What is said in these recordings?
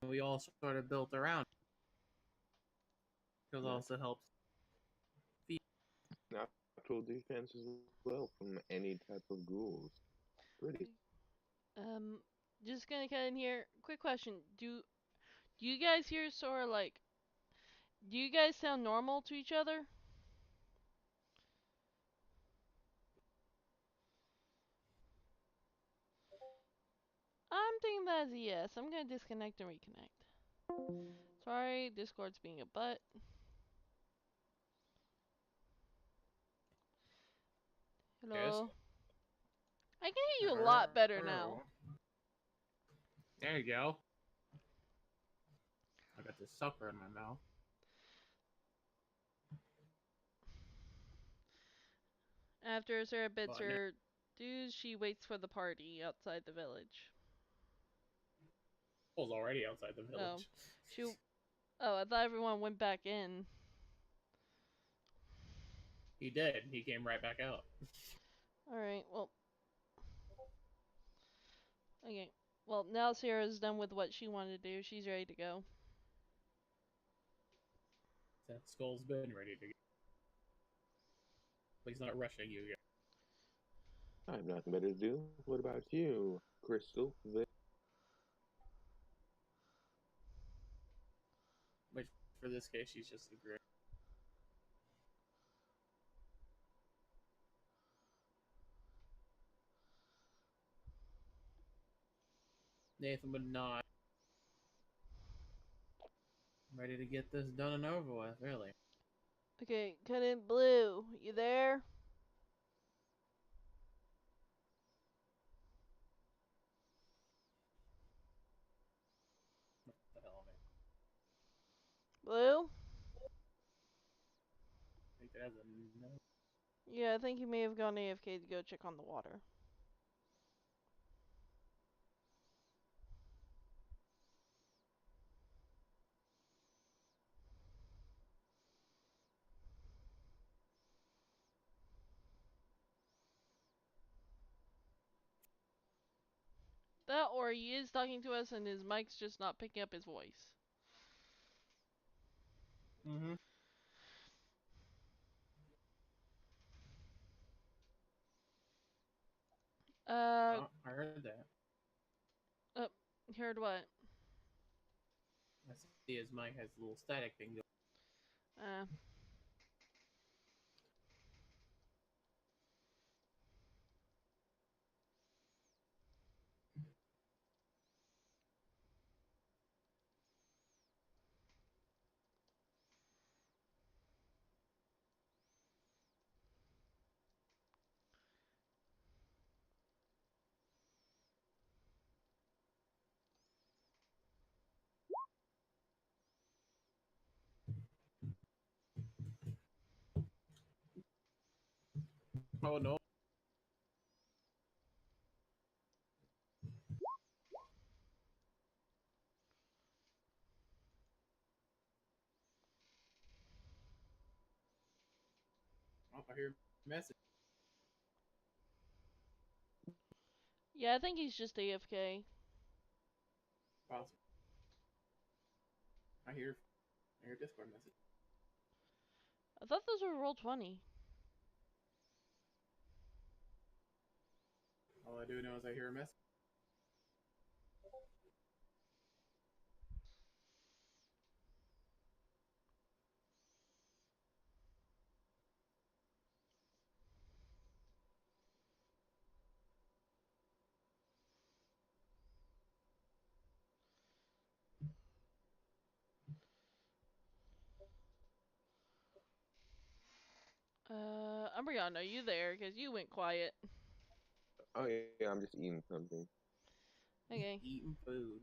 and we all sort of built around. Because also helps. Natural defense as well from any type of ghouls. Pretty. Just gonna cut in here. Quick question: Do you guys here sort of like? Do you guys sound normal to each other? I'm thinking that's a yes. I'm gonna disconnect and reconnect. Sorry, Discord's being a butt. Hello. Yes. I can hear you a lot better now. There you go. I got this sucker in my mouth. After Sarah bids her dues, she waits for the party outside the village. I was already outside the village. Oh, I thought everyone went back in. He did. He came right back out. Alright, well. Okay. Well, now Sarah's done with what she wanted to do. She's ready to go. That skull's been ready to go. But he's not rushing you yet. I have nothing better to do. What about you, Crystal? Which, for this case, she's just a grip. Nathan would not. I'm ready to get this done and over with, really. Okay, cut in Blue. You there? What the hell, man? Blue? I think that has a no. Yeah, I think he may have gone AFK to go check on the water. That or he is talking to us and his mic's just not picking up his voice. Mm-hmm. Oh, I heard that. Heard what? I see his mic has a little static thing going. Oh no. Oh, I hear a message. Yeah, I think he's just AFK. Possible. I hear a Discord message. I thought those were Roll20. All I do know is I hear a message. Umbreon, are you there? Because you went quiet. Oh yeah, I'm just eating something. Okay. Eating food.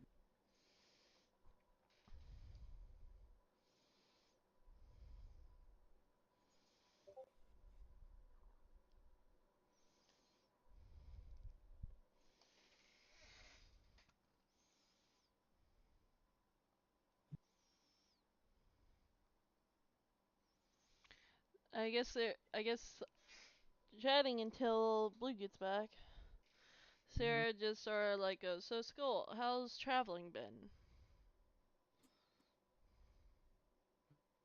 I guess chatting until Blue gets back. Sarah just sort of like goes, so Skull, how's traveling been?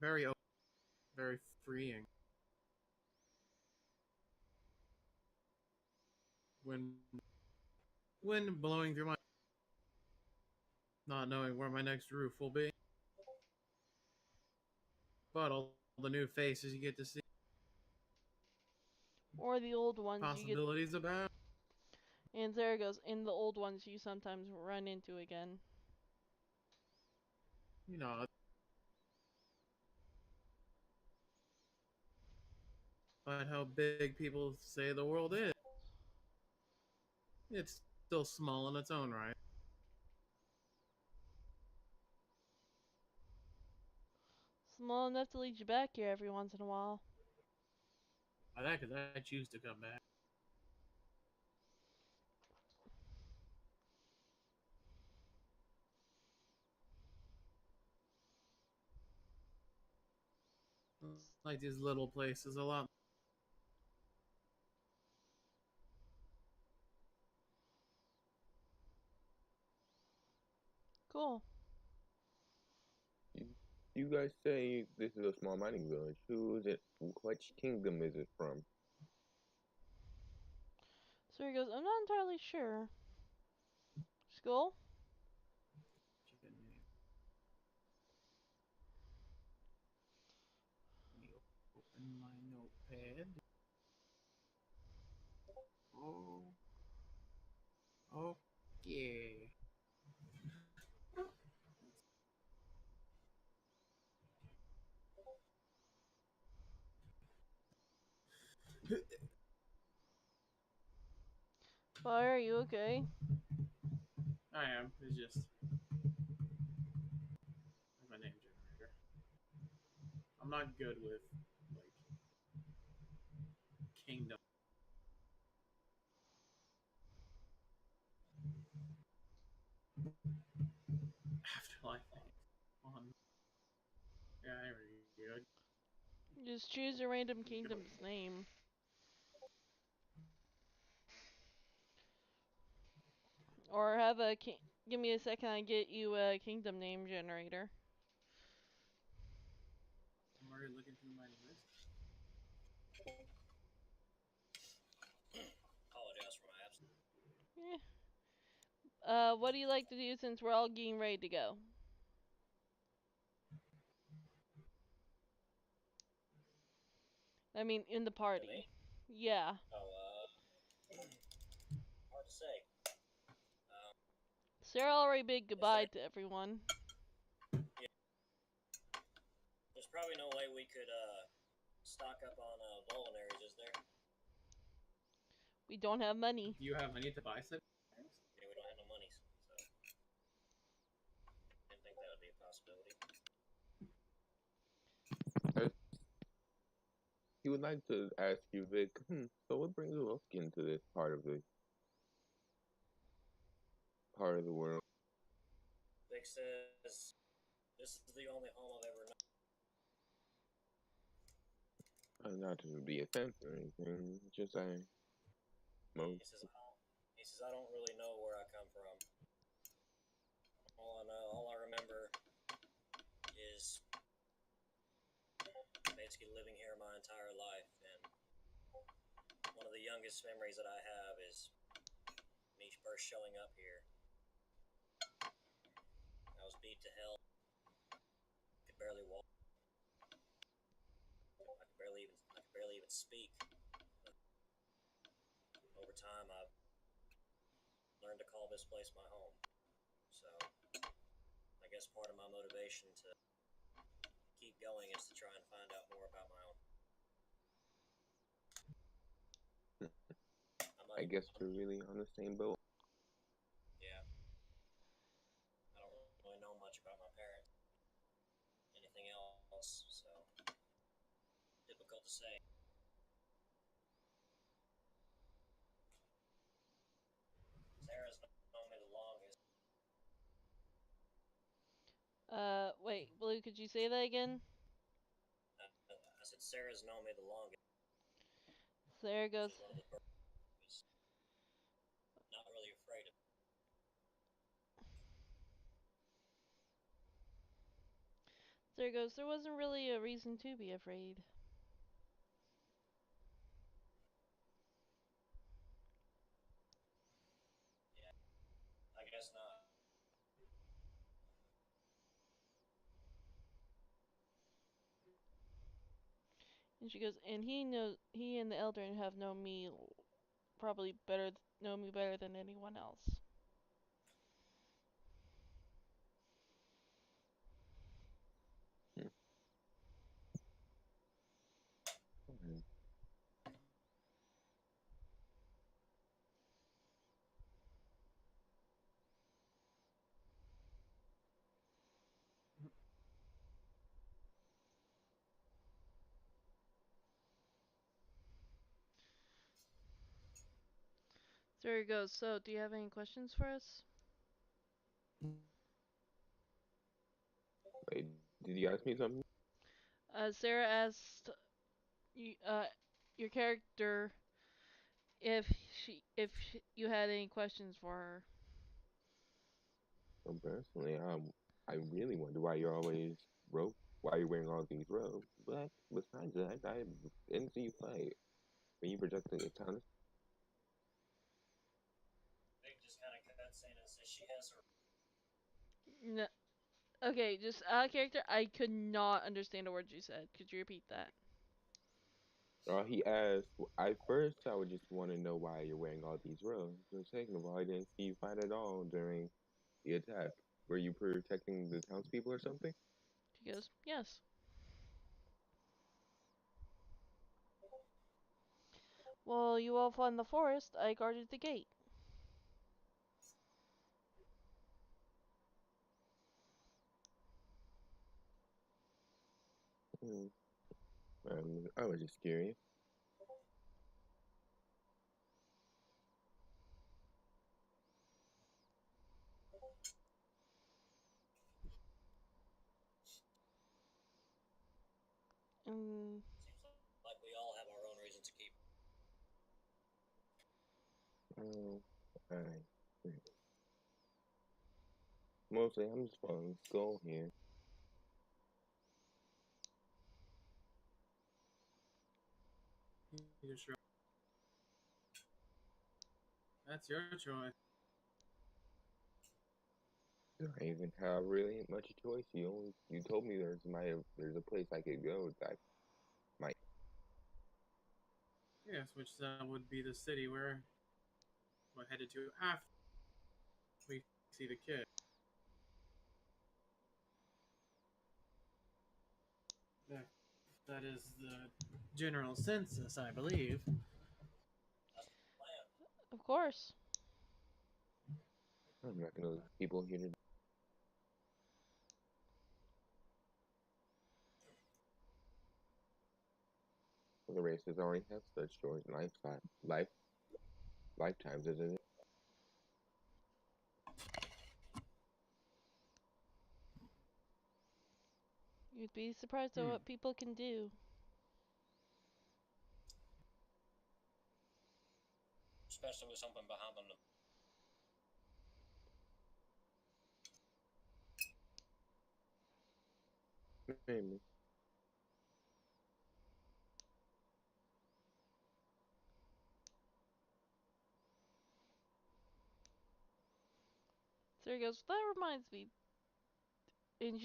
very open, very freeing. Wind, wind blowing through my, not knowing where my next roof will be. But all the new faces you get to see. Or the old ones you get. Possibilities about. And there it goes. In the old ones you sometimes run into again. You know. But how big people say the world is, it's still small in its own right. Small enough to lead you back here every once in a while. By that, because I choose to come back. Like these little places a lot. Cool. You guys say this is a small mining village. Who is it? Which kingdom is it from? So he goes, I'm not entirely sure. Skull? Open my notepad. Oh. Okay. Fire, are you okay? I am. It's just my name generator. I'm not good with like kingdom. Afterlife. On. Yeah, there we go. Just choose a random kingdom's name. Or have a give me a second, I get you a kingdom name generator. I'm already looking through my list. Apologize for my absence. Yeah. What do you like to do since we're all getting ready to go? I mean, in the party. Me? Yeah. Oh, hard to say. Sarah already bid goodbye to everyone. Yeah. There's probably no way we could stock up on vulnerinaries, is there? We don't have money. Do you have money to buy stuff? Yeah, we don't have no money, so didn't think that would be a possibility. He would like to ask you, Vic, so what brings you up into this part of the world? Vic says, this is the only home I've ever known. Not to be offensive or anything, just He says, I don't really know where I come from. All I know, all I remember is basically living here my entire life, and one of the youngest memories that I have is me first showing up here. I was beat to hell. Could barely walk. I could barely even speak. Over time, I've learned to call this place my home. So, I guess part of my motivation to keep going is to try and find out more about my own. I guess we're really on the same boat. Yeah. I don't really know much about my parents. Anything else, so difficult to say. Sarah's known me the longest. Wait, Blue, could you say that again? I said Sarah's known me the longest. There goes. She's one of the first who's not really afraid of me. There goes. There wasn't really a reason to be afraid. Yeah, I guess not. And she goes, and he and the elder have known me probably know me better than anyone else. There he goes. So, do you have any questions for us? Wait, did you ask me something? Sarah asked you, your character if you had any questions for her. Well, personally, I really wonder why you're always why you're wearing all these robes. But besides that, I didn't see you fight. When you projecting a ton of. Big just kind of cuts in and says she has her. No, okay, just out of character, I could not understand a word you said. Could you repeat that? He asked, at first, I would just want to know why you're wearing all these robes. And second of all, I didn't see you fight at all during the attack. Were you protecting the townspeople or something? She goes, yes. Well, you all fought in the forest. I guarded the gate. Hmm. I was just curious. And Seems like we all have our own reasons to keep. Oh, alright. Mostly, I'm just following Skull here. That's your choice. I even have really much choice. You told me there's a place I could go that might. Yes, which would be the city where we're headed to after we see the kid. That is the general census, I believe. That's the plan. of course. I'm not gonna leave people here to. The races already have such short lifetimes, isn't it? You'd be surprised at what people can do. Especially with something behind them. Maybe. So he goes, that reminds me. And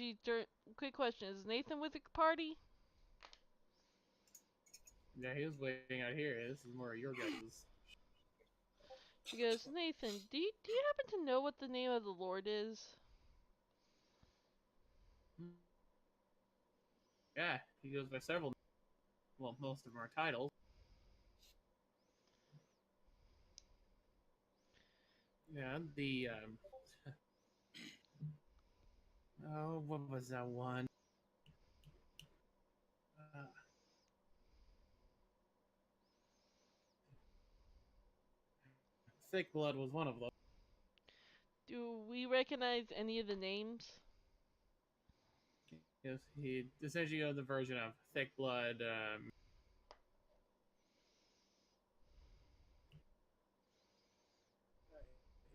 quick question, is Nathan with the party? Yeah, he was waiting out here. This is more your guys'. She goes, Nathan, do you happen to know what the name of the Lord is? Yeah, he goes by several. Well, most of them are titles. Yeah, oh, what was that one? Uh, Thick Blood was one of them. Do we recognize any of the names? Yes, he essentially goes the version of Thick Blood.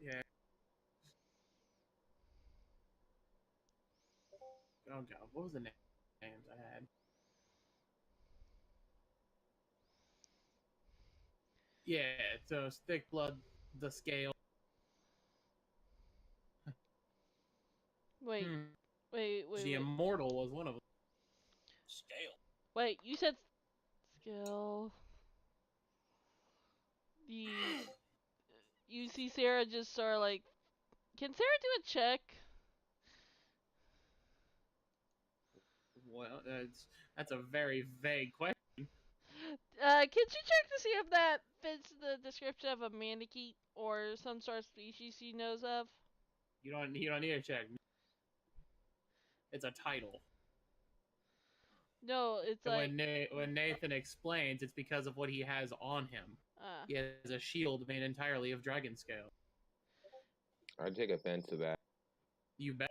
Yeah. Oh god, what was the name? names I had. Yeah, so Thick Blood, the Scale. Wait, wait, wait, The wait. Immortal was one of them. Scale. Wait, you said skill. The you see Sarah just sort of like, can Sarah do a check? Well, that's a very vague question. Can you check to see if that fits the description of a manticore or some sort of species she knows of? You don't need to check. It's a title. No, it's And like when Nathan explains, it's because of what he has on him. He has a shield made entirely of dragon scale. I take offense to that. You bet.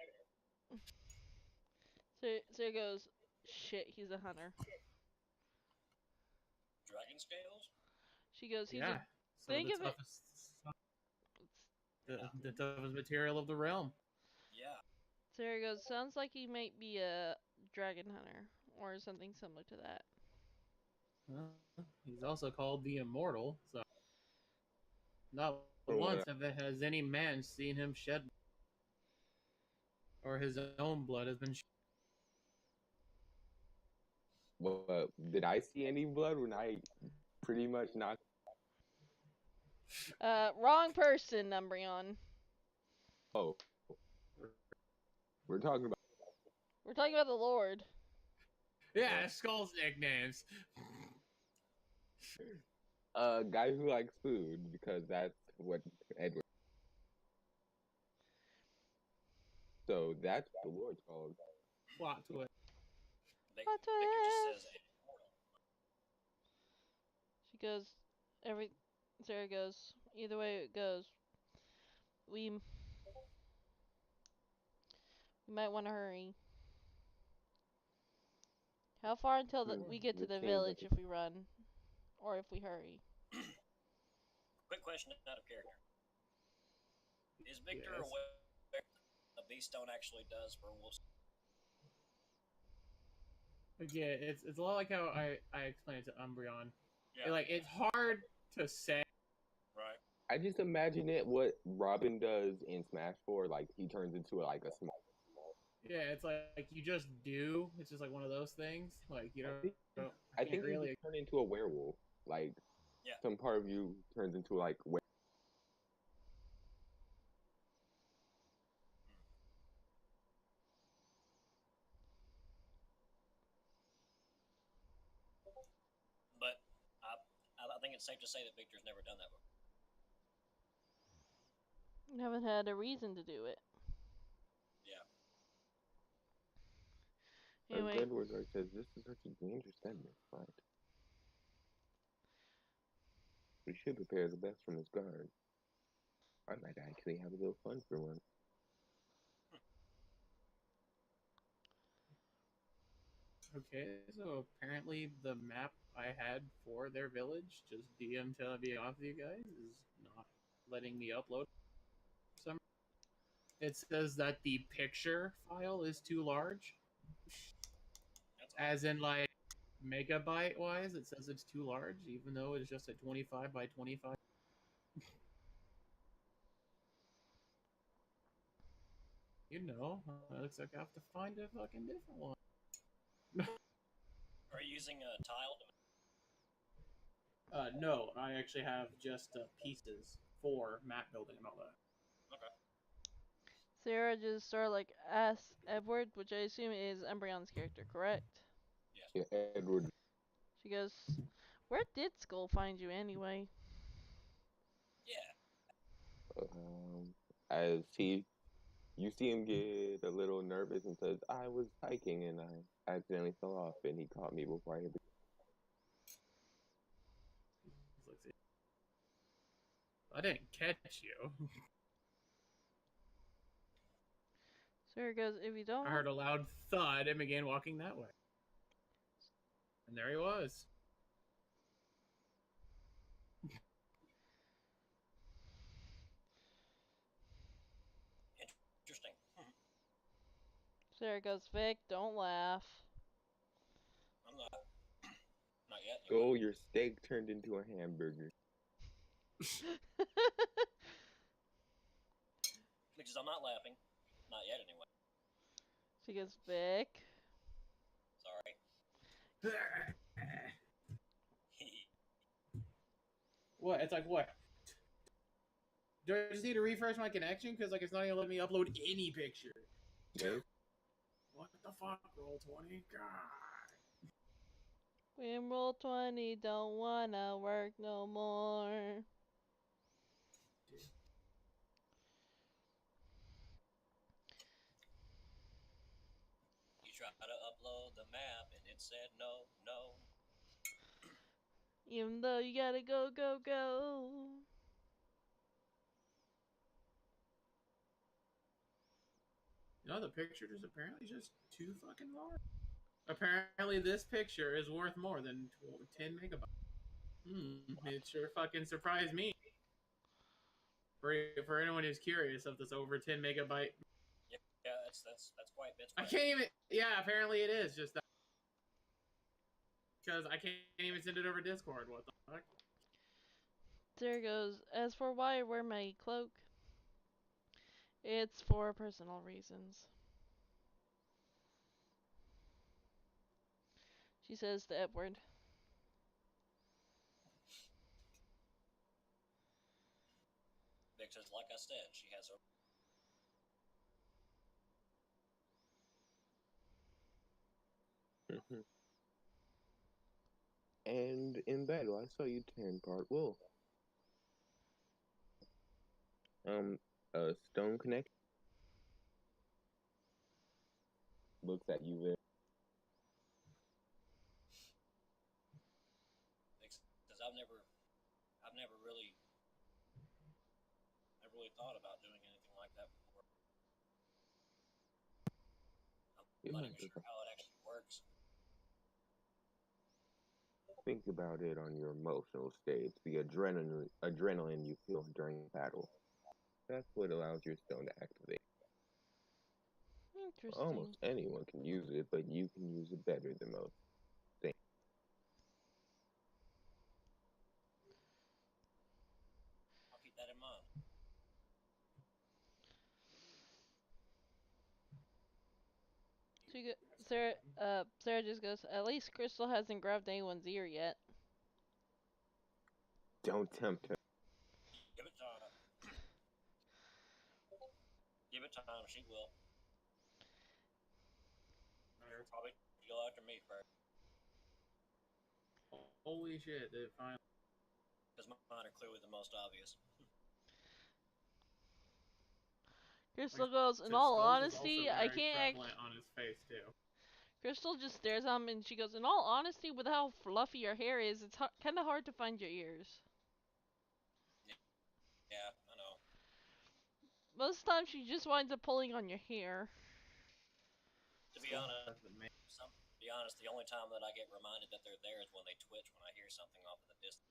So it goes, shit, he's a hunter. Dragon scales? She goes, he's Yeah, a some of think the of it. toughest, the toughest material of the realm. Yeah. Sarah goes, sounds like he might be a dragon hunter or something similar to that. He's also called the Immortal, so not For once what? has any man seen him shed, or his own blood has been shed. But did I see any blood when I pretty much knocked? Wrong person, Umbreon. Oh, we're talking about. We're talking about the Lord. Yeah, Skull's nicknames. Guy who likes food because that's what Edward. So that's what the Lord's called. Plot twist. Plot Victor just twist. says immortal. She goes, Sarah goes, either way it goes, we might want to hurry. How far until we get to This the seems village like if we run? Or if we hurry? Quick question out of character. Is Victor Yes. aware a beast stone actually does for wolves? But yeah, it's a lot like how I explained it to Umbreon. Yeah. Like, it's hard to say. Right. I just imagine it what Robin does in Smash 4, like he turns into a small. Yeah, it's like you just do. It's just like one of those things. Like you don't. I Can't think you really. just turn into a werewolf. Like Yeah. some part of you turns into But I think it's safe to say that Victor's never done that before. Haven't had a reason to do it. Yeah. Anyway, As Edward says, this is such a dangerous segment, but we should prepare the best from his guard. I might actually have a little fun for once. Okay, so apparently the map I had for their village, just DM telling me off with you guys, is not letting me upload. Some it says that the picture file is too large, That's all. as in like megabyte wise. It says it's too large, even though it's just a 25 by 25. You know, looks like I have to find a fucking different one. Are you using a tile to No, I actually have just pieces for map building and all that. Okay. Sarah just sort of like asks Edward, which I assume is Umbreon's character, correct? Yes. Yeah, Edward. She goes, where did Skull find you anyway? Yeah. As you see him get a little nervous and says, "I was hiking and I accidentally fell off, and he caught me before I hit the." I didn't catch you. Sarah goes, if you don't I heard a loud thud and began walking that way. And there he was. Interesting. Sarah goes, Vic, don't laugh. yet. Oh, your steak turned into a hamburger. Because I'm not laughing. Not yet, anyway. She goes, Vic. Sorry. What? It's like, what? Do I just need to refresh my connection? Because, like, it's not even letting me upload any picture. Dave? What the fuck? Roll20? God. When Roll20 don't wanna work no more. You tried to upload the map and it said no, no. Even though you gotta go, go, go. No, the picture is apparently just too fucking large. Apparently, this picture is worth more than 10 megabytes. It sure fucking surprised me. For anyone who's curious of this over 10 megabyte. Yeah, that's quite a bit. I can't even. Yeah, apparently it is just that. Because I can't even send it over Discord. What the fuck? There goes. As for why I wear my cloak, it's for personal reasons. She says to Edward. Because, like I said, she has a. And in battle, I saw you turn part wolf. A stone connection looks at you there. Because I've never really thought about doing anything like that before. I'm not even sure how it actually works. Think about it on your emotional states, the adrenaline you feel during battle. That's what allows your stone to activate. Interesting. Almost anyone can use it, but you can use it better than most. I'll keep that in mind. Sarah just goes, at least Crystal hasn't grabbed anyone's ear yet. Don't tempt her. Give it time. Give it time, she will. She'll probably go after me first. Holy shit, it finally. Because mine are clearly the most obvious. Crystal goes, in all honesty, I can't prevalent on his face too. Crystal just stares at him and she goes, in all honesty, with how fluffy your hair is, it's kind of hard to find your ears. Yeah, I know. Most of the time she just winds up pulling on your hair. To be honest, the only time that I get reminded that they're there is when they twitch when I hear something off in the distance.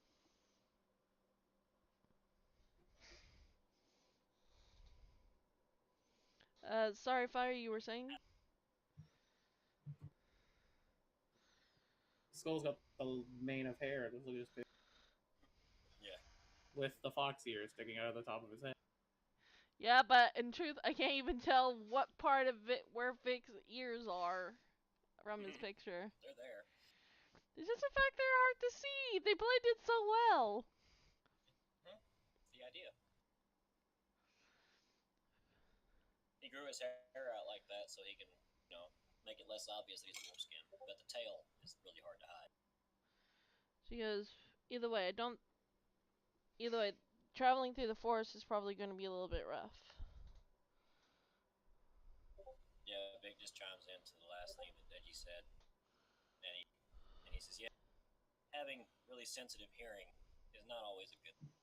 Sorry, Fire, you were saying? Skull's got the mane of hair. Look at his picture. Yeah. With the fox ears sticking out of the top of his head. Yeah, but in truth, I can't even tell what part of it where Vic's ears are from his picture. They're there. It's just the fact they're hard to see. They blended so well. The idea. He grew his hair out like that so he can, make it less obvious that he's wolf skin. But the tail is really hard to hide. She goes, either way, traveling through the forest is probably going to be a little bit rough. Yeah, Vic just chimes into the last thing that Deji said. And he says, yeah, having really sensitive hearing is not always a good thing.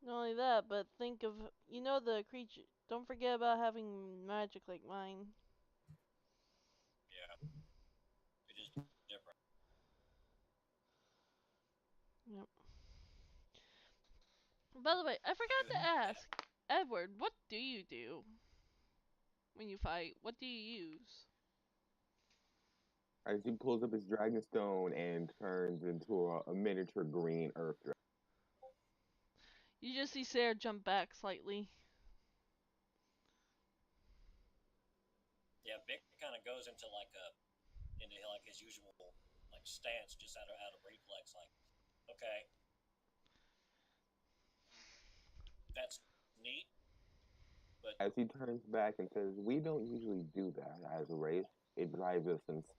Not only that, but think of, the creature. Don't forget about having magic like mine. Yeah. It is different. Yep. By the way, I forgot to ask, Edward, what do you do when you fight? What do you use? As he pulls up his Dragonstone and turns into a miniature green earth dragon. You just see Sarah jump back slightly. Yeah, Vic kind of goes into his usual like stance, just out of reflex, like, okay, that's neat, but As he turns back and says, "We don't usually do that as a race. It drives us insane."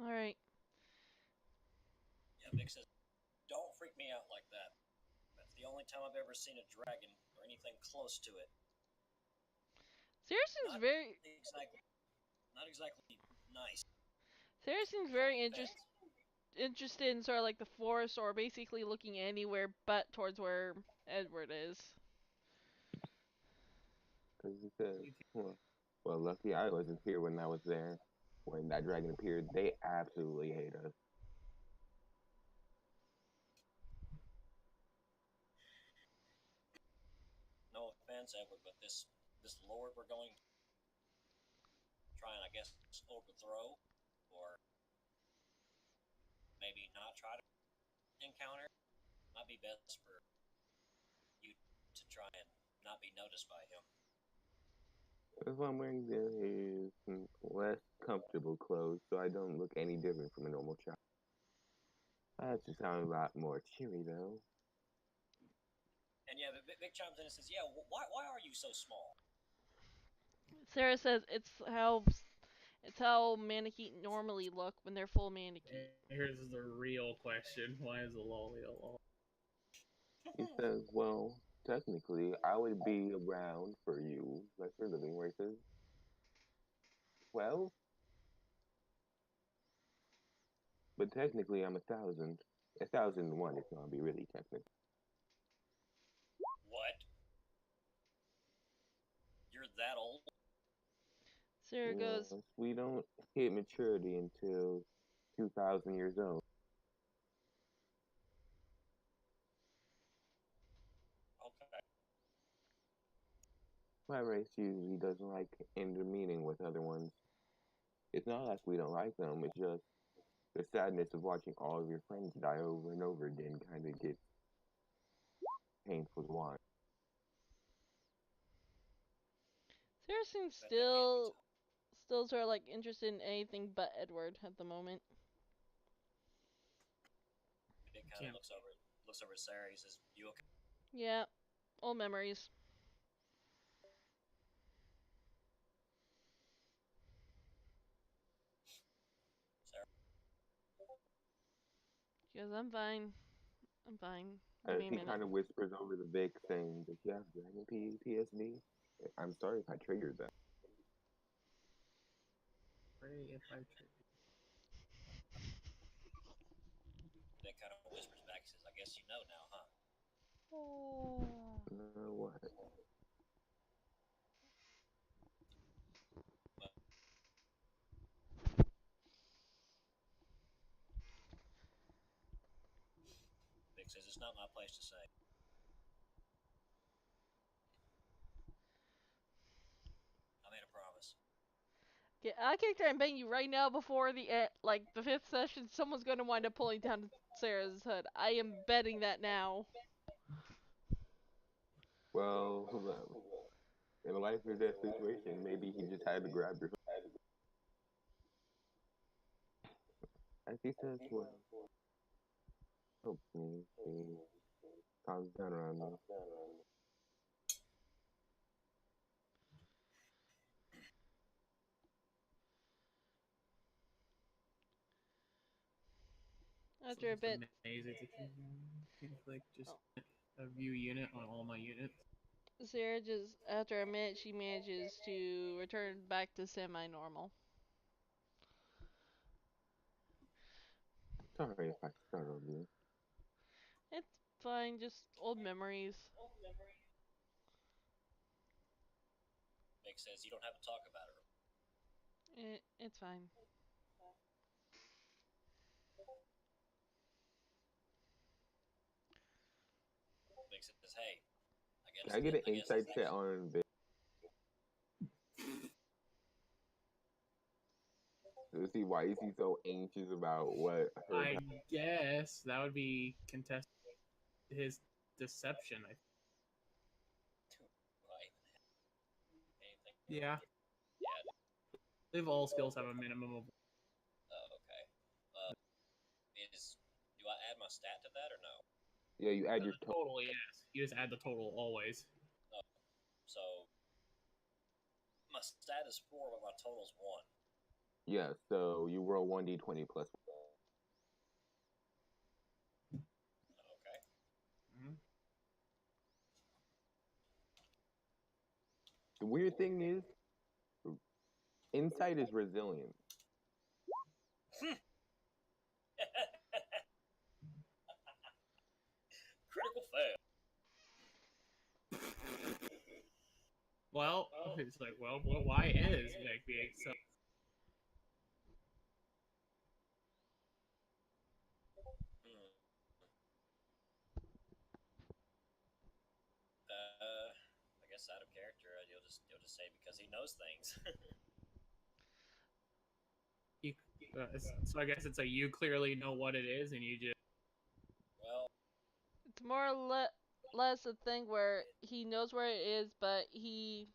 Alright. yeah, Vic says, don't freak me out like that. That's the only time I've ever seen a dragon or anything close to it. Sarah seems very... Not exactly nice. Sarah seems very interested in sort of like the forest, or basically looking anywhere but towards where Edward is. Because he says, well, lucky I wasn't here when I was there. When that dragon appeared, they absolutely hate us. No offense, Edward, but this lord we're going to try and, I guess, overthrow, or maybe not try to encounter, might be best for you to try and not be noticed by him. If I'm wearing some less comfortable clothes, so I don't look any different from a normal child. That just sounds a lot more cheery, though. And yeah, Vic chimes in and says, "Yeah, why are you so small?" Sarah says it's how Manakete normally look when they're full Manakete. Here's the real question: why is a lolly a lolly? He says, well, technically, I would be around for you, lesser living races. Well, but technically, I'm 1,000. 1,001 if you want to be really technical. What? You're that old? Sarah goes, Yes, we don't hit maturity until 2,000 years old. Okay. My race usually doesn't like intermeeting with other ones. It's not like we don't like them, it's just the sadness of watching all of your friends die over and over again kind of gets painful to watch. Sarah seems Bet that can't be still sort of like interested in anything but Edward at the moment. Vic kind of looks over at Sarah. He says, "You okay?" Yeah, old memories. Sarah. She goes, I'm fine. I'm fine. Give As me a he minute. kind of whispers over the Vic saying, does she have Dragon PTSD? I'm sorry if I triggered that. Pray if I trigger. Vic kind of whispers back. He says, "I guess you know now, huh?" What? Well, Vic says, "It's not my place to say." I made a promise. Yeah, I can try and bang you right now before the the 5th session. Someone's gonna wind up pulling down Sarah's hood. I am betting that now. Well, in a life or death situation, maybe he just had to grab your hood. As he says, well, hopefully he calms down around me. After a bit, Amazing to like just a view unit on all my units. Sarah just, after a minute, she manages to return back to semi-normal. Sorry if I startled you. It's fine, just old memories. Vic says, "You don't have to talk about her." It's fine. Vic says, "Hey, I guess." Can I get an insight check on Vic? Let's see, why is he so anxious about what her I guess that would be contest his deception. I Do I even have anything? Yeah. Yeah. I believe all skills have a minimum of. Oh, okay. Do I add my stat to that or no? Yeah, you add your The total, yes. You just add the total always. Oh, so my stat is 4, but my total's 1. Yeah, so you roll 1d20 plus. Okay. Mhm. The weird thing is, insight is resilient. Critical fail. Well, it's like, well, why is like being so? Hmm. I guess out of character, you'll just say because he knows things. You, so I guess it's like you clearly know what it is, and you just. Well, It's more or less a thing where he knows where it is, but he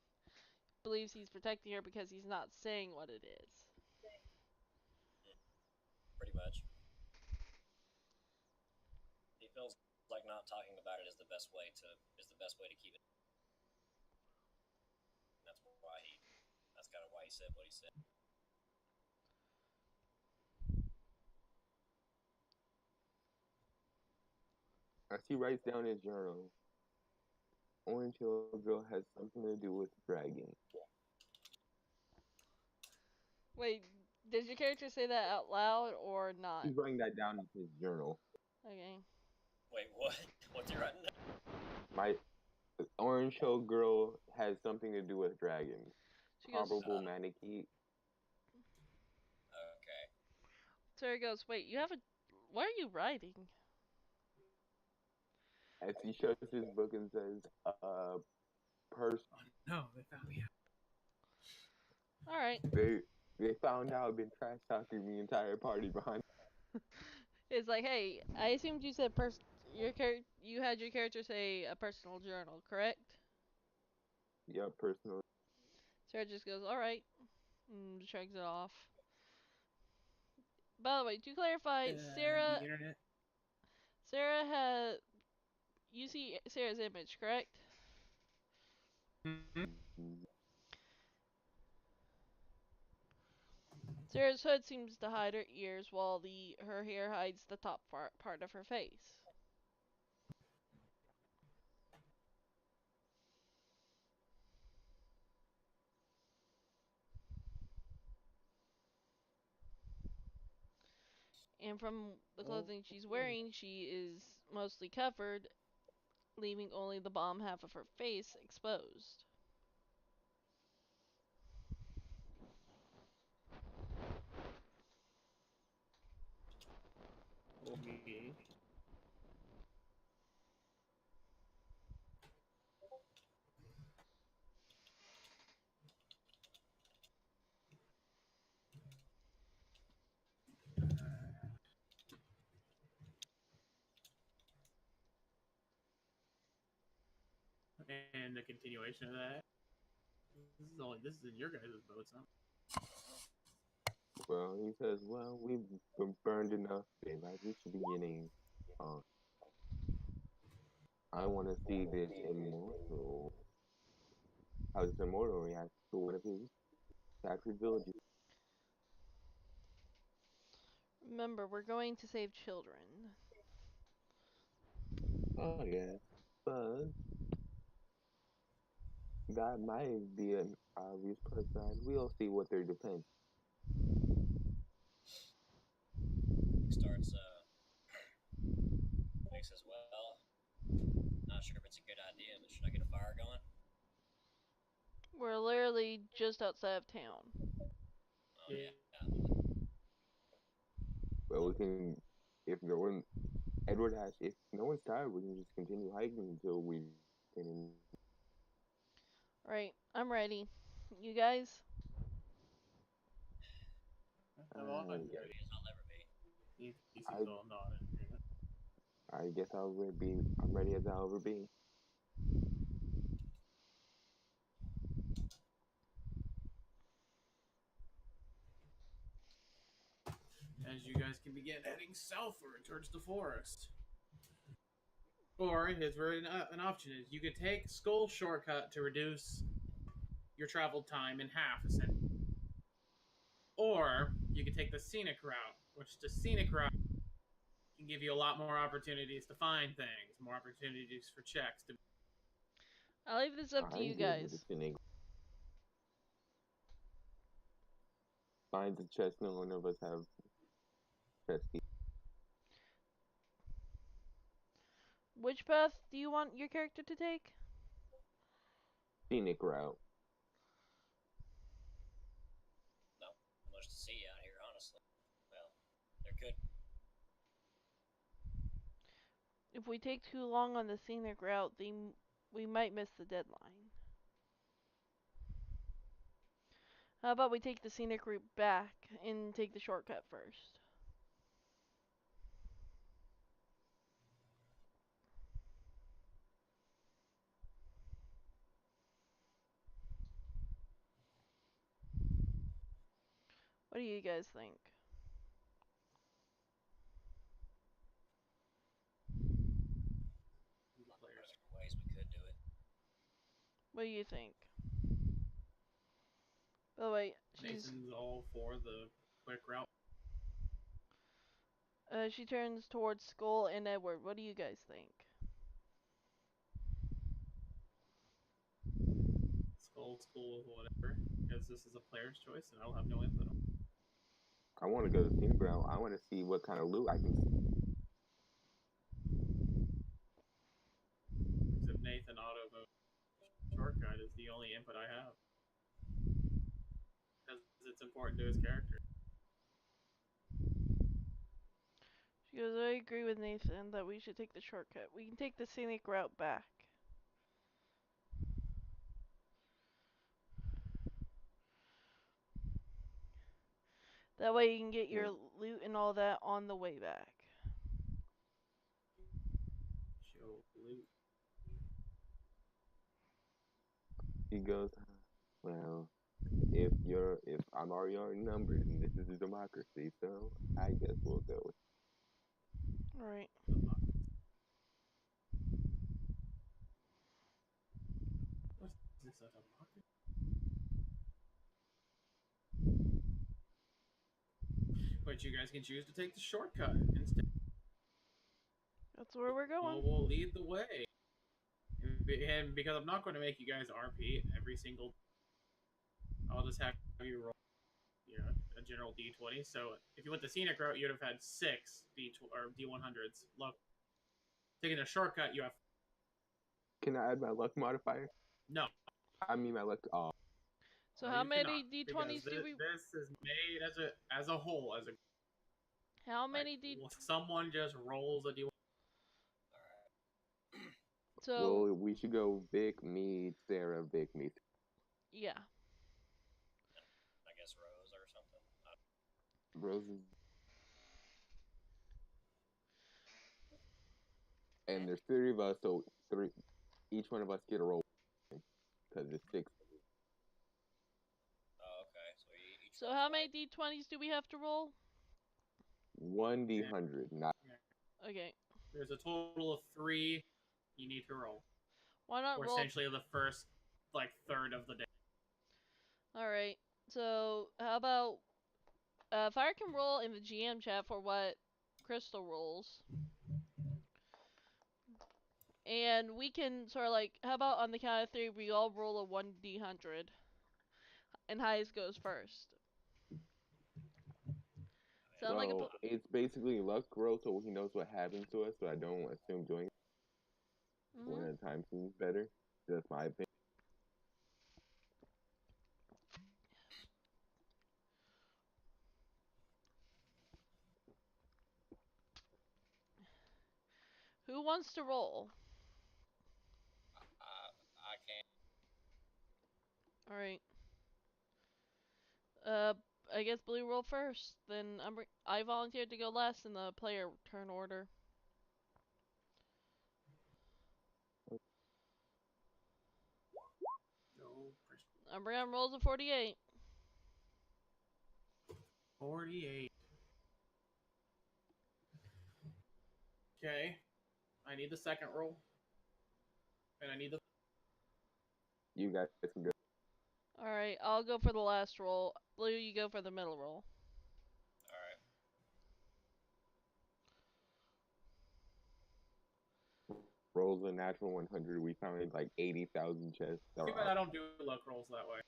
believes he's protecting her because he's not saying what it is. pretty much. He feels like not talking about it is the best way to keep it. That's kind of why he said what he said. As he writes down his journal, Orange Hill Girl has something to do with dragon. Wait, did your character say that out loud or not? He's writing that down in his journal. Okay. Wait, what? What's he writing down? My Orange Hill Girl has something to do with dragons. She goes, Probable Manakee. Okay. Sarah goes, wait, you have a. What are you writing? As he shuts his book and says, person. Oh no, they found me. Alright. They found out I've been trash talking the entire party behind. It's like, hey, I assumed you said you had your character say a personal journal, correct? Yep, personal. Sarah just goes, alright, and shrugs it off. By the way, to clarify, The internet. Sarah had, you see Sarah's image, correct? Mm-hmm. Sarah's hood seems to hide her ears while her hair hides the top part of her face. And from the clothing she's wearing, she is mostly covered, leaving only the bottom half of her face exposed. Okay. And the continuation of that. This is in your guys' boats, huh? Well, he says, well, we've been burned enough. They've reached the beginning. I want to see this immortal. How this immortal reacts to one of his captured villages. Remember, we're going to save children. Oh, yeah. But that might be an obvious person. We'll see what their defense. He starts, Nick says, well, not sure if it's a good idea, but should I get a fire going? We're literally just outside of town. Oh, yeah. But we can, if no one, Edward has, if no one's tired, we can just continue hiking until we can. Right, I'm ready. You guys? Well, Yeah. I'll never be. he seems all not in agreement. I guess I'm ready as I'll ever be. As you guys can begin heading southward towards the forest. Or here's where an option is: you could take Skull shortcut to reduce your travel time in half, essentially. Or you could take the scenic route, which the scenic route can give you a lot more opportunities to find things, more opportunities for checks. I'll leave this up to you I'm good with guys. the cynic. Finds the chest. None of us have chest keys. Which path do you want your character to take? Scenic route. Not much to see out here, honestly. Well, there could. If we take too long on the scenic route, we might miss the deadline. How about we take the scenic route back and take the shortcut first? What do you guys think? There are different ways we could do it. What do you think? By the way, Nathan's all for the quick route. she turns towards Skull and Edward. What do you guys think? Skull, whatever, because this is a player's choice, and I'll have no input on it. I want to go to scenic route. I want to see what kind of loot I can see. Because if Nathan auto mode shortcut is the only input I have, because it's important to his character. She goes, I agree with Nathan that we should take the shortcut. We can take the scenic route back. That way you can get your loot and all that on the way back. Show loot. He goes, well, if I'm already outnumbered and this is a democracy, so I guess we'll go with it. Alright. What's this, a democracy? But you guys can choose to take the shortcut instead. That's where we're going. We'll lead the way. And because I'm not going to make you guys RP every single, I'll just have you roll, a general D20. So if you went the scenic route, you'd have had 6 D100s. Look, taking a shortcut, you have. Can I add my luck modifier? No. I mean my luck. So No, how you many cannot, D20s do we? This is made as a whole, as a. How many someone just rolls a D1. Alright. So Well, we should go Vic, me, Sarah, Vic, me. yeah. I guess Rose or something. Roses. And there's 3 of us, so each one of us get a roll because it's 6. Oh, okay. So each. So how many D20s do we have to roll? 1 D100, not. Okay. There's a total of 3 you need to roll. Why not or roll? essentially the first third of the day. Alright. So how about if I can roll in the GM chat for what Crystal rolls. And we can sort of how about on the count of 3 we all roll a 1D100. And highest goes first. Sound like a it's basically luck roll, so he knows what happens to us, so I don't assume doing it. One at a time seems better. That's my opinion. Who wants to roll? I can't. Alright. I guess blue roll first. Then I volunteered to go last in the player turn order. No. Umbreon rolls a 48. 48. Okay. I need the second roll. And I need the... You guys can go. Alright, I'll go for the last roll. Blue, you go for the middle roll. Alright. Rolls a natural 100. We found like 80,000 chests. Too bad I don't do luck rolls that way.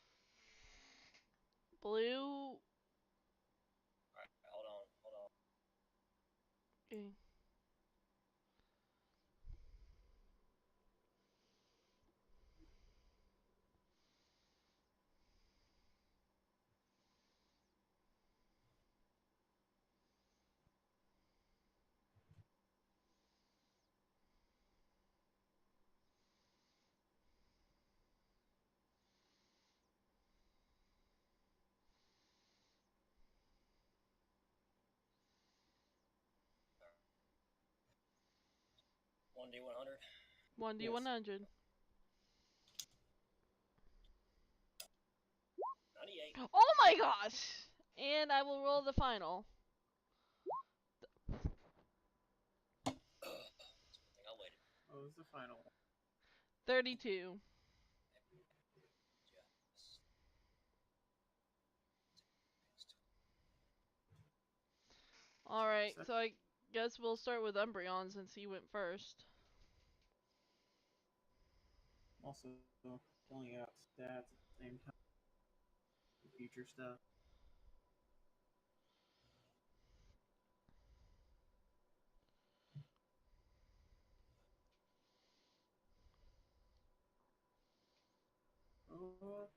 Blue. Alright, hold on. Okay. One D100. 1D100. 98. Oh my gosh! And I will roll the final. I think I waited. What was the final one? 32. Alright, so I guess we'll start with Umbreon since he went first. Also, filling out stats at the same time. Future stuff.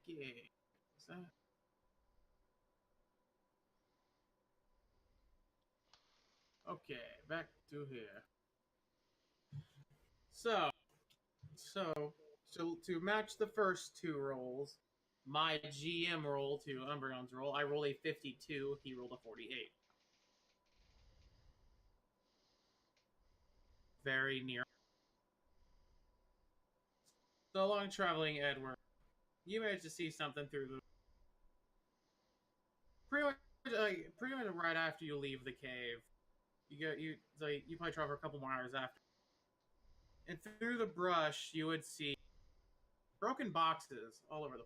Okay. What's that? Okay, back to here. So to match the first two rolls, my GM roll to Umbreon's roll, I roll a 52, he rolled a 48. Very near. So long traveling, Edward. You managed to see something through the... Pretty much right after you leave the cave. You probably travel for a couple more hours after. And through the brush, you would see broken boxes all over the...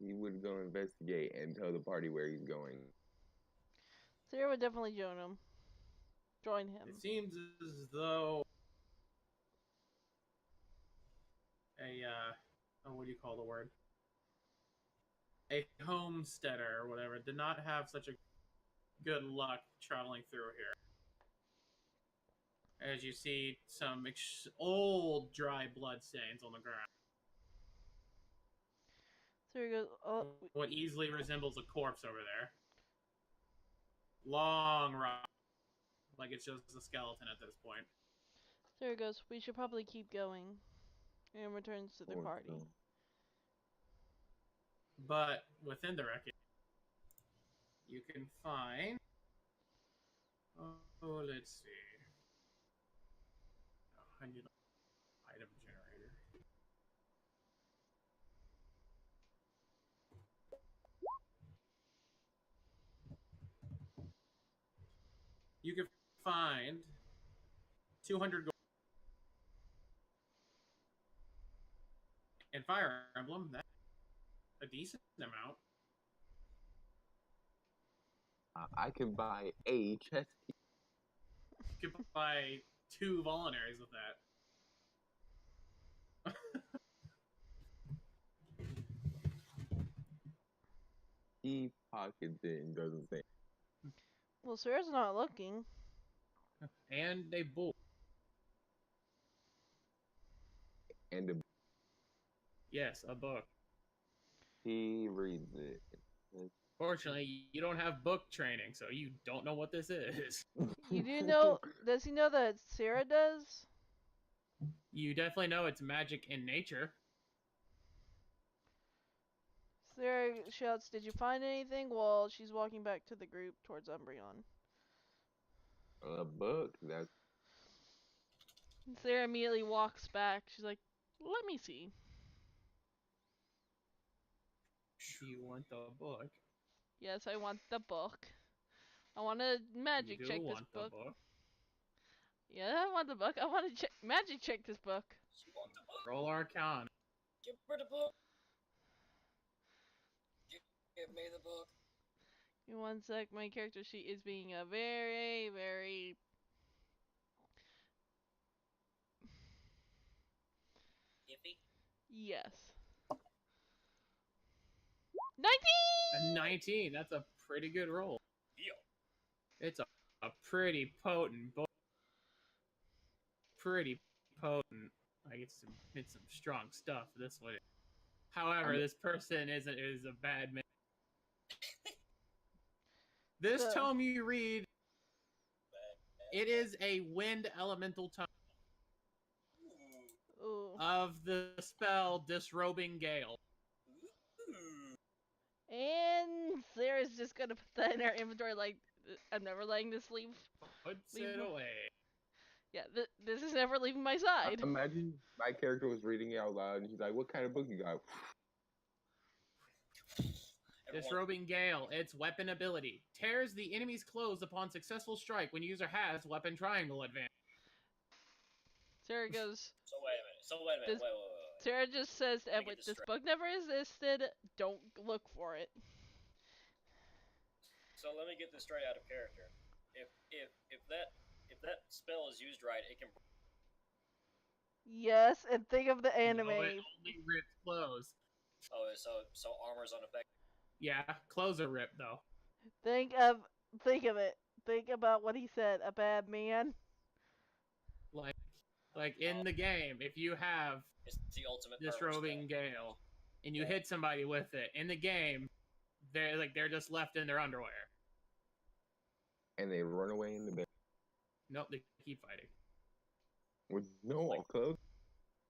He would go investigate and tell the party where he's going. Sarah would definitely join him. Join him. It seems as though what do you call the word? A homesteader or whatever did not have such a good luck traveling through here. As you see some old dry blood stains on the ground. Sarah goes, oh. What easily resembles a corpse over there. Long rock. Like it's just a skeleton at this point. Sarah goes, we should probably keep going. And returns to the party. So. But within the wreckage, you can find... Oh, let's see. I need an item generator. You can find 200 gold. And Fire Emblem, that's a decent amount. I can buy a chest piece. You could buy 2 voluntaries with that. He pockets it and doesn't say. Well, Sarah's not looking. And a book. And Yes, a book. he reads it. Fortunately, you don't have book training, so you don't know what this is. You do know, does he know that Sarah does? You definitely know it's magic in nature. Sarah shouts, "Did you find anything?" while she's walking back to the group towards Umbreon. A book. That's Sarah immediately walks back. She's like, "Let me see." Do you want the book? Yes, I want the book. I want to magic You do check this want book. the book. Yeah, I want the book. I want to magic check this book. She want the book. Roll Arcana. Give her the book. Give me the book. In 1 sec, my character sheet is being a very, very... Iffy. Yes. 19! A 19. That's a pretty good roll. Yo. It's a pretty potent book. Pretty potent. Like it's some strong stuff. This one. However, this person is a bad man. This tome you read, it is a wind elemental tome Ooh. of the spell Disrobing Gale. And Sarah's just gonna put that in her inventory like, I'm never letting this leave. Puts it away. Yeah, this is never leaving my side. Imagine my character was reading it out loud and he's like, "What kind of book you got?" Disrobing Gale, its weapon ability. Tears the enemy's clothes upon successful strike when user has weapon triangle advantage. Sarah goes... So wait a minute. Wait. Sarah just says to Edward, this book never existed, don't look for it. So let me get this straight out of character. If that spell is used right, it can... Yes, and think of the anime. No, it only rips clothes. Oh, so armor's unaffected? Yeah, clothes are ripped though. Think of it. Think about what he said, a bad man. Like in the game, if you have It's the ultimate Disrobing Gale and you hit somebody with it, in the game, they're just left in their underwear. And they run away in the bed Nope, they keep fighting. with no clothes.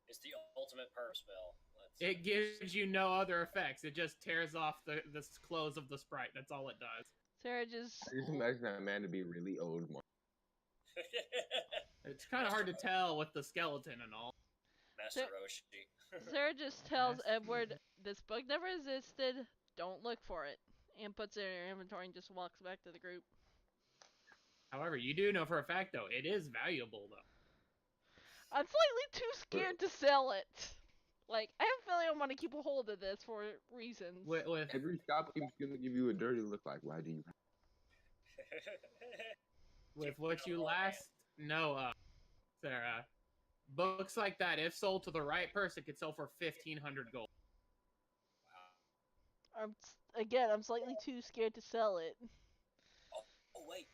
It's the ultimate perv spell. It gives you no other effects. It just tears off the clothes of the sprite. That's all it does. Sarah just... I just imagine that man to be really old. It's kind of hard to tell with the skeleton and all. Master Roshi. Sarah just tells Edward, this book never existed, don't look for it. And puts it in her inventory and just walks back to the group. However, you do know for a fact, though, it is valuable, though. I'm slightly too scared to sell it. Like, I have a feeling I want to keep a hold of this for reasons. With Every shopkeep's gonna give you a dirty look like, why do you... with what you last know, Sarah, books like that, if sold to the right person, could sell for 1,500 gold. Again, I'm slightly too scared to sell it. Oh wait.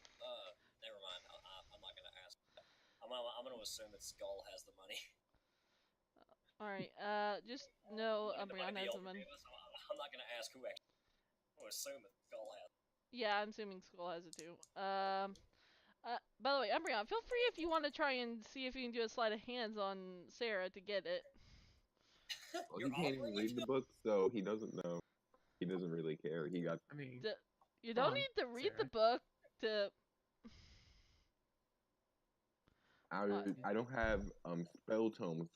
Never mind. I'm not gonna ask. I'm gonna assume that Skull has the money. Alright, just know Umbreon has the money. I'm not gonna ask who actually. I'm gonna assume that Skull has. Yeah, I'm assuming Skull has it too. By the way, Umbreon, feel free if you want to try and see if you can do a sleight of hands on Sarah to get it. Well, he can't even read the book, so he doesn't know. He doesn't really care. He got... I mean, you don't need to read the book to... I don't have spell tomes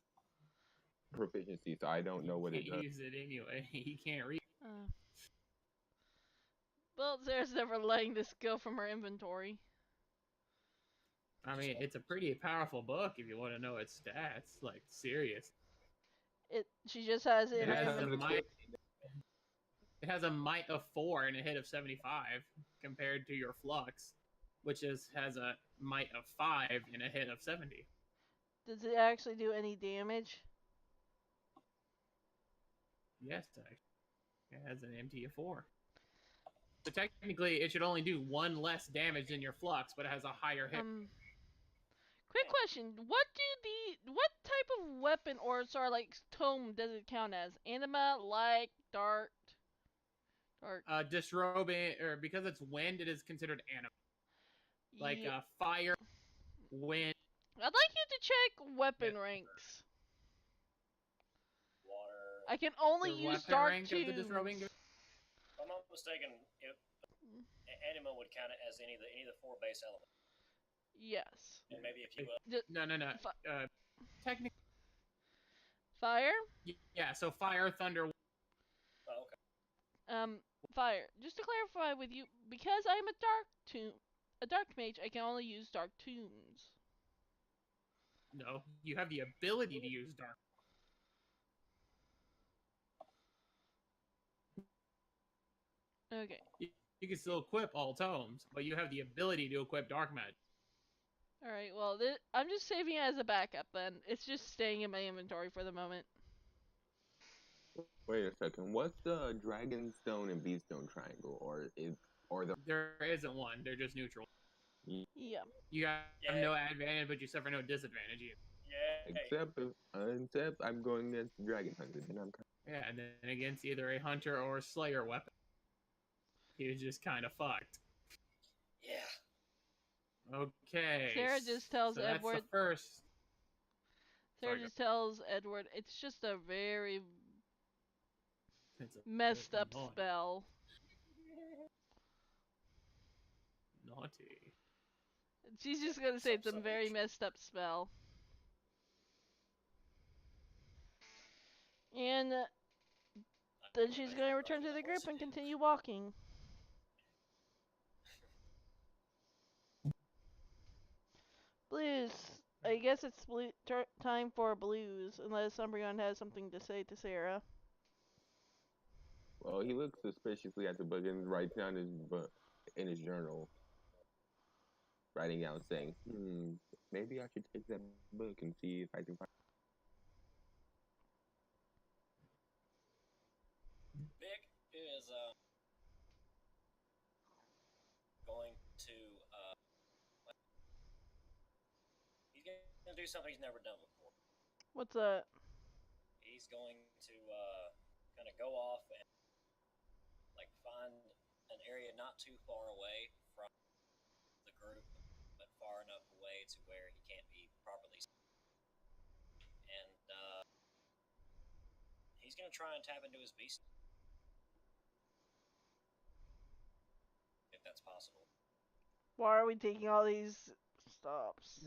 proficiency, so I don't know what it does. Use it anyway. He can't read. Well, Sarah's never letting this go from her inventory. I mean, it's a pretty powerful book if you want to know its stats. Like, serious. She just has it in her inventory. It has a might of 4 and a hit of 75 compared to your flux, which has a might of 5 and a hit of 70. Does it actually do any damage? Yes, actually. It has an MT of 4. So technically, it should only do 1 less damage than your flux, but it has a higher hit. Quick question: what type of weapon or tome does it count as? Anima, light, dark. Disrobing, or because it's wind, it is considered anima. Like fire, wind. I'd like you to check weapon ranks. Water. I can only The use weapon dark rank of the disrobing. I'm not mistaken, anima would count it as any of the 4 base elements. Yes. And maybe if you No. Technically, Fire? yeah. So fire, thunder. oh, okay. Fire. Just to clarify with you, because I'm a dark mage, I can only use dark tombs. No, you have the ability to use dark. Okay. You can still equip all tomes, but you have the ability to equip dark magic. Alright, well, I'm just saving it as a backup then. It's just staying in my inventory for the moment. Wait a second. What's the Dragonstone and Beaststone triangle, or the? There isn't one. They're just neutral. Yeah. You have no advantage, but you suffer no disadvantage either. Except I'm going against the Dragon Hunter, then I'm kind Yeah, and then against either a hunter or a slayer weapon, he's just kind of fucked. Yeah. Okay. Sarah just tells so Edward. That's the first. Sarah just tells Edward it's just a very messed up spell. Naughty. She's just gonna say it's a very messed up spell. And then she's gonna return to the group and continue walking. Blues. I guess it's time for blues, unless Umbreon has something to say to Sarah. Well, he looks suspiciously at the book and writes down his book in his journal, writing down saying, maybe I should take that book and see if I can find. Vic is going to he's gonna do something he's never done before. What's that? He's going to kind of go off and like find an area not too far away from the group, but far enough away to where he can't be properly seen. And he's gonna try and tap into his beast, if that's possible. Why are we taking all these stops?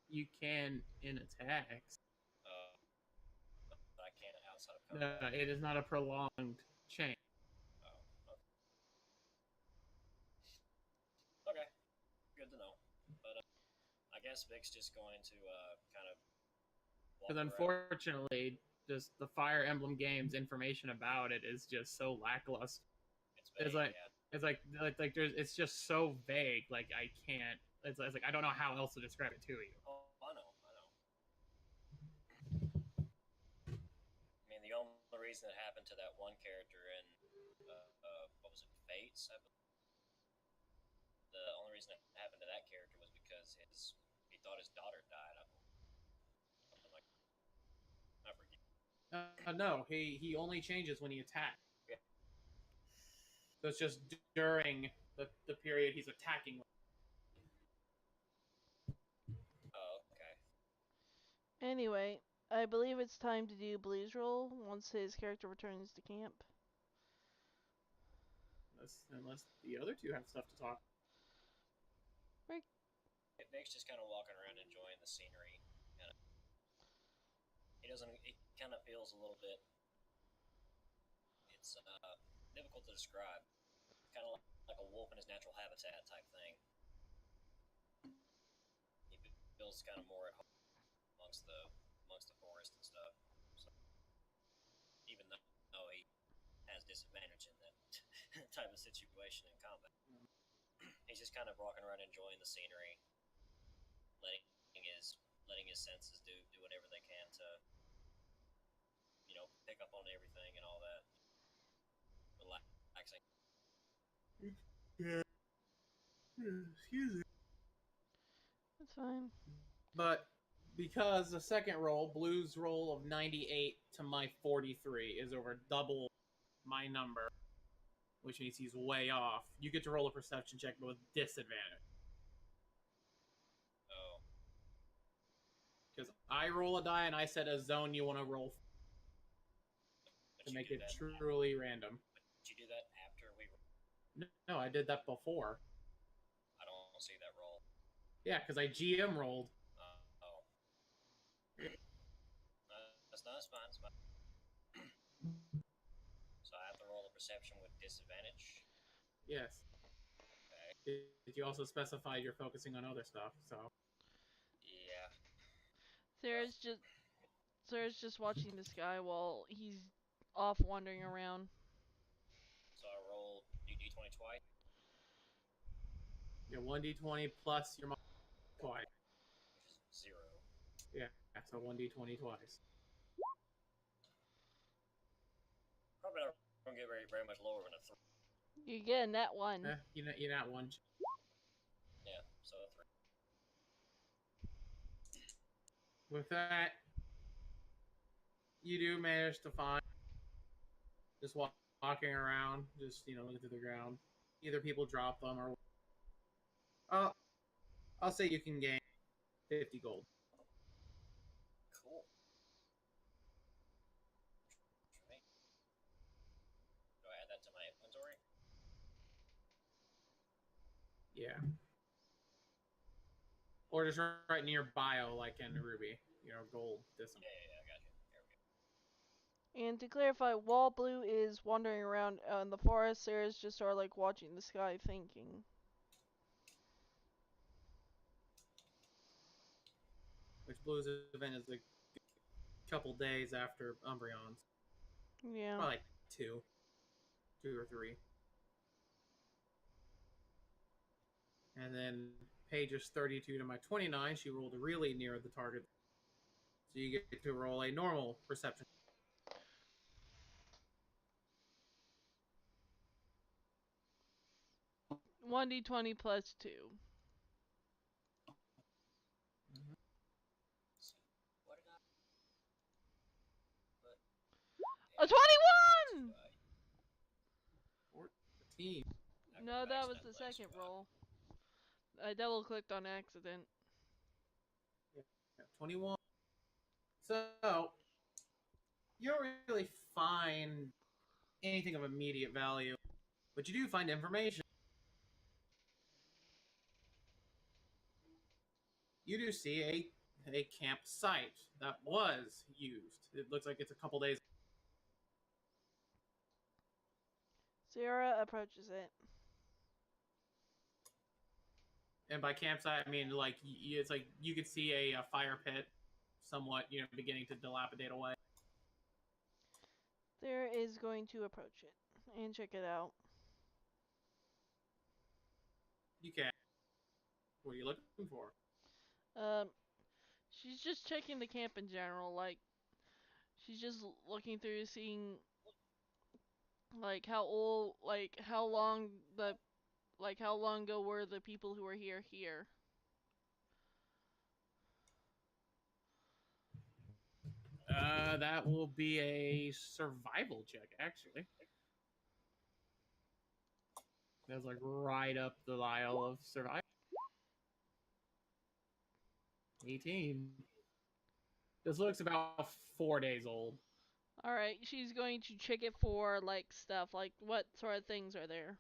You can in attacks. But I can't outside of combat. No, it is not a prolonged chain. Oh, okay. Good to know. But I guess Vic's just going to kind of. Because unfortunately, just the Fire Emblem game's information about it is just so lackluster. It's vague, It's like there's it's just so vague. Like I can't. It's like I don't know how else to describe it to you. Oh, I know. I mean, the only reason it happened to that one character in what was it, Fates? The only reason it happened to that character was because he thought his daughter died. Something like that. I forget. No, he only changes when he attacks. Yeah. So it's just during the period he's attacking. Oh, okay. Anyway, I believe it's time to do Blue's roll once his character returns to camp. Unless the other two have stuff to talk. Nick's just kind of walking around enjoying the scenery. He kind of feels a little bit. It's difficult to describe. Kind of like a wolf in his natural habitat type thing. He feels kind of more at home amongst the forest and stuff. So, even though he has disadvantage in that type of situation in combat, he's just kind of walking around enjoying the scenery, letting his senses do whatever they can to, pick up on everything and all that. Relaxing. Yeah. Excuse me. That's fine. But because the second roll, Blue's roll of 98 to my 43 is over double my number, which means he's way off. You get to roll a perception check, but with disadvantage. Oh. Because I roll a die and I set a zone you want to roll to make it truly random. Did you do that after No, I did that before. I don't see that roll. Yeah, because I GM rolled. Oh. That's fine. It's fine. So I have to roll a perception with disadvantage. Yes. Okay. Did you also specify you're focusing on other stuff? So. Yeah. Sarah's just watching this guy while he's off wandering around. So I roll d20 twice. Yeah, 1d20 plus your twice. Which is 0. Yeah, so 1d20 twice. Probably not going to get very much lower than a 3. You're getting that one. You're not one. Yeah, so a 3. With that, you do manage to find just walking around, just looking through the ground. Either people drop them or I'll say you can gain 50 gold. Cool. Do I add that to my inventory? Yeah. Or just right in your bio, like in Ruby, gold. Yeah, I got you. There we go. And to clarify, while Blue is wandering around in the forest, Sarah's just sort of like watching the sky thinking. Which Blue's event is a couple days after Umbreon's. Yeah. Probably like 2 or 3. And then pages 32 to my 29, she rolled really near the target. So you get to roll a normal perception. One d20 plus 2. Mm-hmm. What did A 21! 14. No, that was the second roll. I double clicked on accident. Yeah, 21. So, you don't really find anything of immediate value, but you do find information. You do see a campsite that was used. It looks like it's a couple days. Sarah approaches it. And by campsite, I mean like it's like you could see a fire pit, somewhat beginning to dilapidate away. Sarah is going to approach it and check it out. You can. What are you looking for? She's just checking the camp in general. Like, she's just looking through, seeing like how old, like how long ago were the people who were here. That will be a survival check, actually. That's like right up the aisle of survival. 18. This looks about 4 days old. Alright, she's going to check it for like stuff, like what sort of things are there?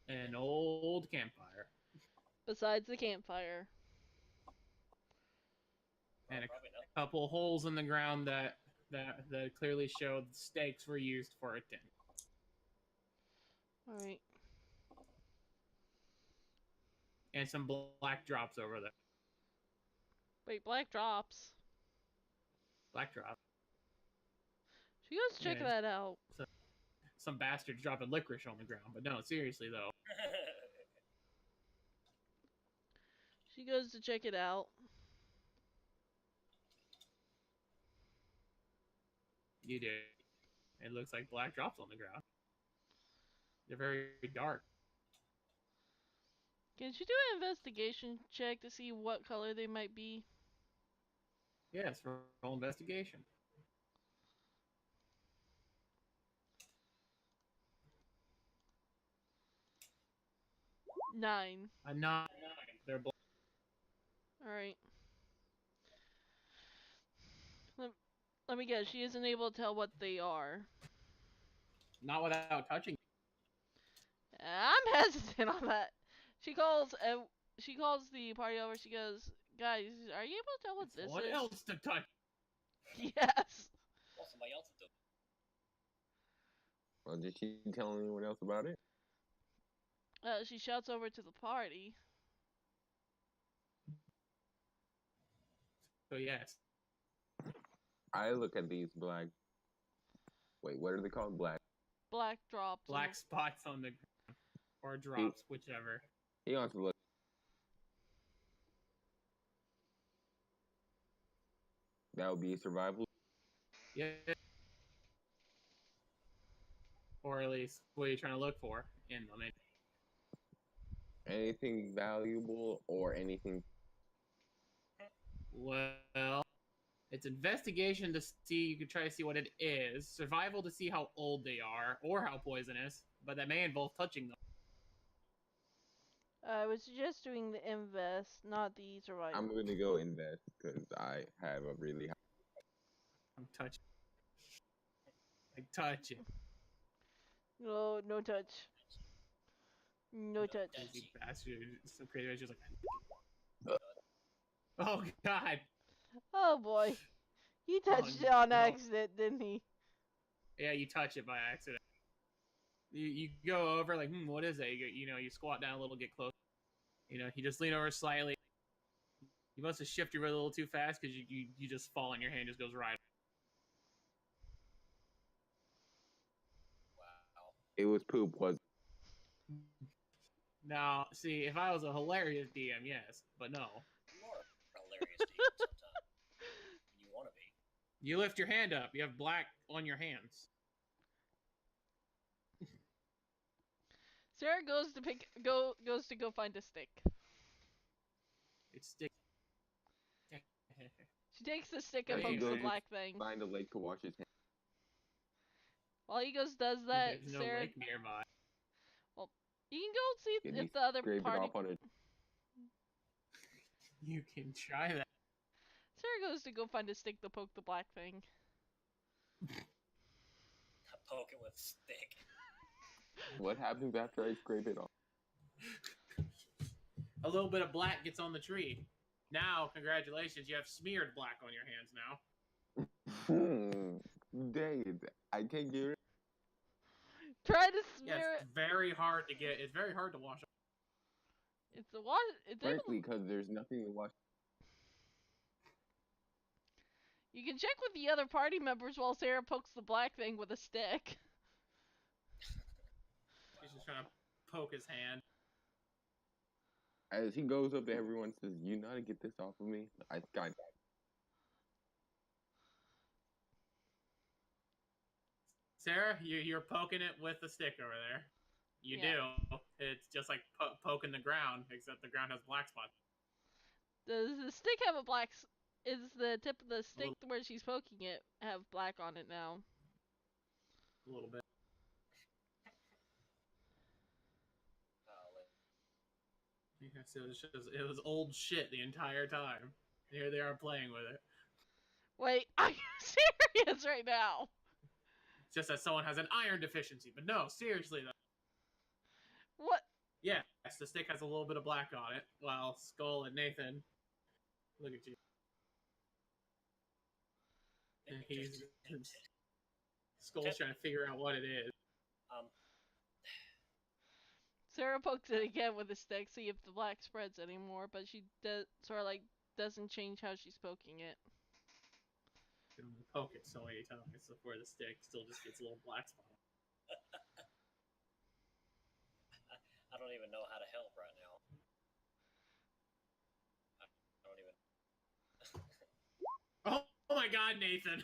An old campfire. Besides the campfire. And a couple holes in the ground that clearly show the stakes were used for a tent. Alright. And some black drops over there. Wait, black drops? Black drop. She goes to check that out. Some bastards dropping licorice on the ground. But no, seriously though. She goes to check it out. You do. It looks like black drops on the ground. They're very dark. Can she do an investigation check to see what color they might be? Yes, roll investigation. Nine. A 9. They're black. Alright. Let me guess, she isn't able to tell what they are. Not without touching. I'm hesitant on that. She calls the party over. She goes, guys, are you able to tell what It's this what is? else to touch? Yes. Well, somebody else will do it. Well, did she tell anyone else about it? She shouts over to the party. So yes, I look at these black. Wait, what are they called? Black. Black drops. black spots on the ground or drops, whichever. He wants to look. That would be survival. Yeah. Or at least what are you trying to look for in them? Anything valuable or anything. Well, it's investigation to see. You can try to see what it is. Survival to see how old they are or how poisonous, but that may involve touching them. I would suggest doing the invest, not the survival. I'm gonna go invest because I have a really high. I'm touching. I touch it. No, no touch. No touch. Crazy bastard. Some crazy bastard like. Oh God. Oh boy. He touched it on no. accident, didn't he? Yeah, you touch it by accident. You go over like, what is that? You squat down a little, get close. You just lean over slightly. You must have shifted a little too fast because you just fall and your hand just goes right. Wow. It was poop, was. Now, see, if I was a hilarious DM, yes, but no. You are a hilarious dude sometimes. You want to be. You lift your hand up. You have black on your hands. Sarah goes to go find a stick. It's stick. She takes the stick and There you pokes the go. black thing. Find a lake to wash his hands. While he goes does that, There's no Sarah, lake nearby. you can go see Can you if the other scrape party. it off on it? You can try that. Sarah goes to go find a stick to poke the black thing. I poke it with a stick. What happens after I scrape it off? A little bit of black gets on the tree. Now, congratulations, you have smeared black on your hands now. Dang it. I can't get it. Try to Yeah, smear it's very hard to get. It's very hard to wash. it. It's a wash. It's able. Frankly, because there's nothing to wash. You can check with the other party members while Sarah pokes the black thing with a stick. He's just trying to poke his hand. As he goes up to everyone and says, you know how to get this off of me? I got. Sarah, you're poking it with the stick over there. You Yeah. do. It's just like poking the ground, except the ground has black spots. Does the stick have a black? Is the tip of the stick where she's poking it have black on it now? A little bit. Yeah, so it was old shit the entire time. Here they are playing with it. Wait, are you serious right now? It's just that someone has an iron deficiency. But no, seriously though. What? Yes, the stick has a little bit of black on it, while Skull and Nathan, look at you. And Skull's trying to figure out what it is. Sarah pokes it again with a stick, see if the black spreads anymore, but she doesn't change how she's poking it. You can only poke it so many times before the stick still just gets a little black spot. I don't even know how to help right now. I don't even. Oh my God, Nathan!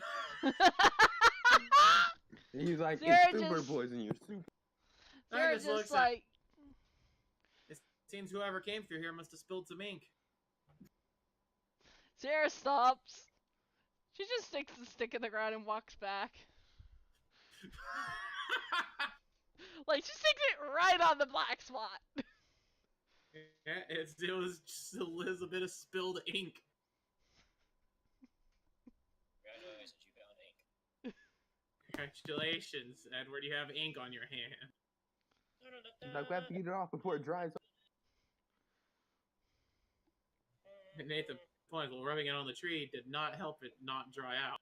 He's like, Sarah it's super just- poison, you're super. Sarah just just looks like, It seems whoever came through here must have spilled some ink. Sarah stops. She just sticks the stick in the ground and walks back. Like, she sticks it right on the black spot. Yeah, it was just a little bit of spilled ink. Congratulations, you found ink. Congratulations, Edward, you have ink on your hand. No, Like, we have to get it off before it dries. Nathan points, well, rubbing it on the tree did not help it not dry out.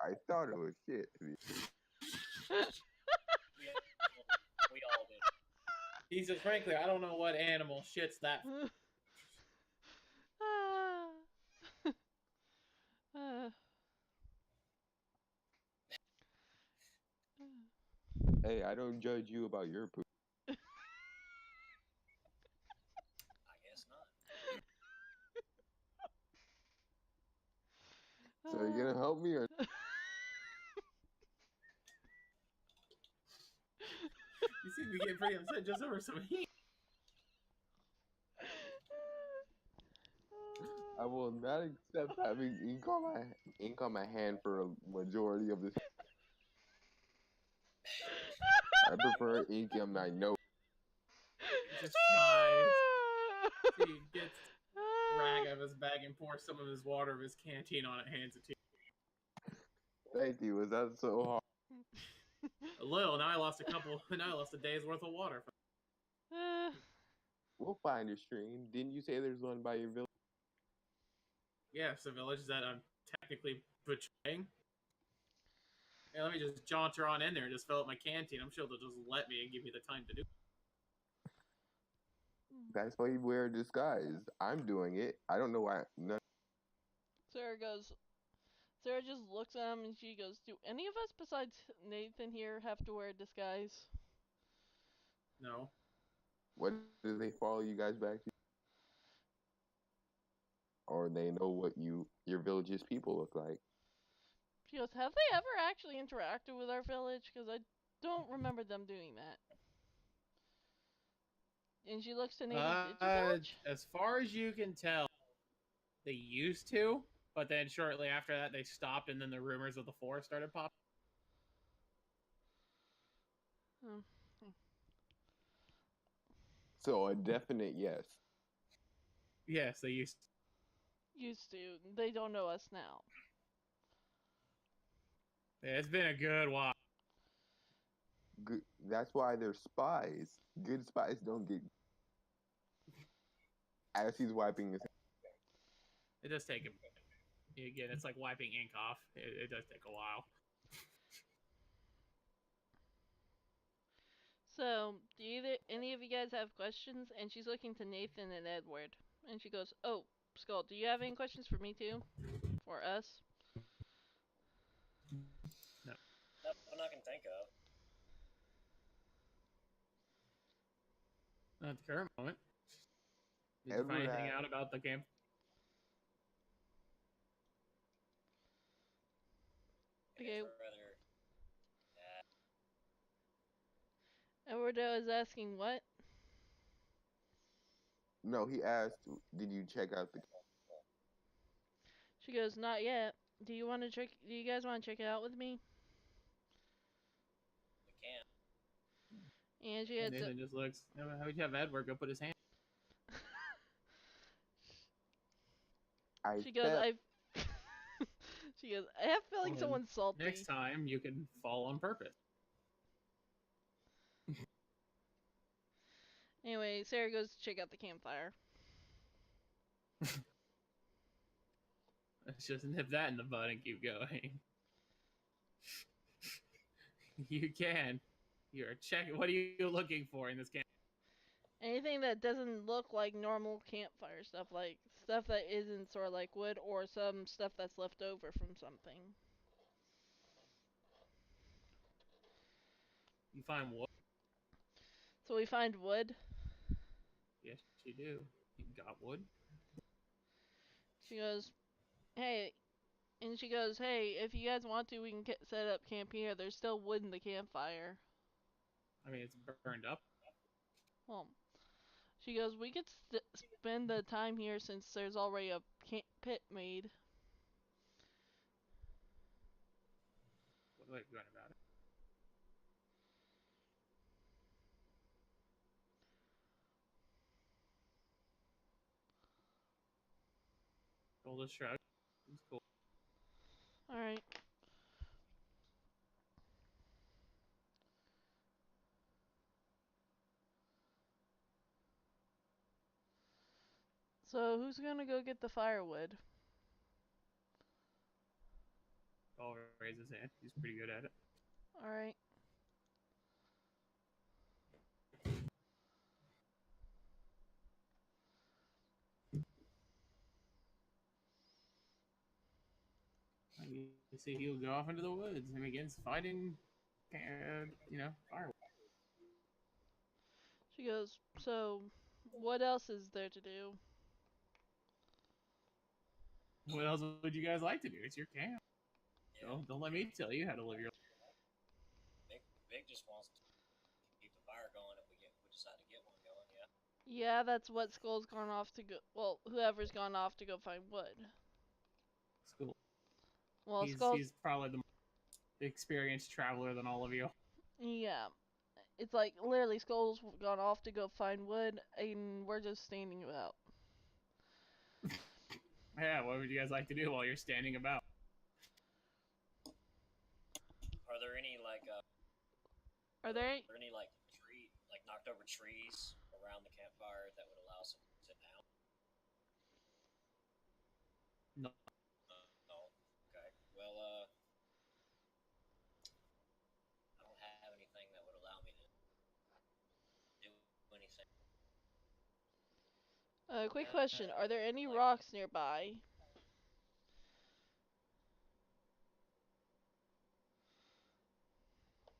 I thought it was shit. We all did. He says, frankly, I don't know what animal shits that. Hey, I don't judge you about your poop. I guess not. So you gonna help me or? You seem to be getting pretty upset just over some heat. I will not accept having ink on my hand for a majority of this. I prefer ink on my nose. He just sighs. He gets a rag out of his bag and pours some of his water of his canteen on it, hands it to you. Thank you. Was that so hard? A little. Now I lost a day's worth of water. We'll find a stream. Didn't you say there's one by your village? Yes, a village that I'm technically betraying. Hey, let me just jaunter on in there and just fill up my canteen. I'm sure they'll just let me and give me the time to do it. That's why you wear a disguise. I'm doing it. I don't know why. Sarah just looks at him and she goes, do any of us besides Nathan here have to wear a disguise? No. What do they follow you guys back to? Or they know what your village's people look like? She goes, have they ever actually interacted with our village? Because I don't remember them doing that. And she looks to Nathan, did you village? As far as you can tell, they used to, but then shortly after that they stopped, and then the rumors of the forest started popping. So a definite yes. Yes, they used to. Used to. They don't know us now. Yeah, it's been a good while. Good. That's why they're spies. Good spies don't get. As he's wiping his. It does take again. It's like wiping ink off. It does take a while. So, do any of you guys have questions? And she's looking to Nathan and Edward. And she goes, oh, Skull, do you have any questions for me too? For us? No. Nothing I can think of. Not at the current moment. Did you find anything out about the camp? Okay. Edward is asking what? No, he asked, did you check out the... She goes, not yet. Do you guys want to check it out with me? We can. And she had Nathan just looks. How would you have Edward go put his hand? She goes, she goes, I have a feeling someone's salty. Next time, you can fall on purpose. Anyway, Sarah goes to check out the campfire. Let's just nip that in the bud and keep going. You can. You're checking. What are you looking for in this camp? Anything that doesn't look like normal campfire stuff, like stuff that isn't sort of like wood or some stuff that's left over from something. You find wood? So we find wood. Yes, you do. You got wood? She goes, hey, and she goes, hey, if you guys want to, we can set up camp here. There's still wood in the campfire. I mean, it's burned up. Well, she goes, we could spend the time here since there's already a pit made. What are they going about it? Goldust shrug. It's cool. Alright. So who's gonna go get the firewood? I'll raise his hand. He's pretty good at it. All right. You see, he'll go off into the woods and begins fighting, firewood. She goes, so what else is there to do? What else would you guys like to do? It's your camp. Yeah. Don't let me tell you how to live your life. Vic just wants to keep the fire going if we decide to get one going. Yeah. Yeah, that's what Skull's gone off to go. Well, whoever's gone off to go find wood. School. Well, He's probably the more experienced traveler than all of you. Yeah. It's like literally Skull's gone off to go find wood, and we're just standing about. Yeah, what would you guys like to do while you're standing about? Are there any Are there any? knocked over trees around the campfire that would allow someone to sit down? No. No. Okay. Well, I don't have anything that would allow me to do anything. Quick question: are there any rocks nearby?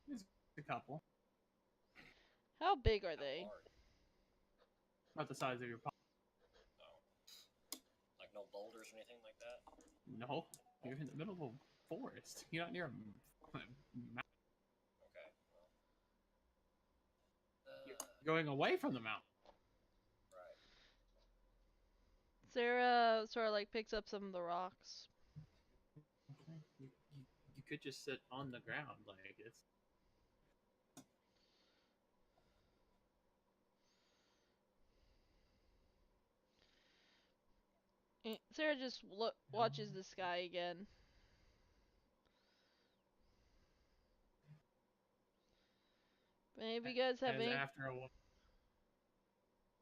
There's a couple. How big are How they? large? About the size of your palm. No. Like no boulders or anything like that? No, you're in the middle of a forest. You're not near a mountain. Okay. Well. You're going away from the mountain. Right. Sarah sort of like picks up some of the rocks. You could just sit on the ground, like it's. Sarah just watches the sky again. If any of you guys have any... After a while.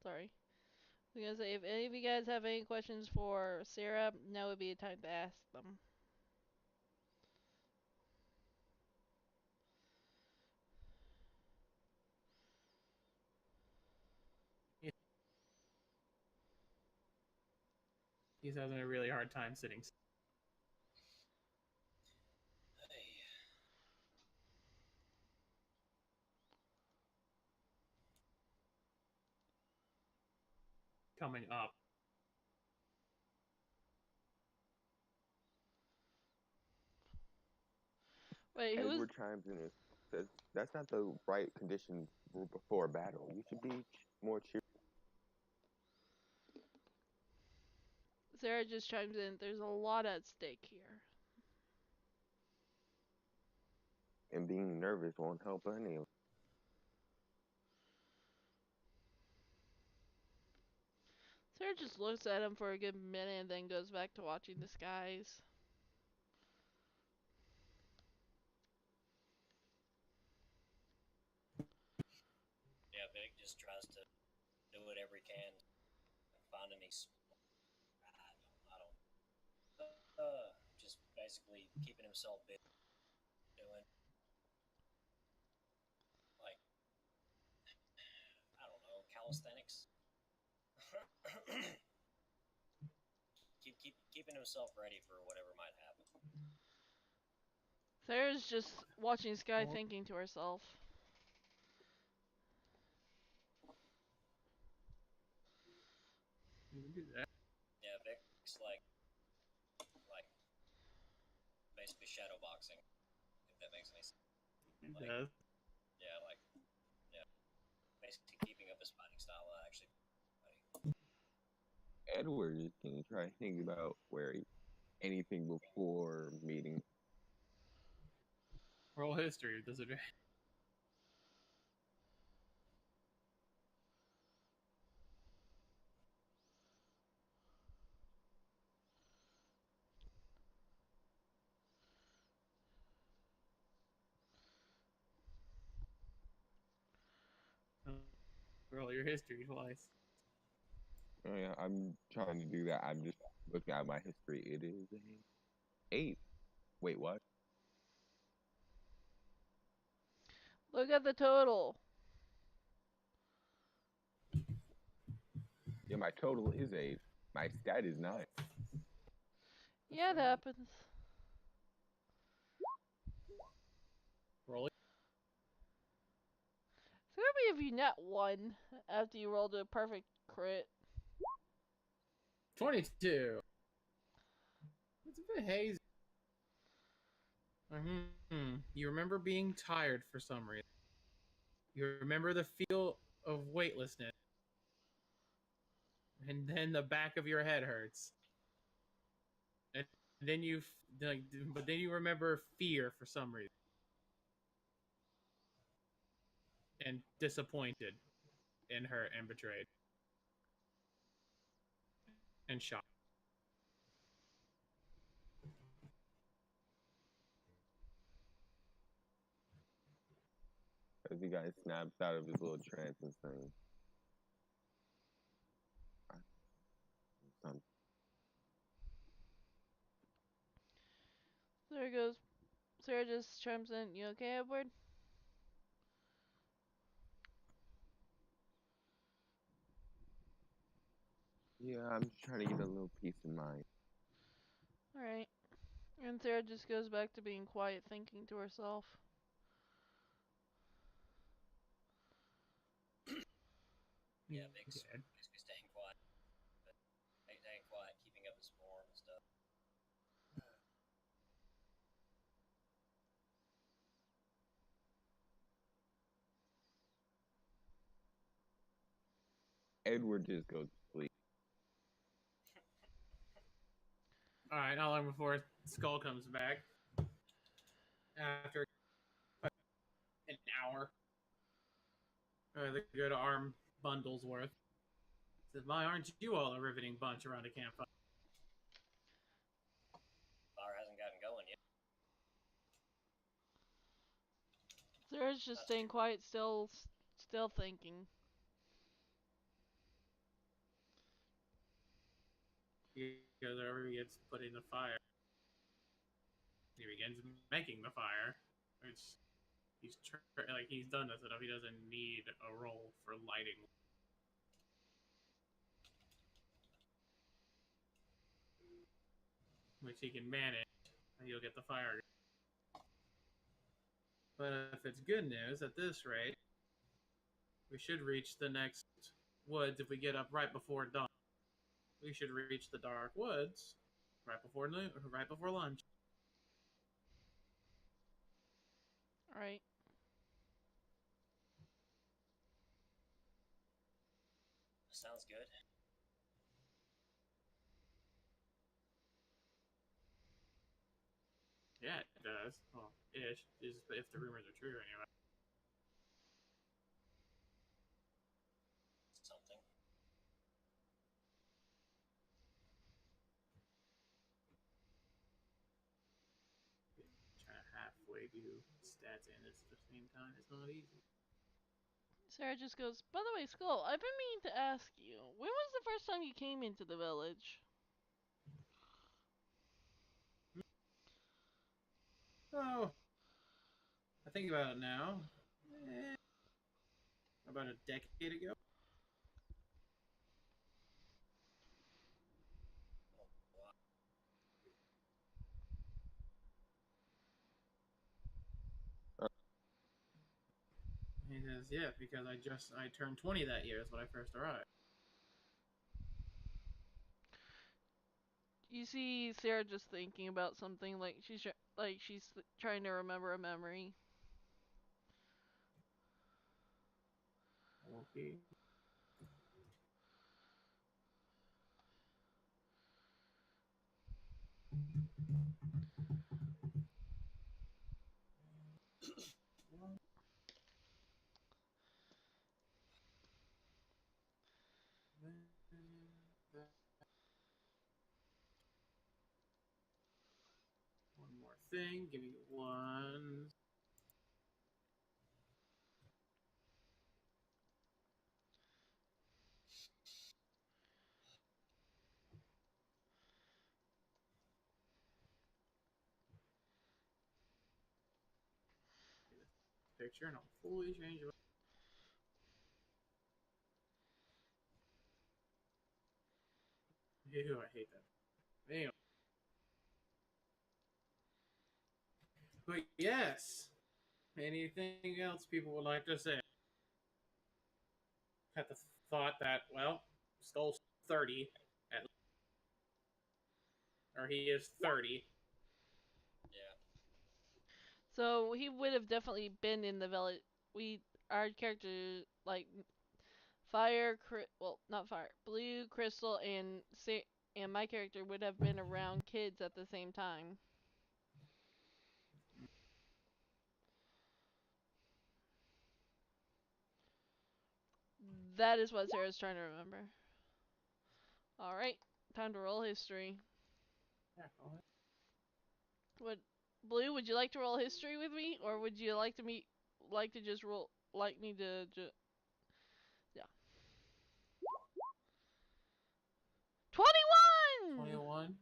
Sorry. I was gonna say, if any of you guys have any questions for Sarah, now would be a time to ask them. He's having a really hard time sitting. Hey. Coming up. Wait, who was... Edward chimes in and says, "That's not the right condition before a battle. You should be more cheerful." Sarah just chimes in. There's a lot at stake here. And being nervous won't help any of it. Sarah just looks at him for a good minute and then goes back to watching the skies. Yeah, Vic just tries to do whatever he can, find any. I don't. Just basically keeping himself busy, doing like I don't know, calisthenics. Keeping himself ready for whatever might happen. Sarah's just watching sky, thinking to herself. You can do that. Yeah, Vic's like basically shadow boxing, if that makes any sense. It Like, does. yeah, basically keeping up his fighting style without actually Edward is going to try to think about anything before meeting. Roll history. Does it? Roll your history twice. Oh, yeah, I'm trying to do that. I'm just looking at my history. It is a 8. Wait, what? Look at the total. Yeah, my total is 8. My stat is 9. Yeah, it happens. Roll it. It's gonna be if you net 1 after you rolled a perfect crit. 22. It's a bit hazy. You remember being tired for some reason. You remember the feel of weightlessness. And then the back of your head hurts. And then but then you remember fear for some reason. And disappointed and hurt and betrayed. And shocked. As the guy snaps out of his little trance and saying, something. There goes. Sarah just chimes in. You okay, Edward? Yeah, I'm just trying to get a little peace of mind. Alright. And Sarah just goes back to being quiet, thinking to herself. Yeah, basically staying quiet. But staying quiet, keeping up his form and stuff. Edward just goes to sleep. Alright, how long before Skull comes back? After an hour. The good arm bundles worth. Says, "My, aren't you all a riveting bunch around a campfire?" Fire hasn't gotten going yet. Sarah's just staying quiet, still thinking. He goes over, he gets put in the fire. He begins making the fire, which he's done this enough. He doesn't need a roll for lighting, which he can manage, and he'll get the fire. But if it's good news, at this rate, we should reach the next woods if we get up right before dawn. We should reach the dark woods right before noon, right before lunch. Alright. Sounds good. Yeah, it does. Well, ish. Just if the rumors are true, anyway. Something. Trying to halfway do stats and at the same time, it's not easy. Sarah just goes, by the way, Skull, I've been meaning to ask you, when was the first time you came into the village? Oh, I think about it now. About a decade ago. He says, yeah, because I turned 20 that year is when I first arrived. You see Sarah just thinking about something, like she's trying to remember a memory. Okay. One more thing. Give me one. picture and I'll fully change it. Ew, I hate that. Anyway. But yes, anything else people would like to say? Had the thought that, well, Skull's 30, or he is 30. Yeah. So he would have definitely been in the village. Our character, like, not fire, blue, crystal, and my character would have been around kids at the same time. That is what Sarah's trying to remember. Alright, time to roll history. Yeah, Blue, would you like to roll history with me? Or would you like to just roll, yeah. 21! 21?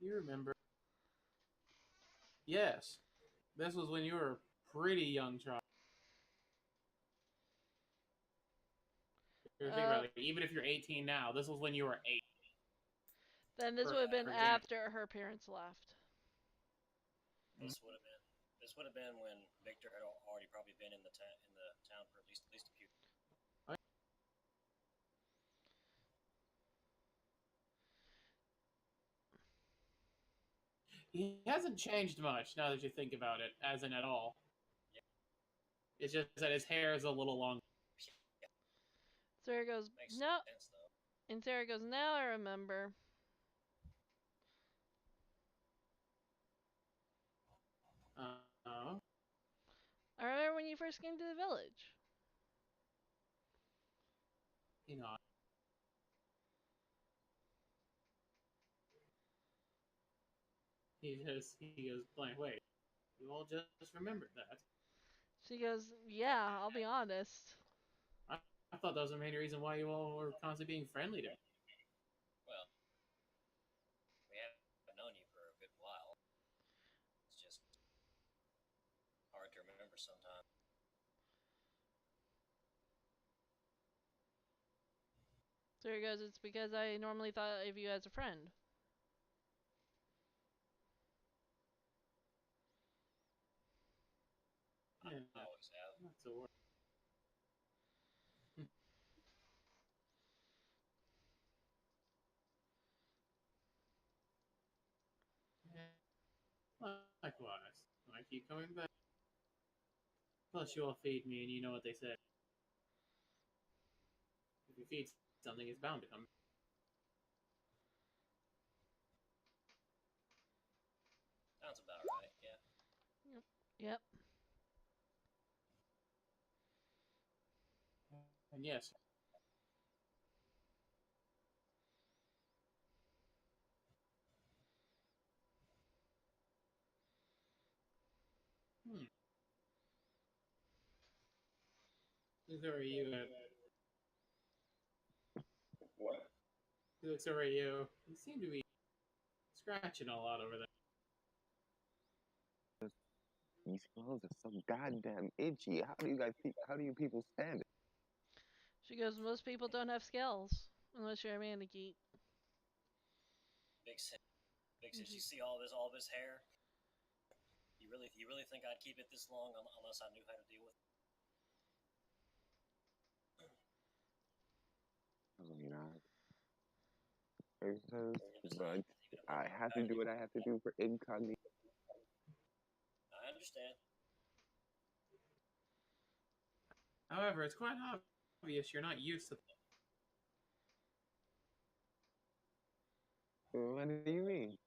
You remember. Yes. This was when you were a pretty young child. Think about it. Even if you're 18 now, this was when you were 8. Then this would have been after her parents left. This would have been when Victor had already probably been in the town for at least a few. He hasn't changed much now that you think about it, as in at all. Yeah. It's just that his hair is a little longer. Yeah. Sarah goes, Makes no. sense, though. And Sarah goes, now I remember. I remember when you first came to the village. You know. He goes blank. Wait, you all just remembered that. She goes, yeah, I'll be honest. I thought that was the main reason why you all were constantly being friendly to him. Well, we haven't known you for a good while. It's just hard to remember sometimes. Sarah goes, it's because I normally thought of you as a friend. Yeah, I always have. not so worried. Likewise. I keep coming back. Plus, you all feed me, and you know what they say. If you feed something, it's bound to come. Sounds about right, yeah. Yep. And yes. Who are you at? What? He looks over at you. You seem to be scratching a lot over there. These clothes are so goddamn itchy. How do you people stand it? She goes, most people don't have scales. Unless you're a mannequin. Big says, you see all this hair? You really think I'd keep it this long unless I knew how to deal with it? But I have to do what I have to do for incognito. I understand. However, it's quite obvious you're not used to. What do you mean?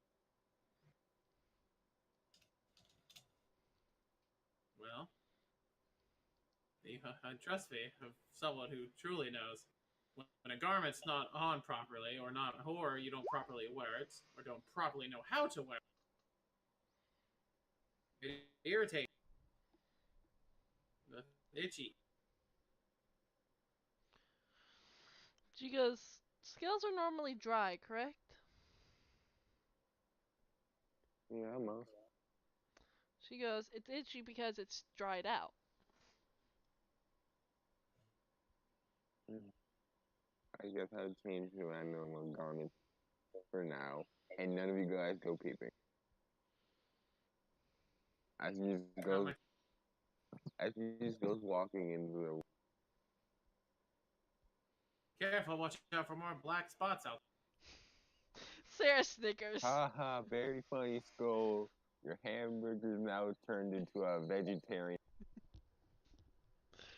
Well, trust me, of someone who truly knows. When a garment's not on properly, or you don't properly wear it, or don't properly know how to wear it, it irritates. Itchy. She goes, scales are normally dry, correct? Yeah, most. She goes, it's itchy because it's dried out. I guess I'll change to my normal garment for now, and none of you guys go peeping. As he just goes walking into the. Careful, watch out for more black spots out Sarah snickers. Haha, very funny, Skull. Your hamburger's now turned into a vegetarian.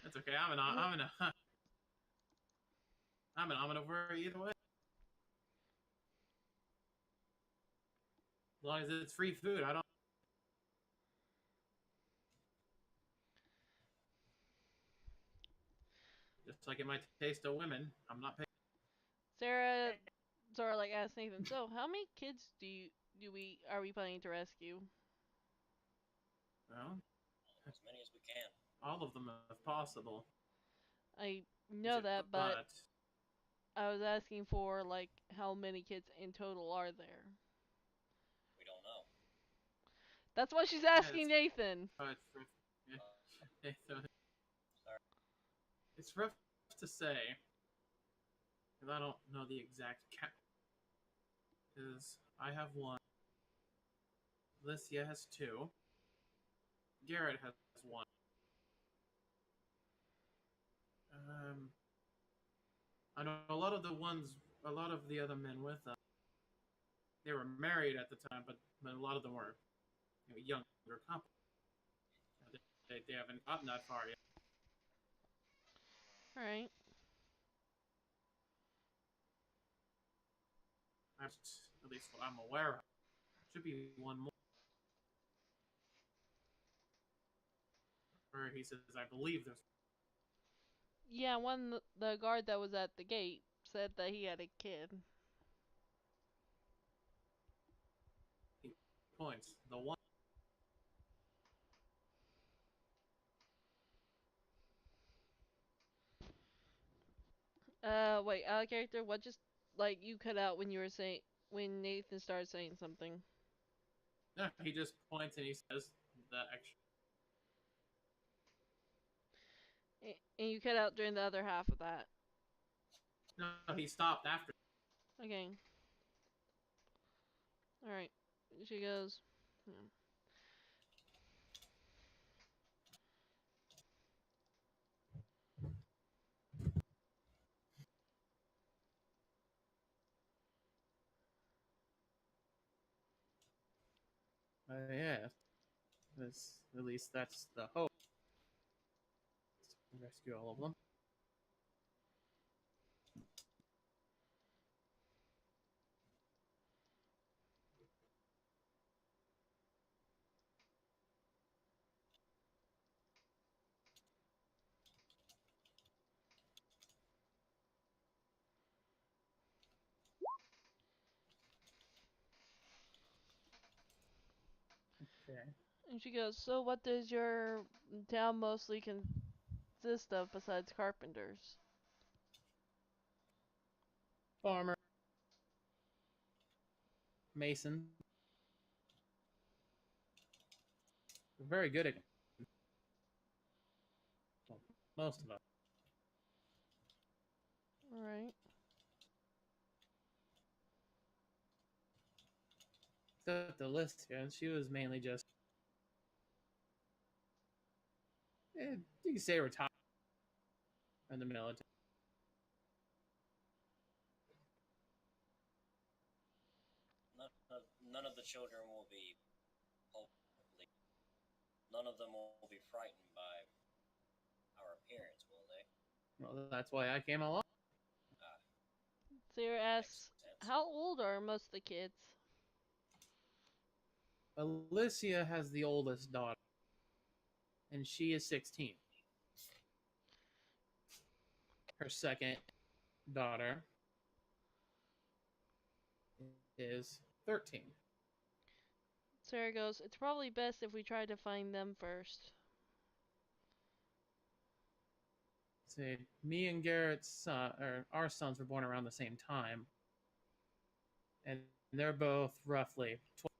That's okay. I'm an omnivore either way. As long as it's free food, I don't. Just like it might taste of women, I'm not paying. Sarah sort of like asks Nathan, so how many kids are we planning to rescue? Well, As many as we can. all of them if possible. I know that, but I was asking for like how many kids in total are there? We don't know. That's why she's asking Nathan. It's rough to say, because I don't know the exact count. Because I have 1. Alicia has 2. Garrett has 1. I know a lot of the other men with them, they were married at the time, but a lot of them were younger couples. They haven't gotten that far yet. Alright. That's at least what I'm aware of. Should be 1 more. Or he says, I believe there's. Yeah, the guard that was at the gate said that he had a kid. Points. The one. Wait, out of character, what just, like, you cut out when when Nathan started saying something? No, he just points and he says the extra. And you cut out during the other half of that. No, he stopped after. Okay. Alright. She goes, yeah. Yeah. At least that's the hope. Rescue all of them. Okay. And she goes, so what does your town mostly consist of besides carpenters? Farmer. Mason. We're very good at it. Well, most of us. Alright. The list here, and she was mainly just. You can say retired in the military. None of the children will be, hopefully, none of them will be frightened by our appearance, will they? Well, that's why I came along. Sarah asks, how old are most of the kids? Alicia has the oldest daughter, and she is 16. Her second daughter is 13. Sarah goes, it's probably best if we try to find them first. Say, me and Garrett's son, or our sons were born around the same time, and they're both roughly 12.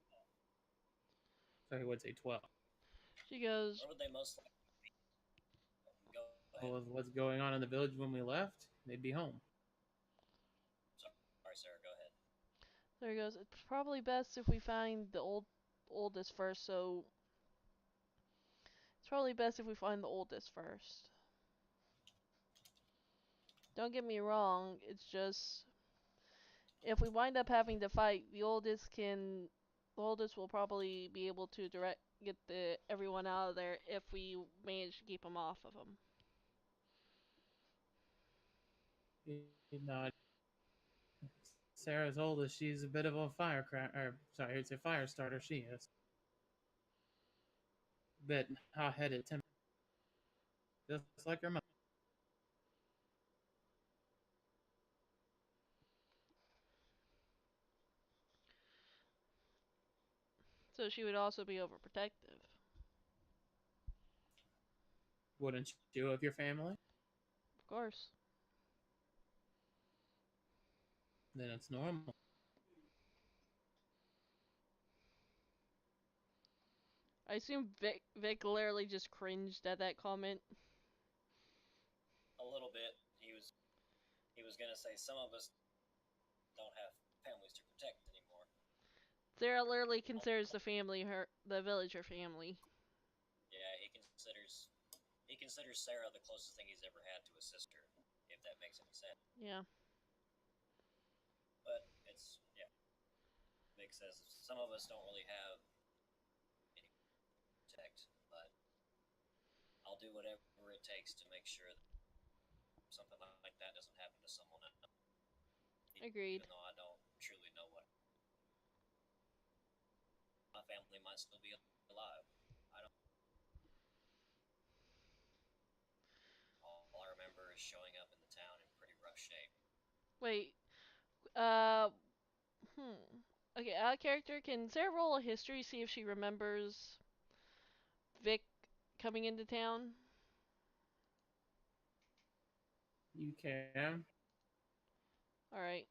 So he would say 12. She goes, Where would they most likely be? Go ahead. Well, with what's going on in the village when we left, they'd be home. Sorry, Sarah, go ahead. there he goes. It's probably best if we find the oldest first. So it's probably best if we find the oldest first. Don't get me wrong. It's just if we wind up having to fight, the oldest will probably be able to get everyone out of there if we manage to keep them off of them. You know, Sarah's oldest. She's a bit of a sorry, it's a fire starter. She is. Bit hot-headed, temper, just like her mother. So she would also be overprotective. Wouldn't you of your family? Of course. Then it's normal. I assume Vic literally just cringed at that comment. A little bit. He was gonna say some of us don't have families to protect anymore. Sarah literally considers the village her family. Yeah, he considers Sarah the closest thing he's ever had to a sister, if that makes any sense. Yeah. But it's yeah. Vic says some of us don't really have any protect, but I'll do whatever it takes to make sure that something like that doesn't happen to someone else. Agreed. Even though I don't truly know what my family might still be alive. I don't. All I remember is showing up in the town in pretty rough shape. Wait. Okay, out of character, can Sarah roll a history, see if she remembers Vic coming into town? You can. Alright.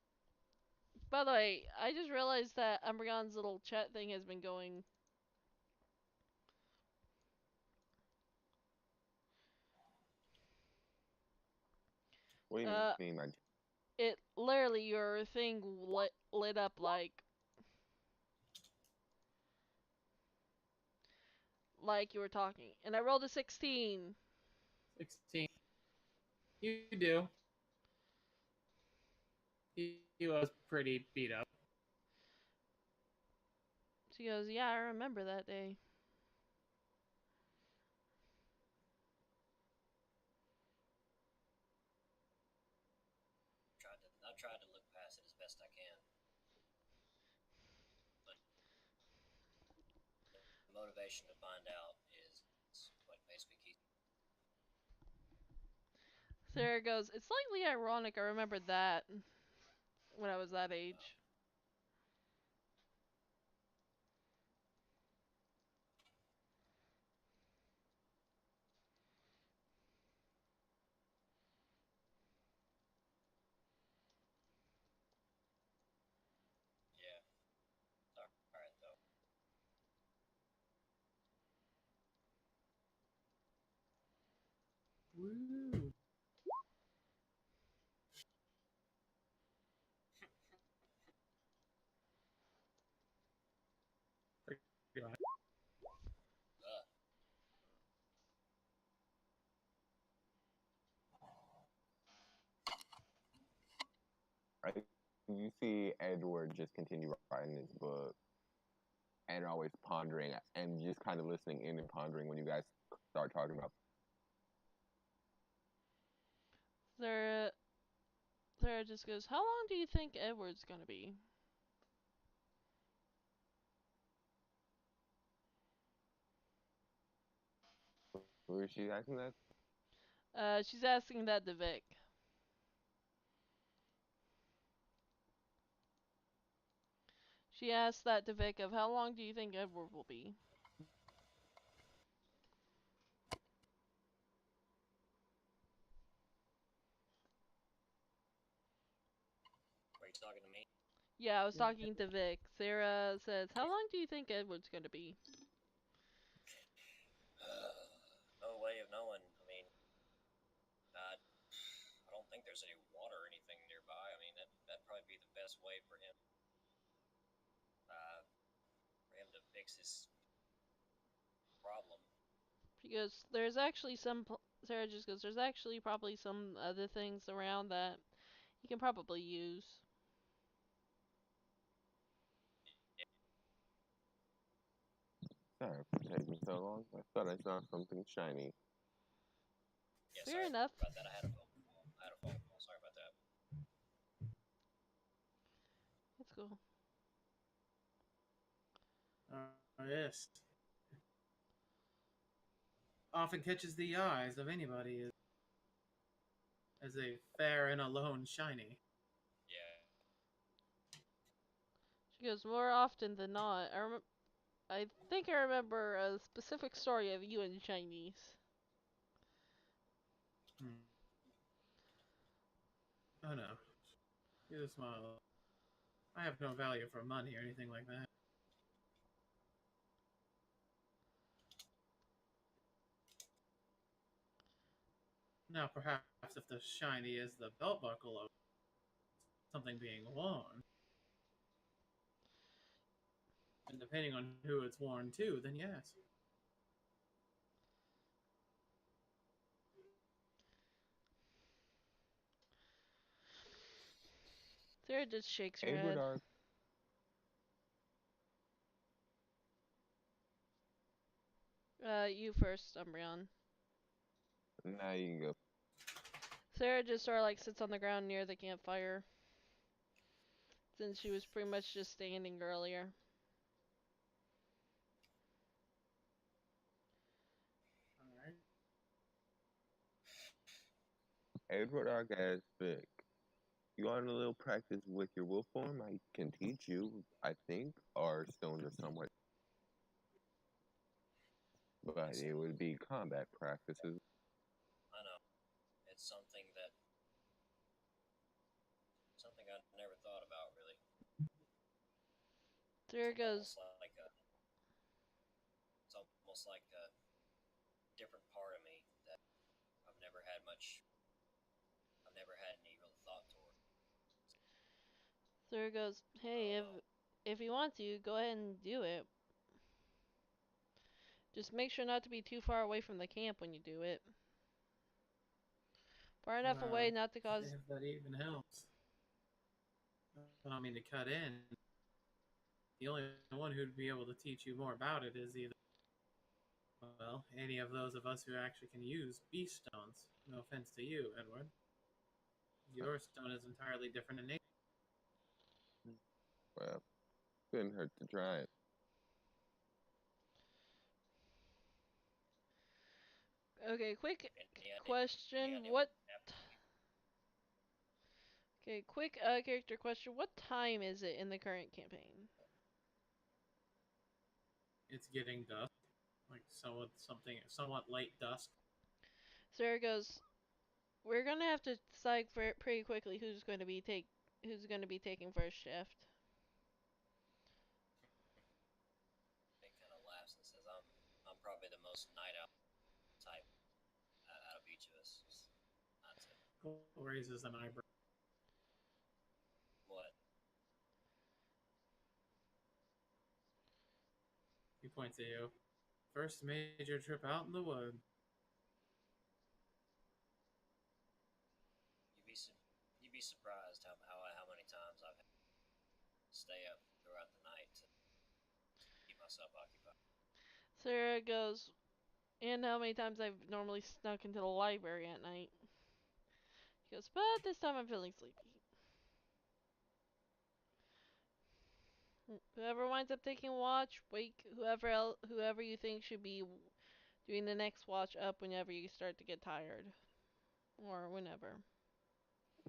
By the way, I just realized that Umbreon's little chat thing has been going. What do you mean by It literally, your thing lit up like you were talking. And I rolled a 16. 16. You do. He was pretty beat up. She goes, yeah, I remember that day. I tried to look past it as best I can. But the motivation to find out is what basically keeps. Sarah goes, it's slightly ironic I remembered that when I was that age. Yeah. Alright, though. Woo. You see Edward just continue writing his book and always pondering and just kind of listening in and pondering when you guys start talking about. Sarah just goes, how long do you think Edward's gonna be? Who is she asking that? She's asking that to Vic. She asked that to Vic of how long do you think Edward will be? Are you talking to me? Yeah, I was talking to Vic. Sarah says, how long do you think Edward's gonna be? best way for him to fix his problem. She goes, there's actually Sarah just goes, there's actually probably some other things around that you can probably use. Sorry for taking so long. I thought I saw something shiny. Yeah, Fair sorry enough. about that. I had a phone call. Sorry about that. That's cool. Yes. Often catches the eyes of anybody as a fair and alone shiny. Yeah. She goes, more often than not. I think I remember a specific story of you and Chinese. Oh no. He's a smile. I have no value for money or anything like that. Now, perhaps if the shiny is the belt buckle of something being worn, and depending on who it's worn to, then yes. Sarah just shakes her Edward head. R. You first, Umbreon. Now you can go. Sarah just sort of like sits on the ground near the campfire, since she was pretty much just standing earlier. Alright. Edward R. Vic. You want a little practice with your wolf form? I can teach you, I think. Our stones are somewhat. But it would be combat practices. I know. It's something I never thought about really. Sarah goes, It's almost like a different part of me that I've never had any real thought toward. Sarah goes, hey, if you want to, go ahead and do it. Just make sure not to be too far away from the camp when you do it. Far enough away not to cause... If that even helps. I don't mean to cut in. The only one who'd be able to teach you more about it is either, well, any of those of us who actually can use beast stones. No offense to you, Edward. Your stone is entirely different in nature. Well, couldn't hurt to try it. Okay, quick question. Okay, quick character question. What time is it in the current campaign? It's getting dusk. Like somewhat late dusk. Sarah goes, we're gonna have to decide pretty quickly who's going to be taking first shift. It kind of laughs and says, "I'm probably the most night owl type out of each of us." That's it. Raises an eyebrow. What? He points at you. First major trip out in the woods. You'd be surprised how many times I've had to stay up throughout the night to keep myself occupied. Sarah goes, and how many times I've normally snuck into the library at night. He goes, but this time I'm feeling sleepy. Whoever winds up taking watch, wake whoever you think should be doing the next watch up whenever you start to get tired. Or whenever.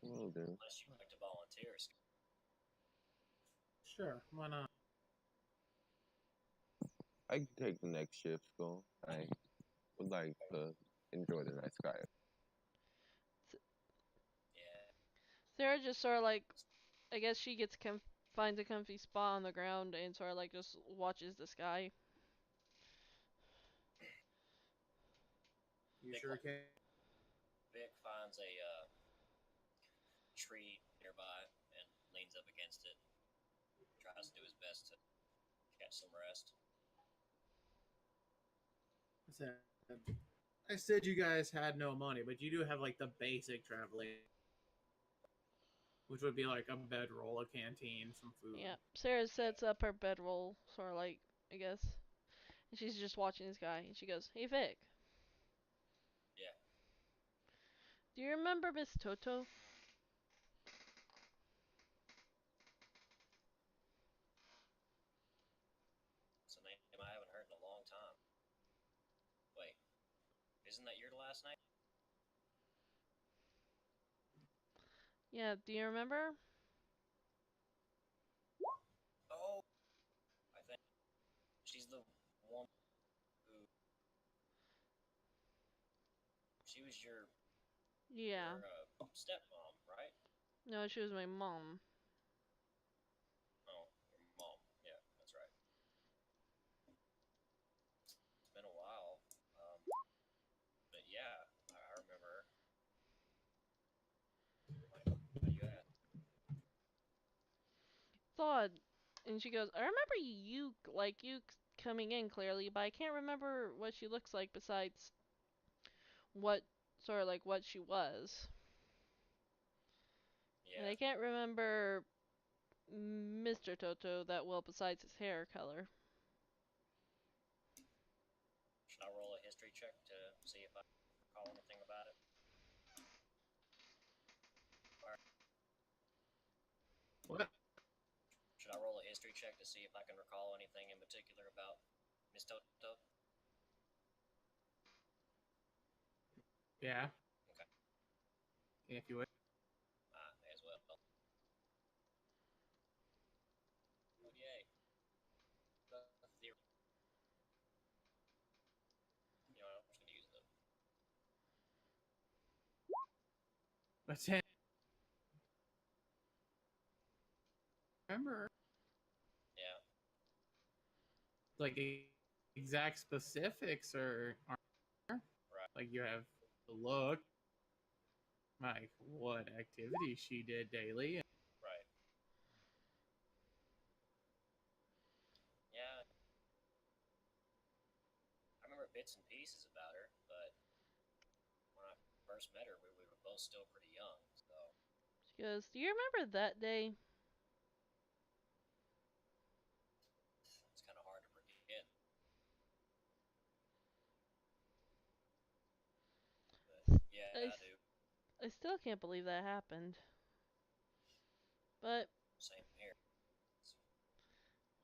Will do. Unless you like to volunteer. Sure, why not? I can take the next shift, Skull. I would like to enjoy the night sky. Yeah. Sarah just sort of like, I guess she finds a comfy spot on the ground and sort of like just watches the sky. You sure can. Vic finds a tree nearby and leans up against it. Tries to do his best to catch some rest. I said you guys had no money, but you do have like the basic traveling, which would be like a bedroll, a canteen, some food. Yeah. Sarah sets up her bedroll, sort of like, I guess. And she's just watching this guy, and she goes, "Hey, Vic. Yeah. Do you remember Miss Toto?" It's a name I haven't heard in a long time. Wait, isn't that your last name? Yeah, do you remember? Oh, I think she's the one who. She was your Yeah. stepmom, right? No, she was my mom. Oh, your mom. Yeah, that's right. It's been a while. But yeah, I remember her. Why you ask? Thought, and she goes, "I remember you, like, you coming in clearly, but I can't remember what she looks like besides what, sort of like, what she was. And Yeah. I can't remember Mr. Toto that well besides his hair color." Should I roll a history check to see if I recall anything about it? What? Should I roll a history check to see if I can recall anything in particular about Miss Toto? Yeah. Okay. If you would. May as well. Oh, yay. Zero. You know, I'm just gonna use the. But then, remember, Yeah. like exact specifics aren't Right. like you have the look, like what activities she did daily. Right. Yeah. I remember bits and pieces about her, but when I first met her, we were both still pretty young, so. She goes, "Do you remember that day?" It's kind of hard to forget. But yeah, I, I do. I still can't believe that happened. But, Same here. It's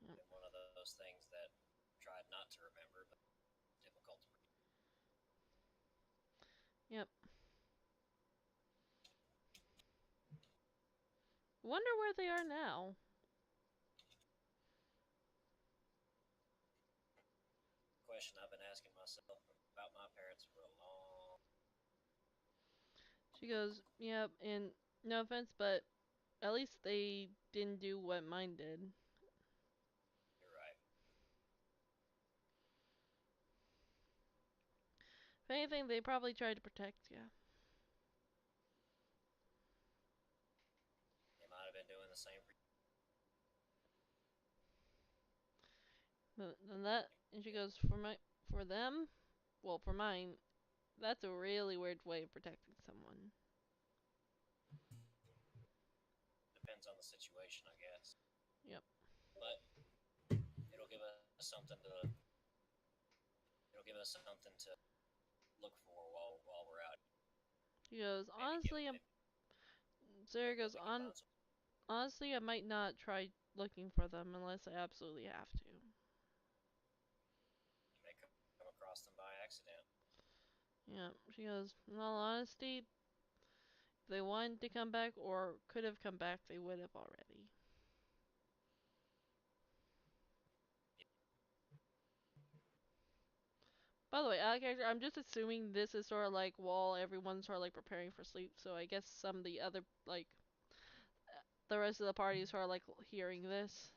Yep. been one of those things that I tried not to remember, but difficult to forget. yep. Wonder where they are now. Question I've been asking myself about my parents for a long. She goes, "Yep, and no offense, but at least they didn't do what mine did." You're right. If anything, they probably tried to protect you. They might have been doing the same for you. And she goes, for them, well, for mine, that's a really weird way of protecting someone. Depends on the situation, I guess. Yep. But it'll give us something to. It'll give us something to look for while we're out. She goes, Maybe honestly, maybe Sarah we goes, can find some. honestly, I might not try looking for them unless I absolutely have to. You may come across them by accident. Yeah, she goes, in all honesty, if they wanted to come back or could have come back, they would have already. By the way, I'm just assuming this is sort of like while everyone's sort of like preparing for sleep, so I guess some of the other, like, the rest of the party is sort of like hearing this.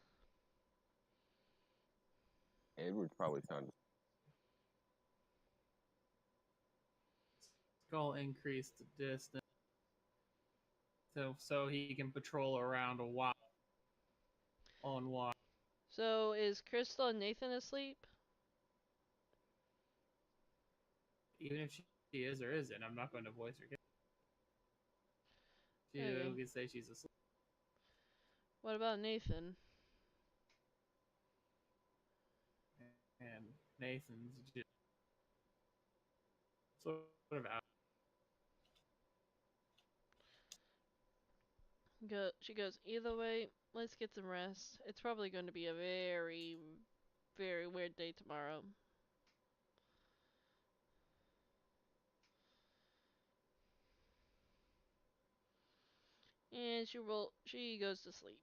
Edward's probably sounding. Skull increase the distance, so he can patrol around a while on watch. So is Crystal and Nathan asleep? Even if she is or isn't, I'm not going to voice her. She Okay. can say she's asleep. What about Nathan? And Nathan's just sort of out. She goes, either way, let's get some rest. It's probably going to be a very, very weird day tomorrow. And she goes to sleep.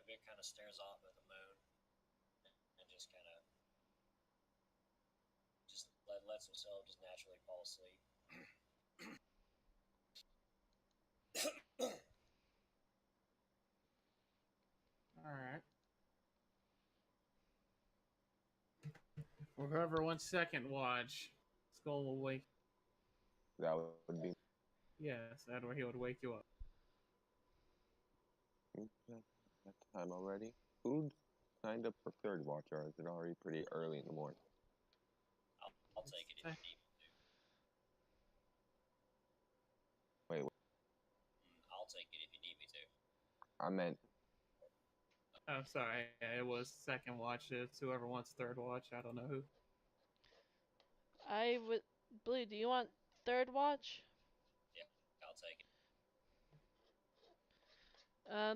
Vic kind of stares off at the moon and just kind of lets himself just naturally fall asleep. All right. For whoever wants second watch, Skull will wake. That would be. Yes, that way he would wake you up. That time already. Who signed up for third watch, or is it already pretty early in the morning? I'll take it if you need me to. Wait. I'll take it if you need me to. I meant. I'm sorry, it was second watch. It's whoever wants third watch. I don't know who. I would. Blue, do you want third watch? Yeah, I'll take it.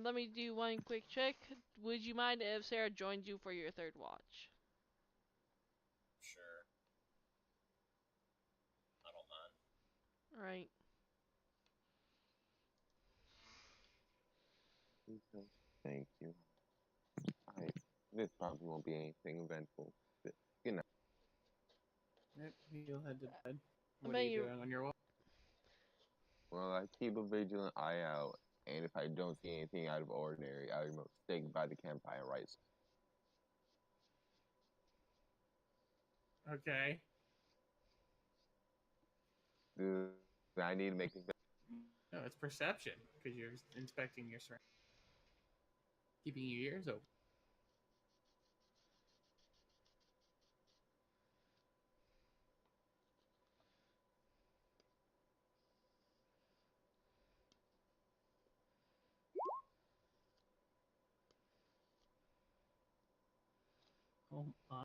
Let me do one quick check. Would you mind if Sarah joined you for your third watch? Sure. I don't mind. Alright. Thank you. This probably won't be anything eventful. Good night. Yep, he'll head to bed. I What are bet you you- doing on your watch? Well, I keep a vigilant eye out, and if I don't see anything out of ordinary, I will stay by the campfire and write. Okay. Do I need to make it? No, it's perception because you're inspecting your surroundings, keeping your ears open. Oh my.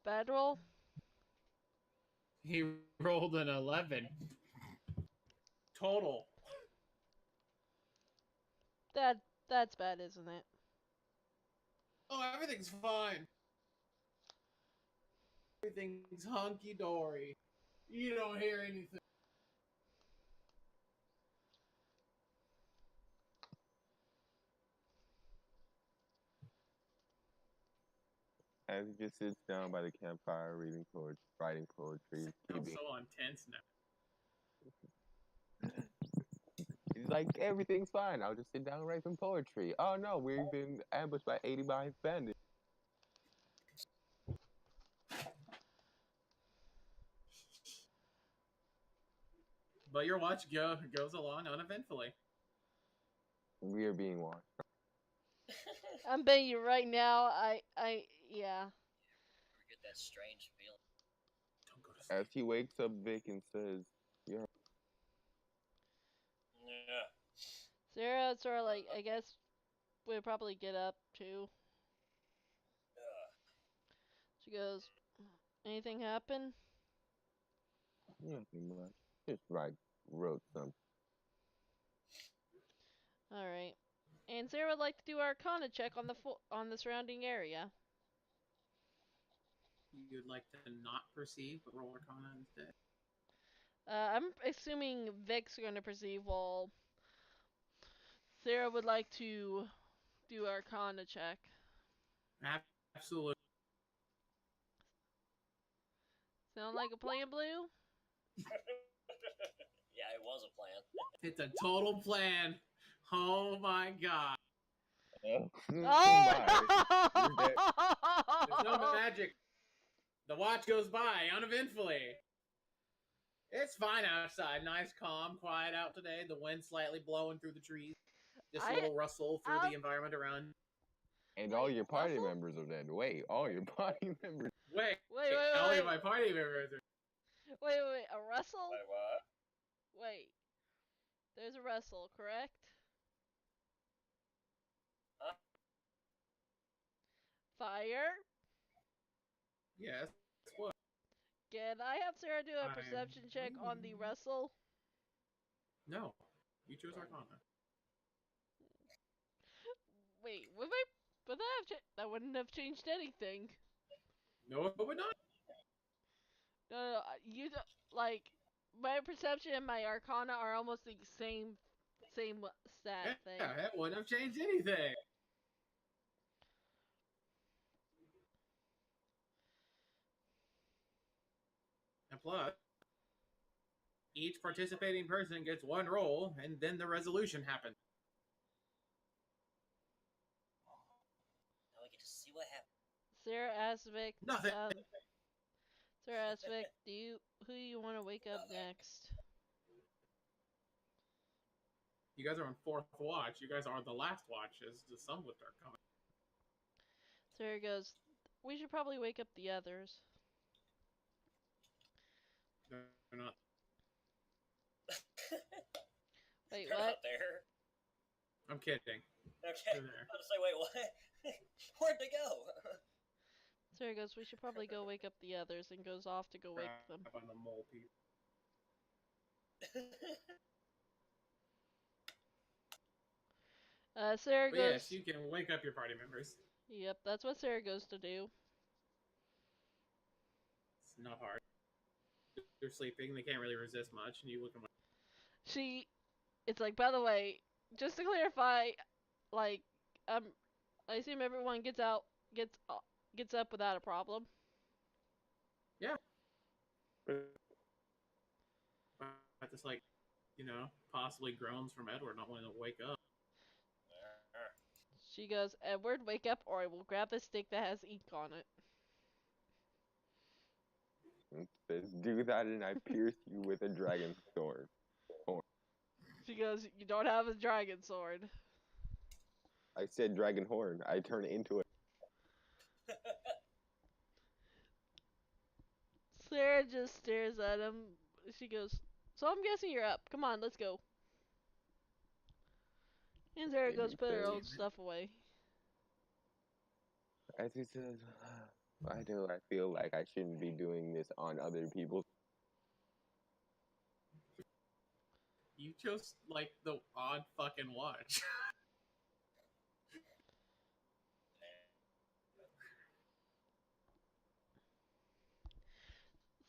Bad roll? He rolled an 11 total. That's bad, isn't it? Oh, everything's fine. Everything's hunky dory. You don't hear anything. As he just sits down by the campfire, writing poetry, I'm so on tense now. He's like, everything's fine. I'll just sit down and write some poetry. Oh no, we've been ambushed by 80 bandits. But your watch goes along uneventfully. We are being watched. I'm betting you right now, yeah. You get that strange feeling. Don't go to sleep. As he wakes up, Vic, and says, Yeah. Sarah sort of like, I guess, would probably get up too. She goes, anything happen? nothing much. Just wrote something. Alright. And Sarah would like to do Arcana check on the surrounding area. You'd like to not perceive, but roll Arcana instead. I'm assuming Vic's going to perceive while Sarah would like to do Arcana check. Absolutely. Sound like a plan, Blue? Yeah, it was a plan. It's a total plan. Oh my god. Oh, Oh You're dead. There's no no! magic. The watch goes by uneventfully. It's fine outside. Nice, calm, quiet out today. The wind slightly blowing through the trees. Just a little rustle through the environment around. And Wait, all your party Russell? members are dead. Wait, all your party members. Wait, Wait, all wait. of my party members are. Wait, a wrestle? Wait, what? Wait. There's a wrestle, correct? Huh? Fire? Yes. What? Can I have Sarah do a perception check on the wrestle? No. You chose Arcana. Wait, would that wouldn't have changed anything. No, it would not. No, you like my perception and my Arcana are almost the same stat thing. Yeah, it wouldn't have changed anything. And plus, each participating person gets one roll, and then the resolution happens. Now we get to see what happens. Sarah asks Vic. Nothing. Sarah asks Vic, who do you want to wake up next? You guys are on 4th watch. You guys are the last watch as the sun would start coming. Sarah goes, we should probably wake up the others. They're not. Wait, They're what? not there. I'm kidding. Okay. They're I there. was say, wait, what? Where'd they go? Sarah goes, we should probably go wake up the others, and goes off to go wake them. Crap on the mole people. Sarah But goes, yes, you can wake up your party members. yep, that's what Sarah goes to do. It's not hard. They're sleeping. They can't really resist much, and you look at them. It's like, by the way, just to clarify, like, I assume everyone gets up without a problem. Yeah. But it's like, possibly groans from Edward not wanting to wake up. She goes, Edward, wake up, or I will grab the stick that has ink on it. It says, do that and I pierce you with a dragon sword. She goes, you don't have a dragon sword. I said dragon horn. I turn it into it. Sarah just stares at him. She goes, so I'm guessing you're up. Come on, let's go. And Sarah goes put her own stuff away. As he says, I know I feel like I shouldn't be doing this on other people. You chose, like, the odd fucking watch.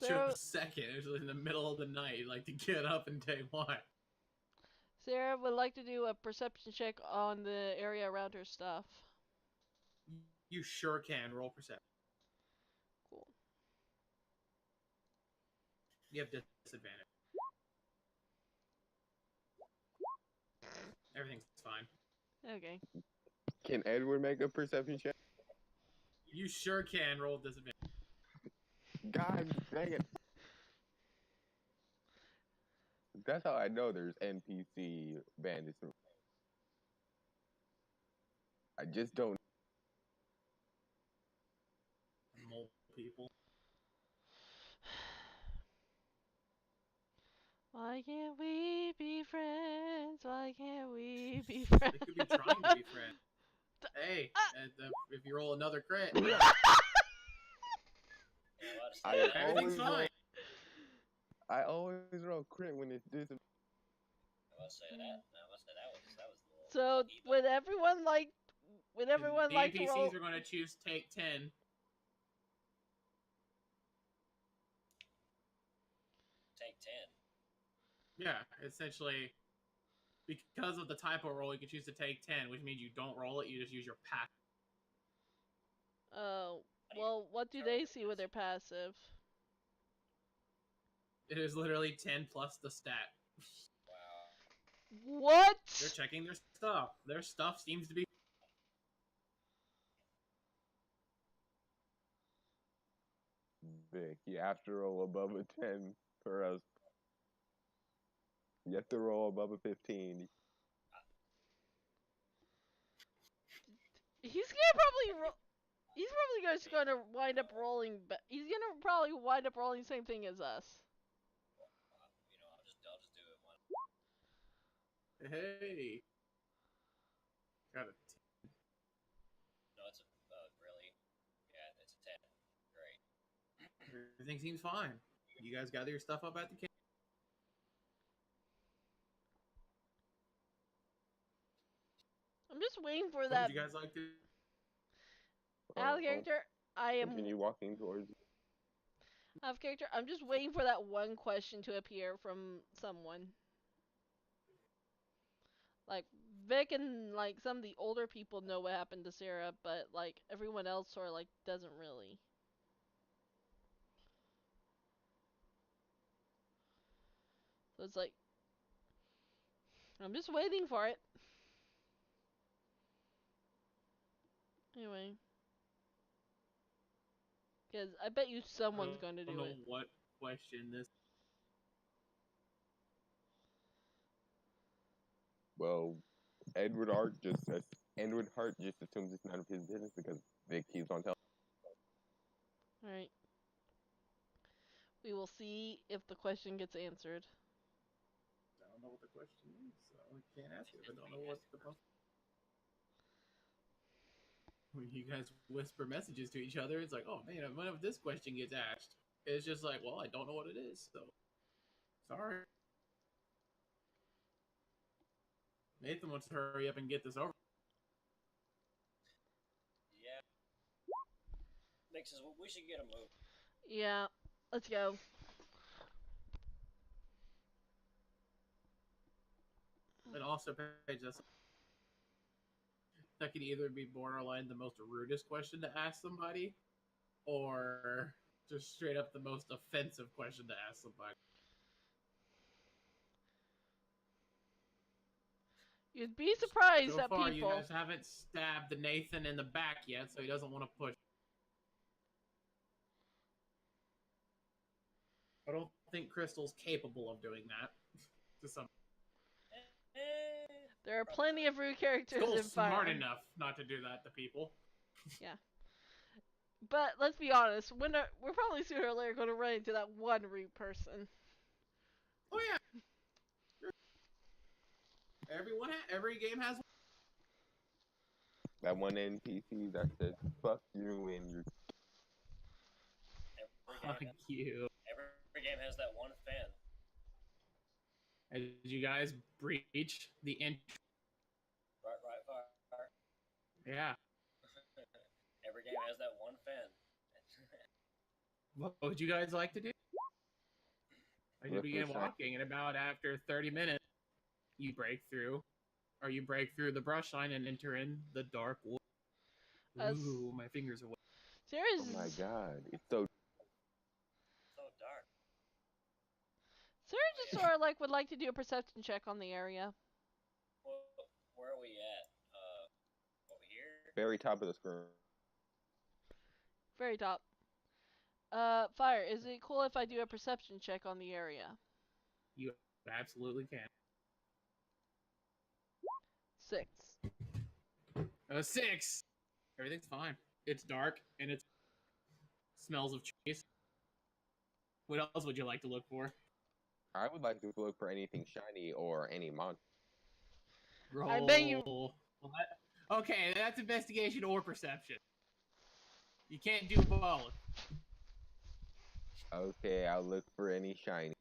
Sarah, Chose the second. It was in the middle of the night, like, to get up and take one. Sarah would like to do a perception check on the area around her stuff. You sure can. Roll perception. Cool. You have disadvantage. Everything's fine. Okay. Can Edward make a perception check? You sure can roll disadvantage. God dang it. That's how I know there's NPC bandits. I just don't. Mole people. Why can't we be friends? Why can't we be friends? They could be trying to be friends. Hey, if you roll another crit, everything's fine. I always roll crit when it's this. I must say that. That was the So would everyone like The to roll? NPCs are going to choose take 10. take 10. Yeah, essentially, because of the typo roll, you can choose to take 10, which means you don't roll it, you just use your passive. Oh, well, what do they see with their passive? It is literally 10 plus the stat. Wow. What? They're checking their stuff. Their stuff seems to be... Vic, you have to roll above a 10 for us. You have to roll above a 15. He's gonna probably roll. He's probably just gonna wind up rolling. He's gonna probably wind up rolling the same thing as us. You know, I'll just do it when. Hey. Got it. No, it's a really. Yeah, it's a 10. Great. Everything seems fine. You guys gather your stuff up at the camp. I'm just waiting for What that. would you guys like to? Out of character, I am. Continue walking towards. Out of character, I'm just waiting for that one question to appear from someone. Like Vic and like some of the older people know what happened to Sarah, but like everyone else sort of like doesn't really. So it's like I'm just waiting for it. Anyway. Because I bet you someone's going to do it. I don't know what question this. Well, Edward Hart just assumes it's none of his business because Vic keeps on telling. Alright. We will see if the question gets answered. I don't know what the question is, so I can't ask it. I don't know what the. When you guys whisper messages to each other, it's like, oh man, what if this question gets asked? It's just like, well, I don't know what it is, so sorry. Nathan wants to hurry up and get this over. Yeah. Nick says, well, we should get a move. Yeah, let's go. And also, Paige, that could either be borderline the most rudest question to ask somebody, or just straight up the most offensive question to ask somebody. You'd be surprised So at far, people. you guys haven't stabbed Nathan in the back yet, so he doesn't want to push. I don't think Crystal's capable of doing that. To some, There are plenty of rude characters Skull's in Fire. smart enough not to do that to people. Yeah. But let's be honest, we're probably sooner or later going to run into that one rude person. Oh yeah. Every game has one. That one NPC that says "fuck you" and you're. Fuck you. Every game has that one fan. As you guys breach the entry. Right, fire. Yeah. Every game has that one fan. What would you guys like to do? You begin walking, and about after 30 minutes, you break through the brush line and enter in the dark wood. Ooh, my fingers are wet. Sarah's... Oh my god, it's so dark. Sarah just sort of like would like to do a perception check on the area. Well, where are we at? Over here? very top of the screen. Very top. Fire, is it cool if I do a perception check on the area? You absolutely can. 6. 6. Everything's fine. It's dark and it smells of cheese. What else would you like to look for? I would like to look for anything shiny or any monster. Roll. I bet you. Okay, that's investigation or perception. You can't do both. Okay, I'll look for any shiny.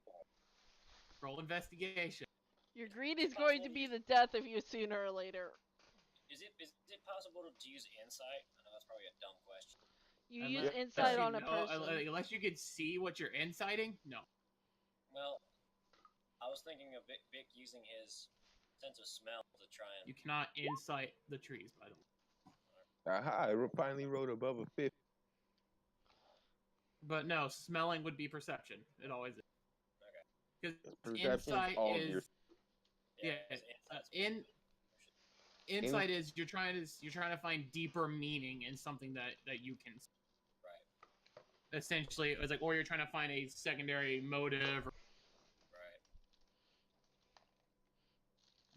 Roll investigation. Your greed is going to be the death of you sooner or later. Is it possible to use insight? I know that's probably a dumb question. You use insight on a person. Unless you could see what you're inciting? No. Well, I was thinking of Vic using his sense of smell to try and... You cannot incite the trees, by the way. Aha, I finally wrote above a 50. But no, smelling would be perception. It always is. Okay. Because insight is... Insight is you're trying to find deeper meaning in something that you can see. Right. essentially, it was like, or you're trying to find a secondary motive. Right.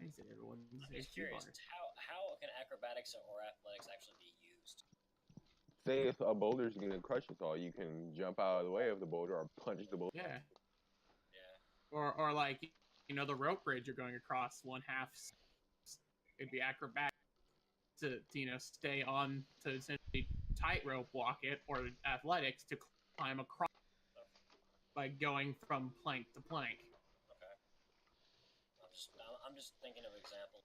I said everyone's I'm just curious, how can acrobatics or athletics actually be used? Say if a boulder's gonna crush us all, you can jump out of the way of the boulder or punch the boulder. Yeah. Yeah. Or like, the rope bridge you're going across, one half, it'd be acrobatic to stay on, to essentially tightrope walk it, or athletics to climb across by going from plank to plank. Okay. I'm just thinking of examples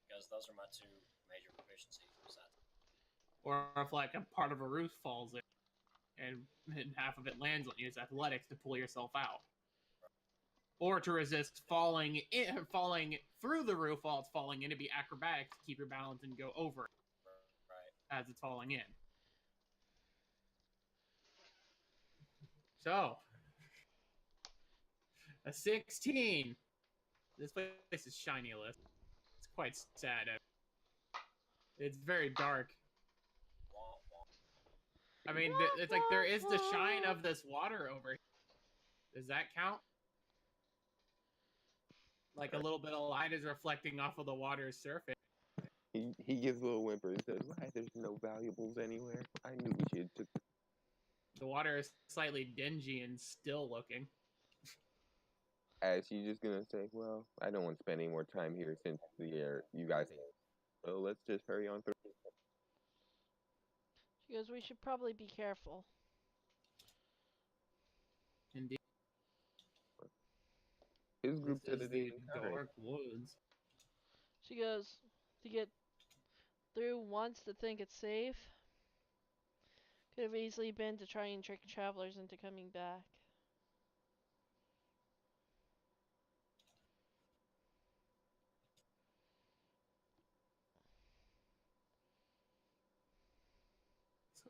because those are my two major proficiencies besides. Or if like a part of a roof falls in and half of it lands on you, it's athletics to pull yourself out. Or to resist falling through the roof while it's falling in, to be acrobatic to keep your balance and go over it as it's falling in. So, a 16. This place is shinyless. It's quite sad. It's very dark. I mean, it's like there is the shine of this water over here. Does that count? Like a little bit of light is reflecting off of the water's surface. He gives a little whimper and says, "Why? There's no valuables anywhere. I knew we should have took." The water is slightly dingy and still looking. As she's just gonna say, "Well, I don't want to spend any more time here since you guys. So let's just hurry on through." She goes, we should probably be careful. Indeed. His group This said is it the didn't dark woods. She goes, to get through once to think it's safe. Could have easily been to try and trick travelers into coming back.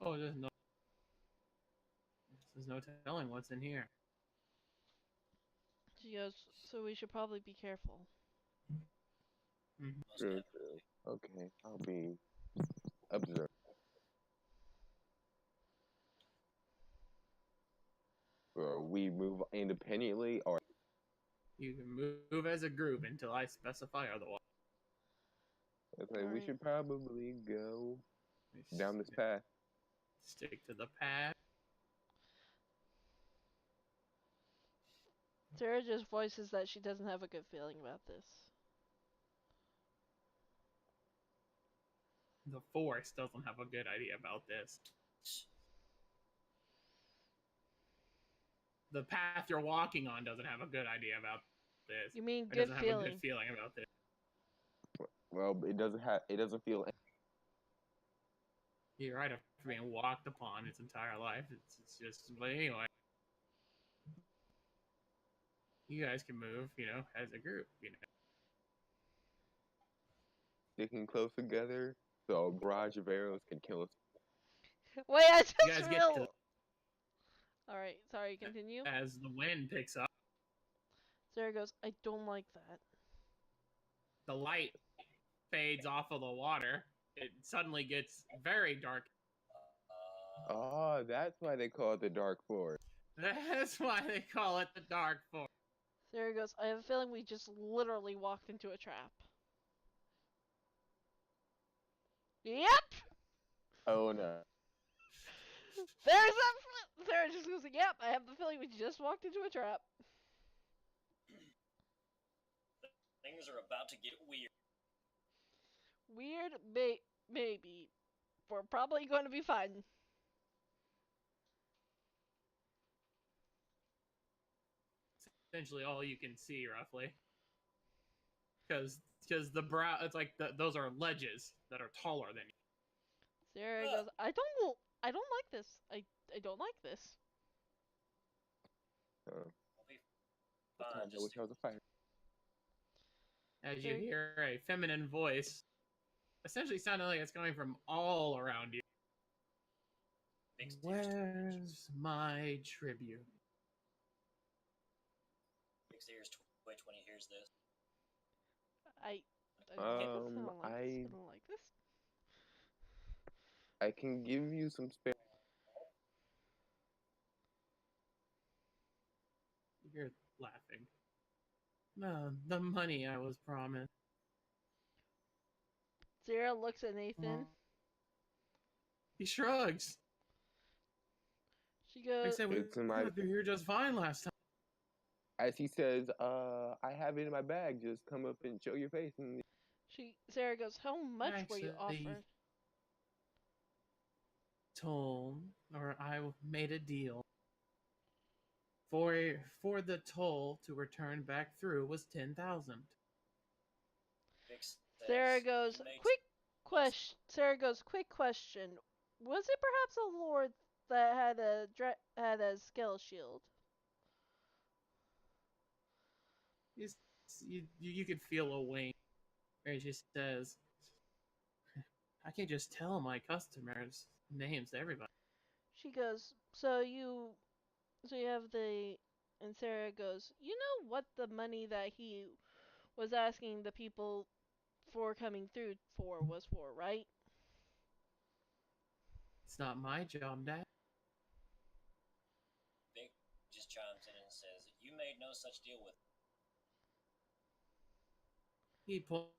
Oh, there's no telling what's in here. She goes, so we should probably be careful. Mm-hmm. True. Okay, I'll be observed. Or we move independently, or You can move as a group until I specify otherwise. okay, we should probably go down this path. Stick to the path. Sarah just voices that she doesn't have a good feeling about this. The Force doesn't have a good idea about this. The path you're walking on doesn't have a good idea about this. You mean It good doesn't feeling? have a good feeling about this. Well, it doesn't feel. You're right, after being walked upon its entire life. It's just, but anyway. You guys can move, as a group, Sticking close together, so a barrage of arrows can kill us. Wait, I just You guys get to. Alright, sorry, continue. As the wind picks up, Sarah goes, I don't like that. the light fades off of the water. It suddenly gets very dark. Oh, that's why they call it the Dark Forest. That's why they call it the Dark Forest. Sarah goes, I have a feeling we just literally walked into a trap. Yep! Oh no. There's that. Sarah just goes, yep, I have the feeling we just walked into a trap. Things are about to get weird. Weird, maybe. We're probably going to be fine. Essentially all you can see, roughly. Because the brow, it's like those are ledges that are taller than you. Sarah goes, I don't like this. I don't like this. I wish I was a fighter. As you hear a feminine voice, essentially sounding like it's coming from all around you. Where's my tribute? Big ears twitch when he hears this. I don't like this. I can give you some spare. You're laughing. No, the money I was promised. Sarah looks at Nathan. He shrugs. She I goes, said we It's in my. got through here just fine last time. As he says, I have it in my bag. Just come up and show your face. And Sarah goes, how much were you Actually, offered? I made a deal. For the toll to return back through was 10,000. Sarah goes, Sarah goes, quick question. Was it perhaps a lord that had a skill shield? You could feel a wink. Where she says, I can just tell my customers names to everybody. She goes, so you have and Sarah goes, you know what the money that he was asking the people for coming through was for, right? It's not my job, Dad. Vic just chimes in and says, you made no such deal with He pulled.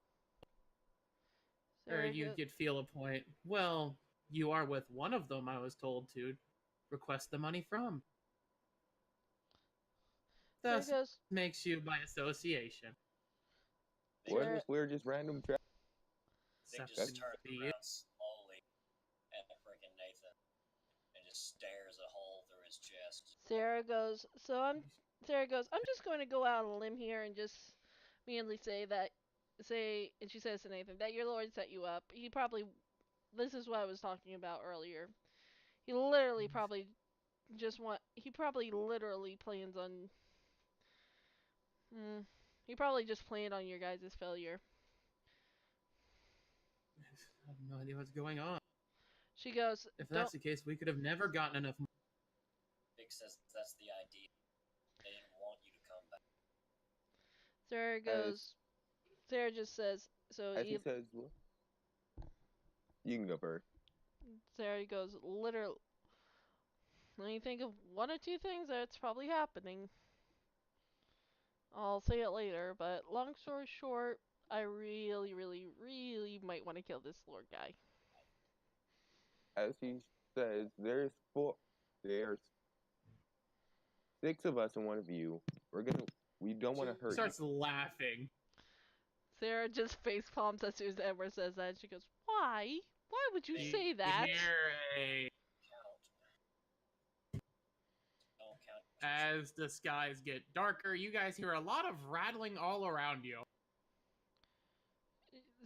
Or Sarah you goes, could feel a point. Well, you are with one of them, I was told to request the money from. Thus goes, makes you by association. we're just random. Vic just turns around slowly at freaking Nathan and just stares a hole through his chest. Sarah goes, I'm just going to go out on a limb here and just immediately and she says to Nathan, that your lord set you up. This is what I was talking about earlier. He literally probably literally plans on, he probably just planned on your guys' failure. I have no idea what's going on. She goes, if that's the case, we could have never gotten enough money. Vic says that's the idea. They didn't want you to come back. Sarah just says, he says, well, you can go first. Sarah goes, literally, let me think of one or two things that's probably happening. I'll say it later, but long story short, I really, really, really might want to kill this Lord guy. As he says, there's 6 of us and 1 of you. We don't want to hurt you. Starts laughing. Sarah just face palms as soon as Edward says that. And she goes, why? Why would you say that? As the skies get darker, you guys hear a lot of rattling all around you.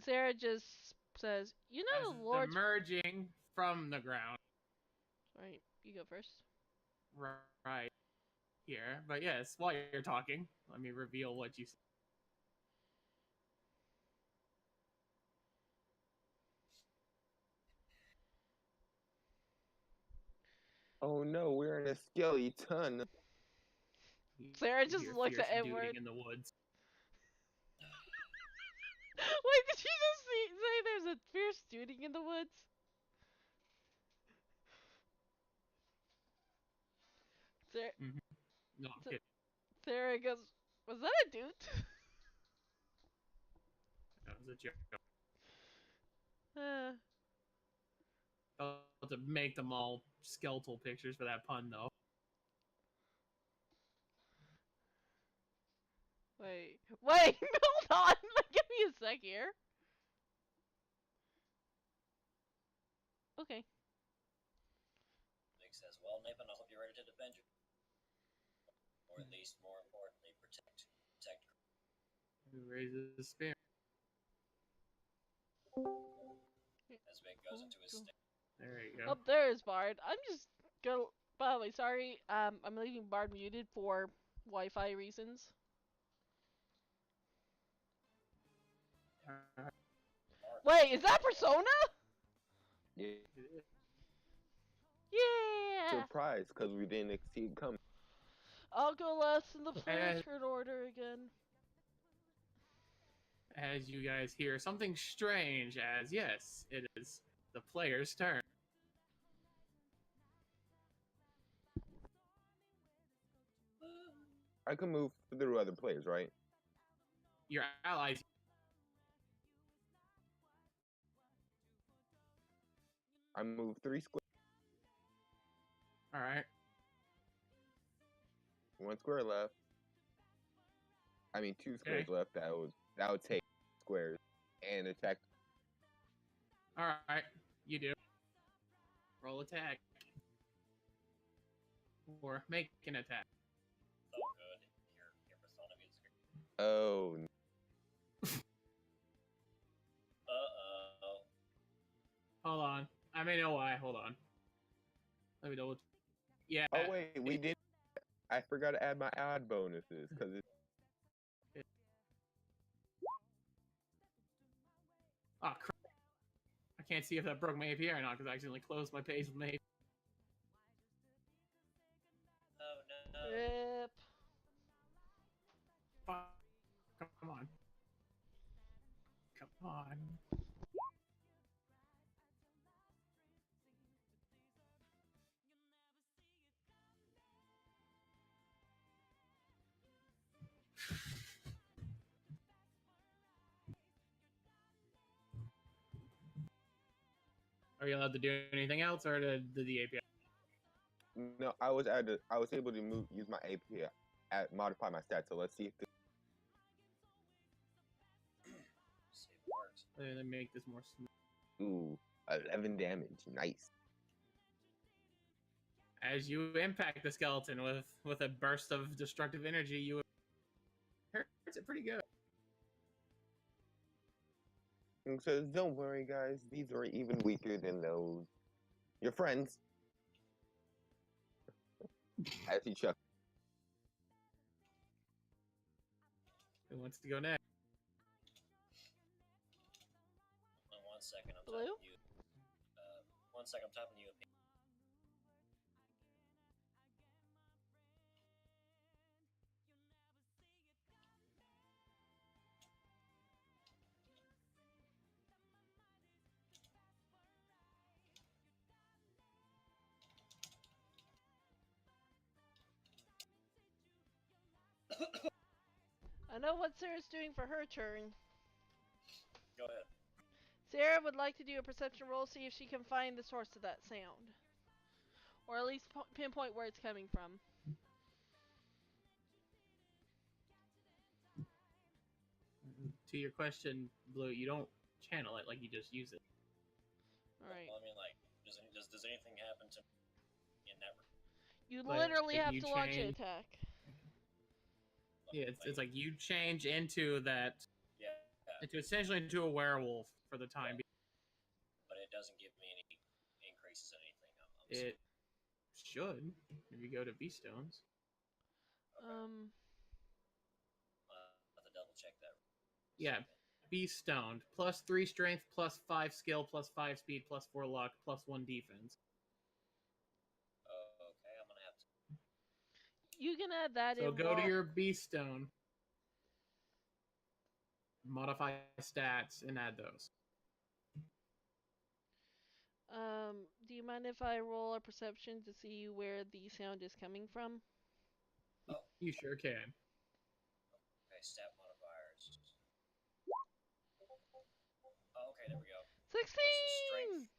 Sarah just says, you know, the Lord's emerging from the ground. Right, you go first. Right here, but yes, while you're talking, let me reveal what you said. Oh no, we're in a skeleton. Sarah just looks at Edward. In the woods. Wait, did you just say there's a fierce shooting in the woods? Sarah, No, I'm kidding. Sarah goes, was that a dude? That was a joke. To make them all skeletal pictures for that pun, though. Wait, hold on. Give me a sec here. Okay. Nick says, well, Nathan, I hope you're ready to defend you. Or at least, more importantly, protect. Who raises the spear? As Vic goes into his stick. There you go. Oh, there's Bard. I'm just gonna. By the way, sorry. I'm leaving Bard muted for Wi-Fi reasons. Wait, is that Persona? Yeah. Yeah. Surprise, because we didn't exceed coming. I'll go last in the player's turn order again. As you guys hear something strange, as yes, it is the player's turn. I can move through other players, right? Your allies. I move 3 squares. All right. 1 square left. I mean, 2 squares Okay. left. That would take squares and attack. All right. You do. Roll attack. Or make an attack. So good. Your persona music. Oh, Uh-oh. Hold on. I may know why. Hold on. Let me double. Yeah. oh wait, we did. I forgot to add my odd bonuses because it's Oh crap! I can't see if that broke my API or not because I accidentally closed my page with my. Oh no. Rip. Fuck. Come on. Come on. Are you allowed to do anything else, or did the API? no. I was able to use my API modify my stats. So let's see if See if it works. Let me make this more smooth. ooh 11 damage. Nice. As you impact the skeleton with a burst of destructive energy, you hurts it pretty good. And says, "Don't worry, guys. These are even weaker than those. Your friends." As he chuckles. Who wants to go next? In 1 second, I'm Blue? typing you. 1 second, I'm typing you a. I know what Sarah's doing for her turn. Go ahead. Sarah would like to do a perception roll, see if she can find the source of that sound. Or at least pinpoint where it's coming from. To your question, Blue, you don't channel it, like you just use it. Alright. Well, I mean, like, does anything happen to in that? You But literally if have you to launch an change- attack. Yeah, it's like you change into that, Yeah, essentially into a werewolf for the time being. but it doesn't give me any increases in anything. I'm assuming. It should if you go to B stones. I'll have to double check that. Yeah, be stoned. +3 strength, +5 skill, +5 speed, +4 luck, +1 defense. Okay, I'm gonna have to. You can add that So in. go to your B stone, modify stats, and add those. Do you mind if I roll a perception to see where the sound is coming from? Oh. You sure can. Okay, stat modifiers. Oh, okay, there we go. 16! Strength.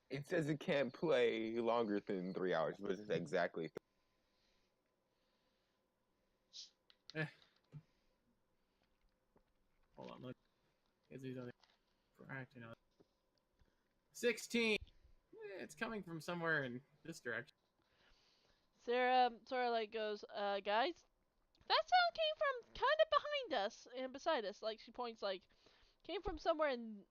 It says it can't play longer than 3 hours, but it's exactly. Hold on, look. These other acting on 16. It's coming from somewhere in this direction. Sarah sort of like goes, guys, that sound came from kind of behind us and beside us. Like she points, like came from somewhere in.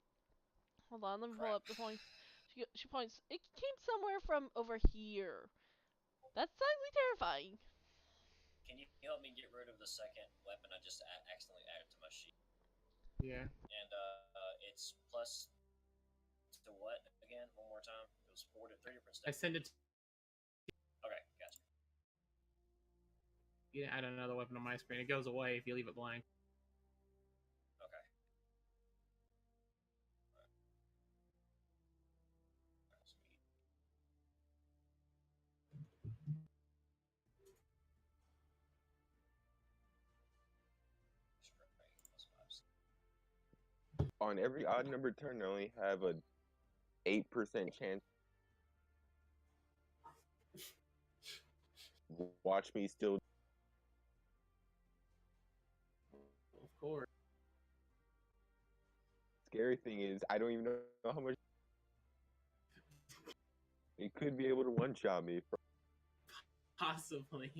Hold on, let me pull up the points. She points. It came somewhere from over here. That's slightly terrifying. Can you help me get rid of the second weapon I just accidentally added to my sheet? Yeah. And it's plus to what again? One more time. It was 4 to 3 different I steps. send it. Okay, gotcha. You add another weapon on my screen. It goes away if you leave it blank. Okay. Sweet. on every odd number turn, I only have a 8% chance. Watch me still. Of course. Scary thing is, I don't even know how much. It could be able to one-shot me. Possibly.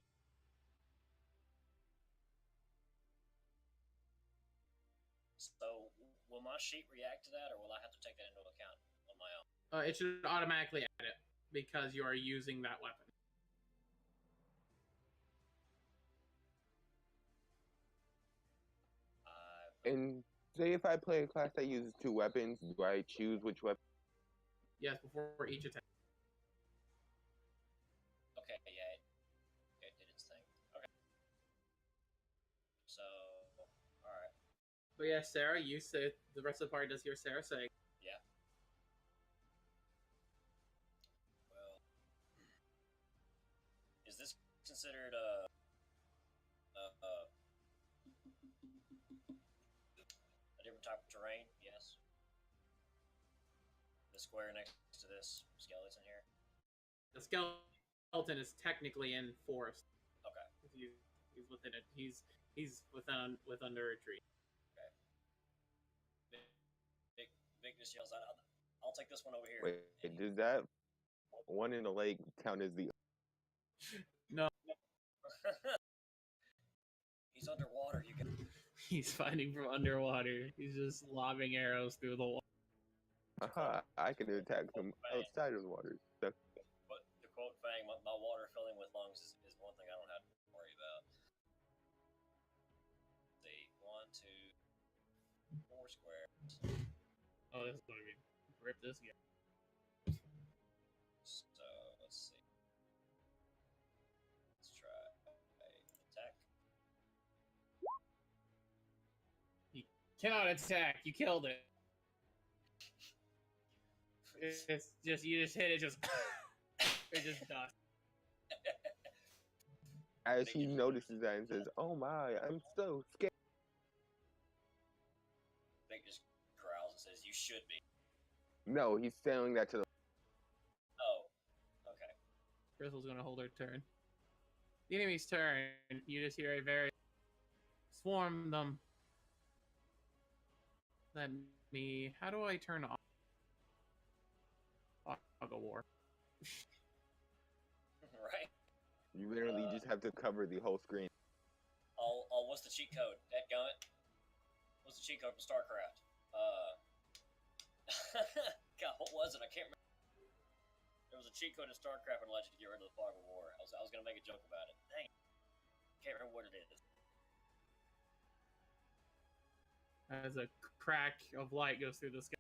So, will my sheet react to that, or will I have to take that into account on my own? It should automatically add it because you are using that weapon. And say if I play a class that uses 2 weapons, do I choose which weapon? Yes, before each attack. Okay, yeah, it did its thing. Okay. So, alright. But yeah, Sarah, you say the rest of the party does hear Sarah say. Yeah. Well, is this considered a different type of terrain? Yes. The square next to this skeleton here. The skeleton is technically in forest. Okay. He's within it. He's under a tree. Okay. Vic just yells out, "I'll take this one over here." Wait, does that one in the lake count as the? No. He's underwater. You can. He's fighting from underwater. He's just lobbing arrows through the water. I can attack from outside of the water. So. But to quote Fang, my water filling with lungs is one thing I don't have to worry about. See, 1, 2, 4 squares. Oh, this is going to be rip this guy. So let's see. Let's try attack. Cannot attack. You killed it. It's just you just hit it. Just it just dust. As he notices that and says, "Oh my, I'm so scared." Vic just growls and says, "You should be." No, he's saying that to the. Oh, okay. Crystal's gonna hold her turn. The enemy's turn. You just hear a very swarm them. Let me. How do I turn off? I'll go war. Right. You literally just have to cover the whole screen. What's the cheat code? Dadgummit. What's the cheat code for StarCraft? God, what was it? I can't remember. There was a cheat code in StarCraft that allowed you to get rid of the fog of war. I was gonna make a joke about it. Dang. Can't remember what it is. As a crack of light goes through the sky.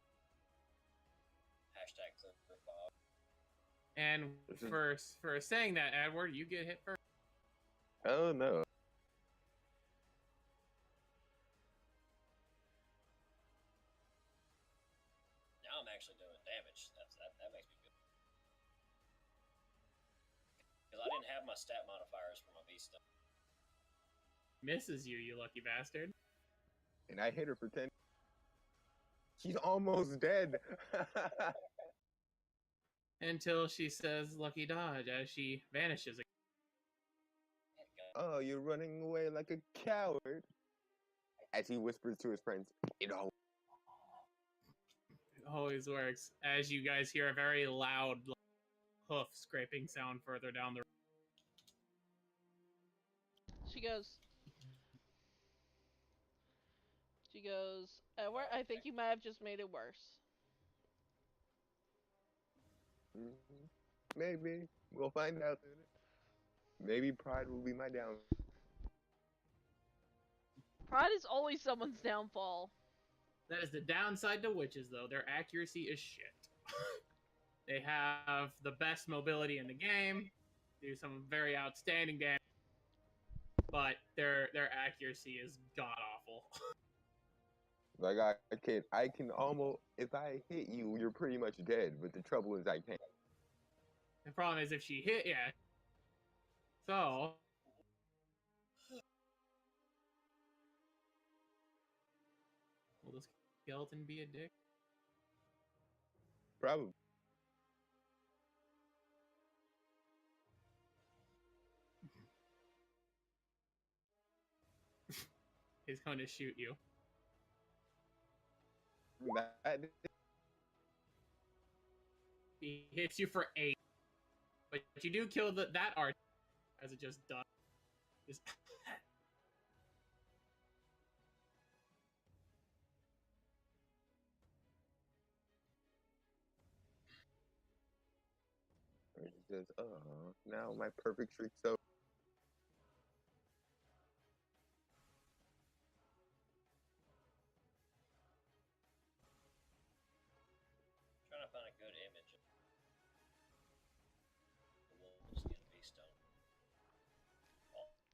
Hashtag clip Bob. And for saying that, Edward, you get hit first. Oh no. Now I'm actually doing damage. That makes me good. Because I didn't have my stat modifiers for my beast stuff. Misses you, you lucky bastard. And I hit her for 10. She's almost dead. Until she says lucky dodge as she vanishes again. Oh, you're running away like a coward. As he whispers to his friends, "It always works. As you guys hear a very loud hoof scraping sound further down the road. She goes, Edward, I think you might have just made it worse. Maybe. We'll find out. Maybe pride will be my down. Pride is always someone's downfall. That is the downside to witches, though. Their accuracy is shit. They have the best mobility in the game, do some very outstanding damage, but their accuracy is god awful. Like I can almost, if I hit you, you're pretty much dead. But the trouble is I can't. The problem is if she hit, yeah. So. We'll just skeleton be a dick? Probably. He's going to shoot you. That He hits you for 8. But you do kill that archer as it just does. Just He says, "Oh, now my perfect streak's over." Trying to find a good image of the wolves getting beast on.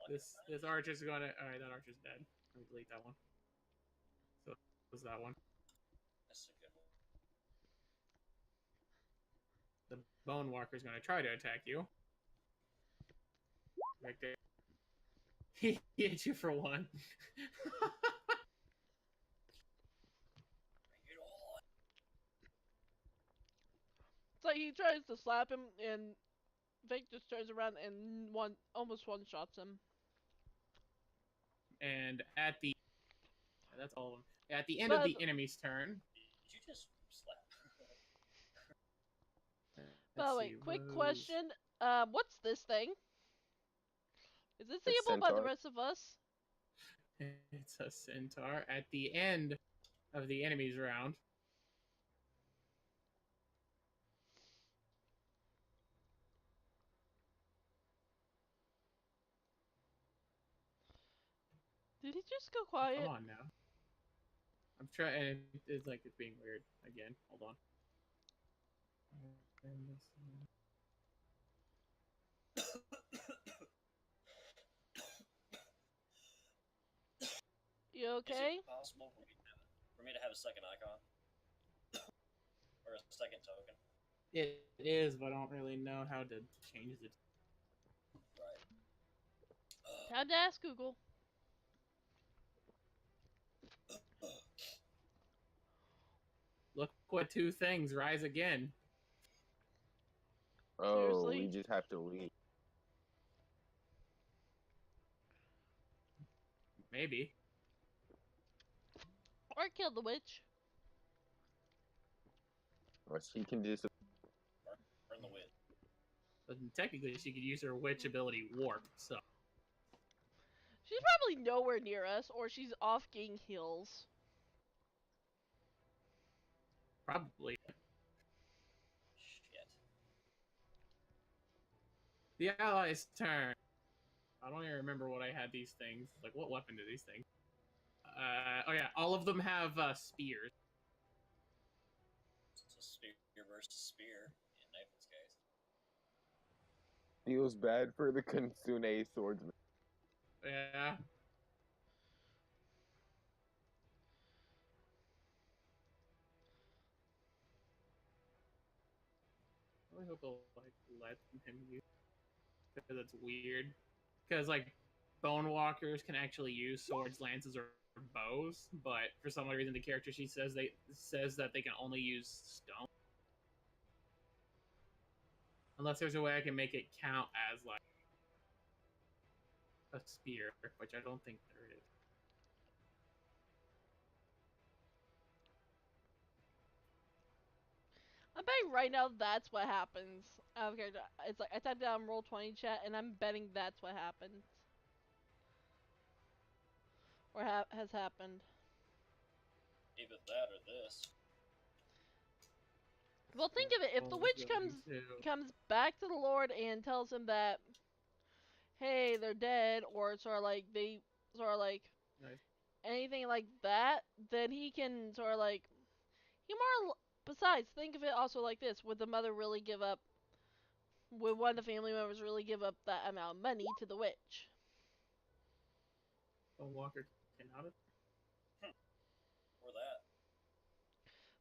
this archer's gonna. Alright, that archer's dead. Let me delete that one. So, was that one? This is a good one. The Bone Walker's gonna try to attack you. Right there. He hit you for 1. Bring it on. It's like he tries to slap him, and Vic just turns around and almost one-shots him. And at the... That's all of them. At the end of the enemy's turn... Did you just slap? By the way, quick question. What's this thing? Is this It's seeable by the centaur. rest of us? It's a centaur. At the end of the enemy's round... Did he just go quiet? Come on now. I'm trying. It's like it's being weird again. Hold on. You okay? Is it possible for me to have a second icon? Or a second token? It is, but I don't really know how to change it. Right. Time to ask Google. Look what 2 things rise again. Oh, Seriously? we just have to leave. Maybe. Or kill the witch. Or she can just. Burn the witch. But technically, she could use her witch ability warp. So She's probably nowhere near us, or she's off getting heals. probably Shit. the allies' turn. I don't even remember what I had these things. Like, what weapon do these things? Oh yeah, all of them have spears. It's a spear versus spear in Nathan's case. Feels bad for the Kitsune swordsman. Yeah. I really hope they'll like let him use, because it's weird. Because like bone walkers can actually use swords, lances, or bows, but for some reason the character she says that they can only use stone. Unless there's a way I can make it count as like a spear, which I don't think there is. I'm betting right now that's what happens. Okay, it's like I typed down Roll20 chat, and I'm betting that's what happens. Or has happened. Either that or this. Well, think of it. If the witch comes back to the Lord and tells him that, hey, they're dead, or sort of like Nice. anything like that, then he can sort of like Besides, think of it also like this: would the mother really give up? Would one of the family members really give up that amount of money to the witch? Bone walker cannot. Or that.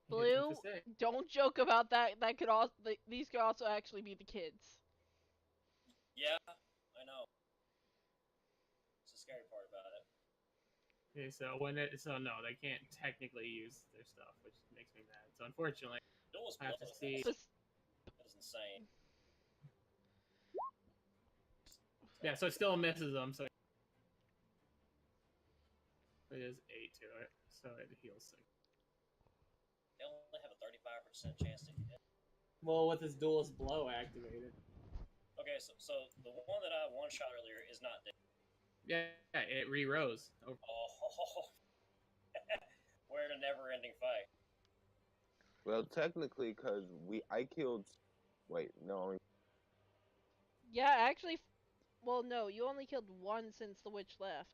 Blue, don't joke about that. That could also these could also actually be the kids. Yeah, I know. It's the scary part about it. Okay, so no, they can't technically use their stuff, which makes me mad. So unfortunately, Duel's I have to blow. see. But That is insane. Yeah, so it still misses them. So it is 8 to it, so it heals 6. They only have a 35% chance to hit. Well, with his duelist blow activated. Okay, so the one that I one shot earlier is not dead. Yeah, it re-rose. Oh, we're in a never-ending fight. Well, technically, because I killed. Wait, no. yeah, actually, well, no, you only killed one since the witch left.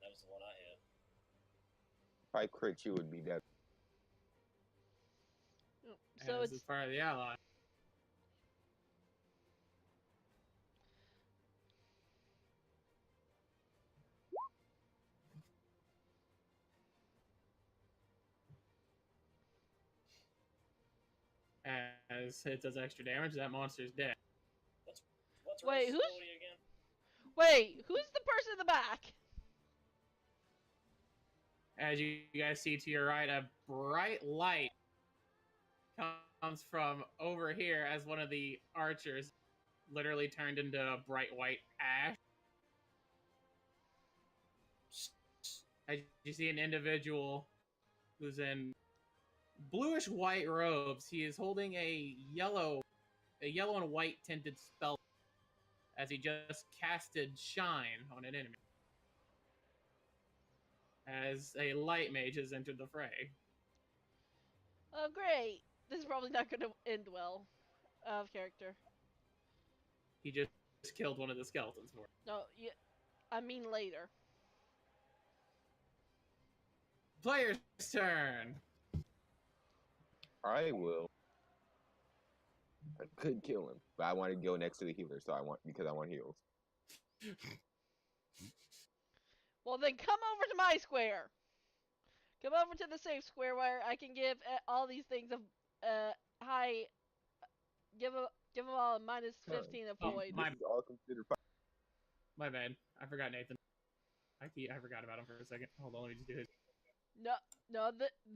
That was the one I hit. If I crit, you would be dead. So as it's part of the ally. As it does extra damage, that monster's dead. What's Wait, Rose's who's- ability again? wait, who's the person in the back? As you guys see to your right, a bright light comes from over here as one of the archers literally turned into a bright white ash. As you see an individual who's in bluish white robes. He is holding a yellow and white tinted spell as he just casted Shine on an enemy. As a light mage has entered the fray. Oh, great. This is probably not going to end well. Out of character. He just killed one of the skeletons for him. No, yeah, I mean later. Player's turn. I will. I could kill him, but I want to go next to the healer, because I want heals. Well, then come over to my square. Come over to the safe square where I can give all these things a high. Give them all a minus 15 of Oh, void. This is all considered. My bad. I forgot Nathan. I forgot about him for a second. Hold on, let me just do his. No,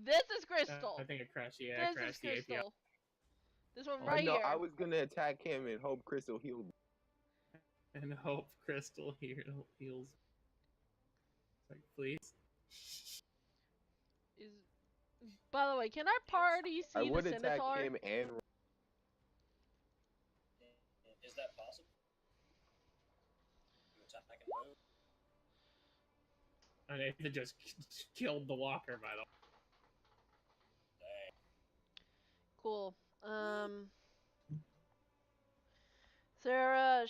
this is Crystal. I think it crashed. Yeah, it This is crashed the API. Crystal. This one Oh, right No, here. I was gonna attack him and hope Crystal healed me. And hope Crystal heals. Like, please. By the way, can our party I see the would attack Centaur? him and. Is that possible? You attack and move? And Nathan just killed the walker, by the way. Dang. Cool. Sarah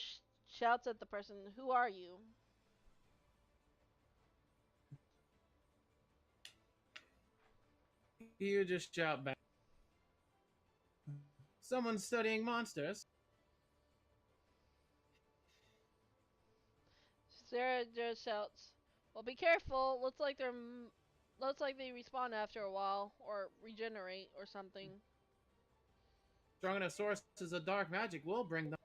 shouts at the person, "Who are you?" You just shout back. Someone's studying monsters. Sarah just shouts, "Well, be careful. Looks like they respawn after a while, or regenerate, or something." Strong enough sources of dark magic will bring them.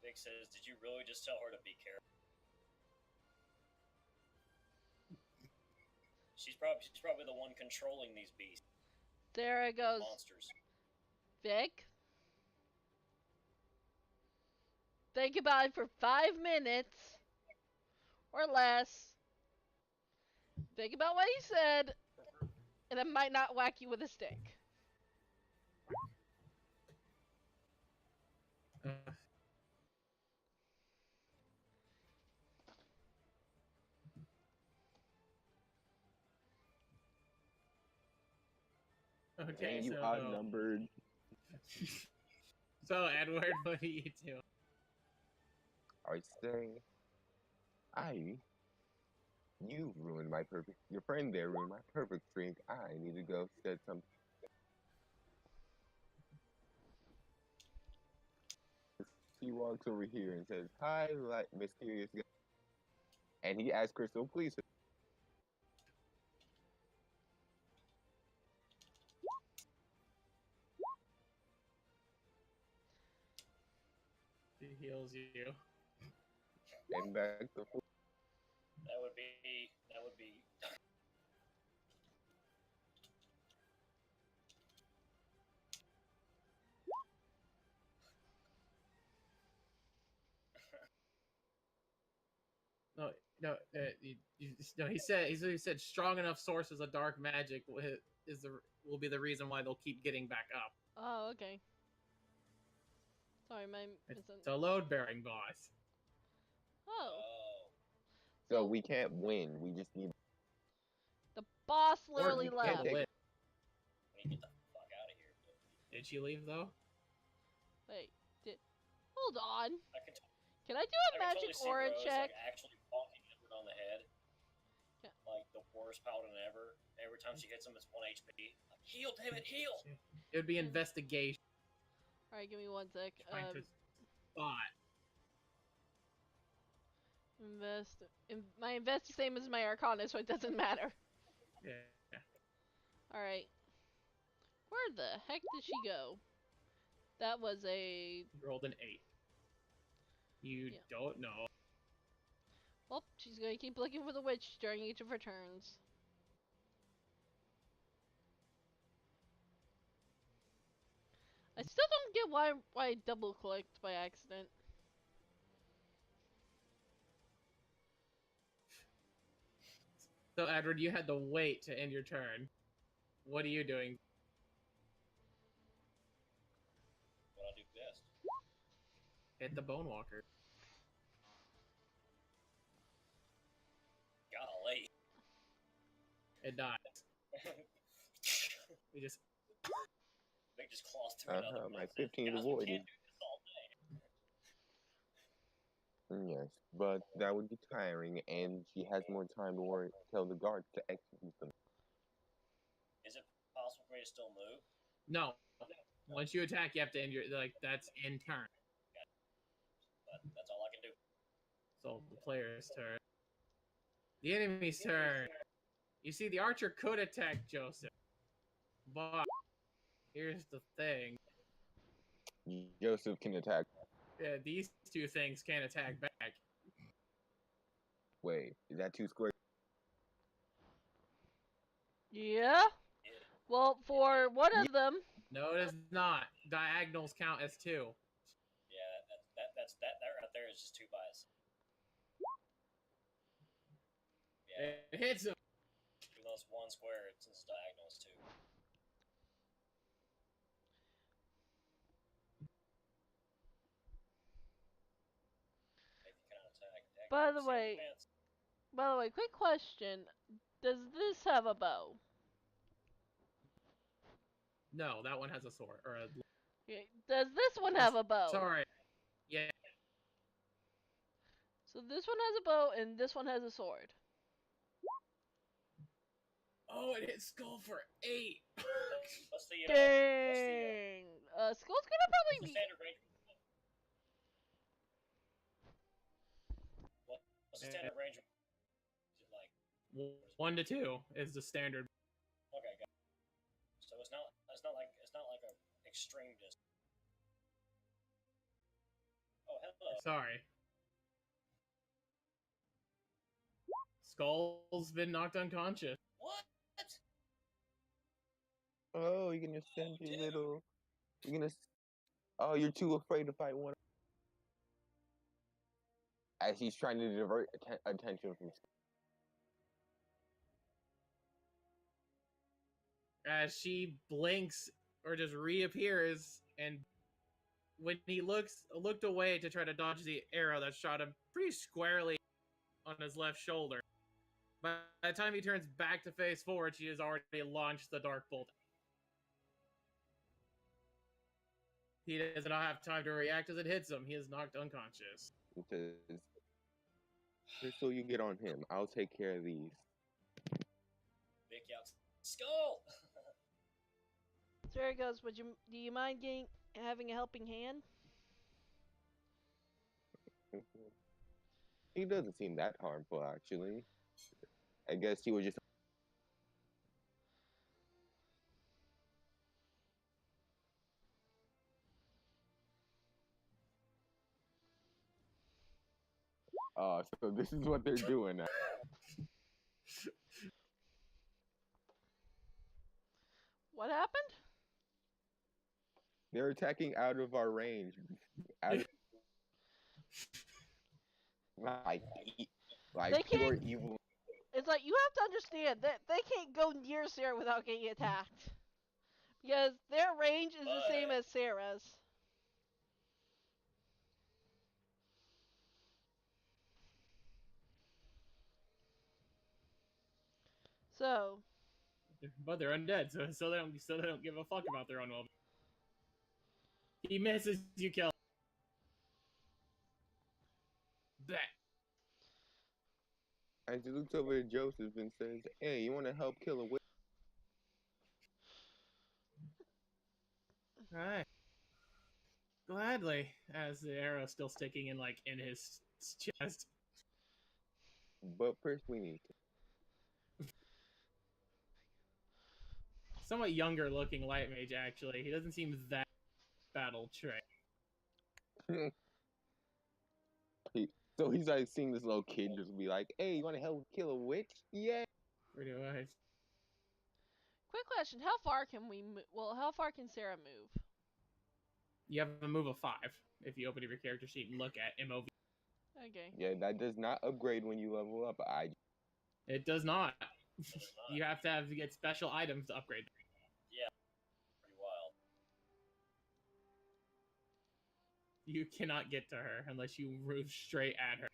Vic says, "Did you really just tell her to be careful?" She's probably the one controlling these beasts. Sarah goes, Monsters. "Vic, think about it for 5 minutes or less. Think about what he said, and I might not whack you with a stick." Okay, And you so outnumbered. so Edward, what do you do? I say, you ruined my perfect. Your friend there ruined my perfect drink. I need to go set some. He walks over here and says, "Hi, like mysterious guy," and he asks Crystal, "Please." He heals you. And back to That would be. No, no, no. He said strong enough sources of dark magic will be the reason why they'll keep getting back up. Oh, okay. Sorry, It's a load bearing boss. Oh. Oh. So we can't win. We just need. The boss Or literally you left. can't win. We need to get the fuck out of here. Did she leave though? Wait, hold on. I can. Can I do a I can magic totally see aura Rose, check? like, actually bonking Edward on the head. Yeah. Like the worst paladin ever. Every time she hits him, it's 1 HP. Like, heal, damn it, heal! It would be investigation. Alright, give me 1 sec. Trying to spot. My invest is same as my arcana, so it doesn't matter. Yeah. Alright. Where the heck did she go? That was a... Rolled an 8. You don't know. Well, she's gonna keep looking for the witch during each of her turns. I still don't get why I double clicked by accident. So Edward, you had to wait to end your turn. What are you doing? What I do best. Hit the Bone Walker. Golly. It dies. We just They just claws through another one. My 15 Guys, avoided. we can't do this all day. Yes, but that would be tiring, and she has more time to tell the guards to execute them. Is it possible for me to still move? no. Once you attack, you have to end your that's in turn. But that's all I can do. So the player's turn. The enemy's turn. You see, the archer could attack Joseph, but here's the thing. Joseph can attack. Yeah, these two things can't attack back. Wait, is that 2 squares? Yeah? Well, for one of them... No, it is not. Diagonals count as 2. Yeah, that right there is just 2 buys. Yeah. It hits him. Even though it's 1 square, since it's diagonal, it's 2. If you cannot attack. By the way, quick question. Does this have a bow? No, that one has a sword or a. Okay. Does this one have a bow? Sorry. Yeah. So this one has a bow and this one has a sword. Oh, it hit Skull for 8. What's the Dang. Skull's gonna probably be. standard range? What's the standard range? Is it like 1 to 2 is the standard. okay, got it. So it's not like a extreme distance. Oh hello. Sorry. Skull's been knocked unconscious. What? Oh, you're gonna send your little. You're gonna. Oh, you're too afraid to fight one. As he's trying to divert attention from. As she blinks or just reappears, and when he looked away to try to dodge the arrow that shot him pretty squarely on his left shoulder. By the time he turns back to face forward, she has already launched the dark bolt. He does not have time to react as it hits him. He is knocked unconscious. It says, Crystal, you get on him. I'll take care of these. Vic yells, Skull! So there it goes. Do you mind having a helping hand? He doesn't seem that harmful, actually. I guess he was just. So this is what they're doing now. What happened? They're attacking out of our range. Out of, like They pure can't- evil. It's like, you have to understand that they can't go near Sarah without getting attacked. Because their range is the same as Sarah's. So, But they're undead, so they don't give a fuck about their own well-being. He misses, you kill. That. And she looks over at Joseph and says, "Hey, you want to help kill a witch?" Alright. Gladly, as the arrow still sticking in his chest. But first, we need to. Somewhat younger looking light mage, actually. He doesn't seem that battle trained. So he's like seeing this little kid just be like, "Hey, you want to help kill a witch?" Yeah. Pretty much. quick question: how far can we? How far can Sarah move? You have a move of 5 if you open up your character sheet and look at MOV. Okay. Yeah, that does not upgrade when you level up. It does not. You have to get special items to upgrade. Yeah, pretty wild. You cannot get to her unless you move straight at her.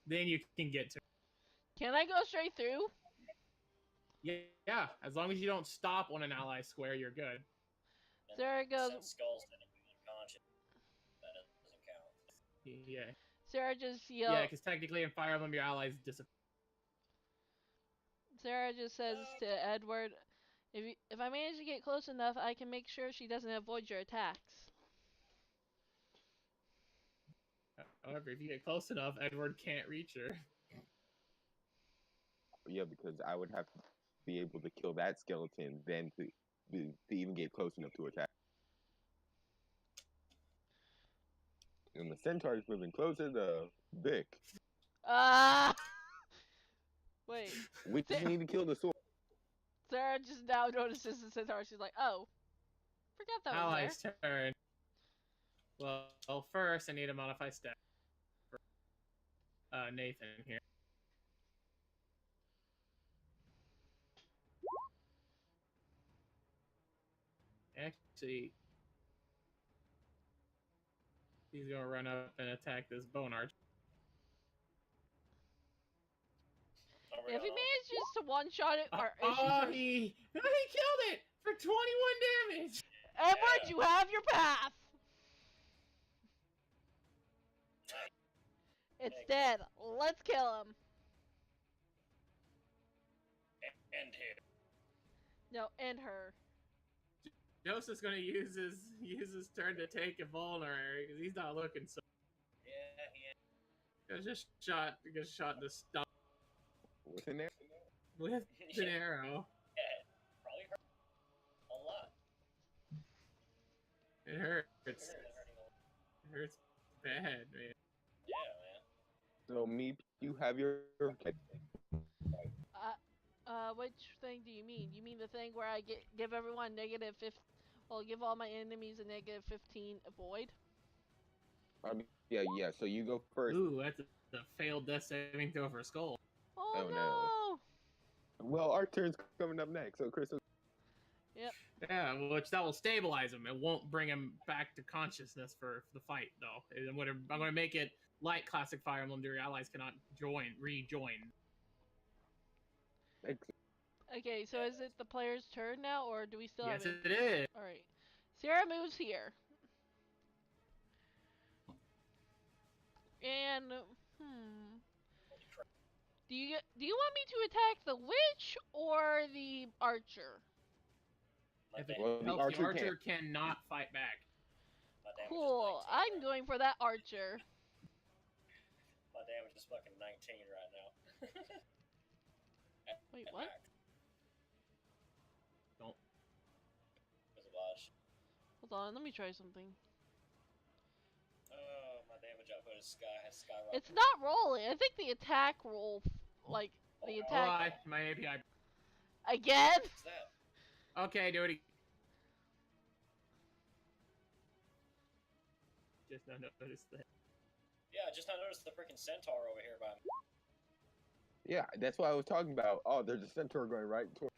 Then you can get to her. Can I go straight through? Yeah, as long as you don't stop on an ally square, you're good. And Sarah goes. since Skull's technically unconscious, that doesn't count. Yeah. Sarah just yells. Yeah, because technically in Fire Emblem, your allies disappear. Sarah just says to Edward, if I manage to get close enough, I can make sure she doesn't avoid your attacks. However, if you get close enough, Edward can't reach her. Yeah, because I would have to be able to kill that skeleton then to even get close enough to attack. And the centaur is moving closer to Vic. Ah! Wait. We just need to kill the sword. Sarah just now notices the centaur. She's like, oh. Forgot that was Allies there. turn. Well, first I need to modify stat. Nathan here. Actually, he's gonna run up and attack this bone archer. If he manages to one-shot it, or he killed it for 21 damage. Edward, you have your path. It's dead. Let's kill him. End him. No, and her. Joseph's gonna use his turn to take a vulnerary because he's not looking so. Yeah, he Just shot the stomach What's in there? with an arrow. probably hurt a lot. It hurts. Really hurting a lot. It hurts bad, man. Yeah, man. So, Meep, you have your. Which thing do you mean? You mean the thing where I give everyone negative 15? Well, give all my enemies a negative 15 avoid? Yeah. So you go first. Ooh, that's a failed death saving throw for a skull. Oh, Oh, no! Well, our turn's coming up next, so Crystal. Yep. Yeah, which that will stabilize him. It won't bring him back to consciousness for the fight, though. I'm gonna make it like classic Fire Emblem, where your allies cannot rejoin. Okay, so is it the player's turn now, or do we still Yes, have it? it is. Alright. Sarah moves here. And, Do you want me to attack the witch or the archer? If it Well, the helps, the archer archer cannot fight back. My damage Cool. is 19 I'm right going for that archer. My damage is fucking 19 right now. Wait, At what? max. Don't. There's a lot. Hold on, let me try something. Oh is skyrocketing. It's not rolling. I think the attack roll, like the Oh, attack. my API. Again? What's that? Okay, do it. Just not noticed that. Yeah, I just now noticed the freaking centaur over here by me. Yeah, that's what I was talking about. Oh, there's a centaur going right toward.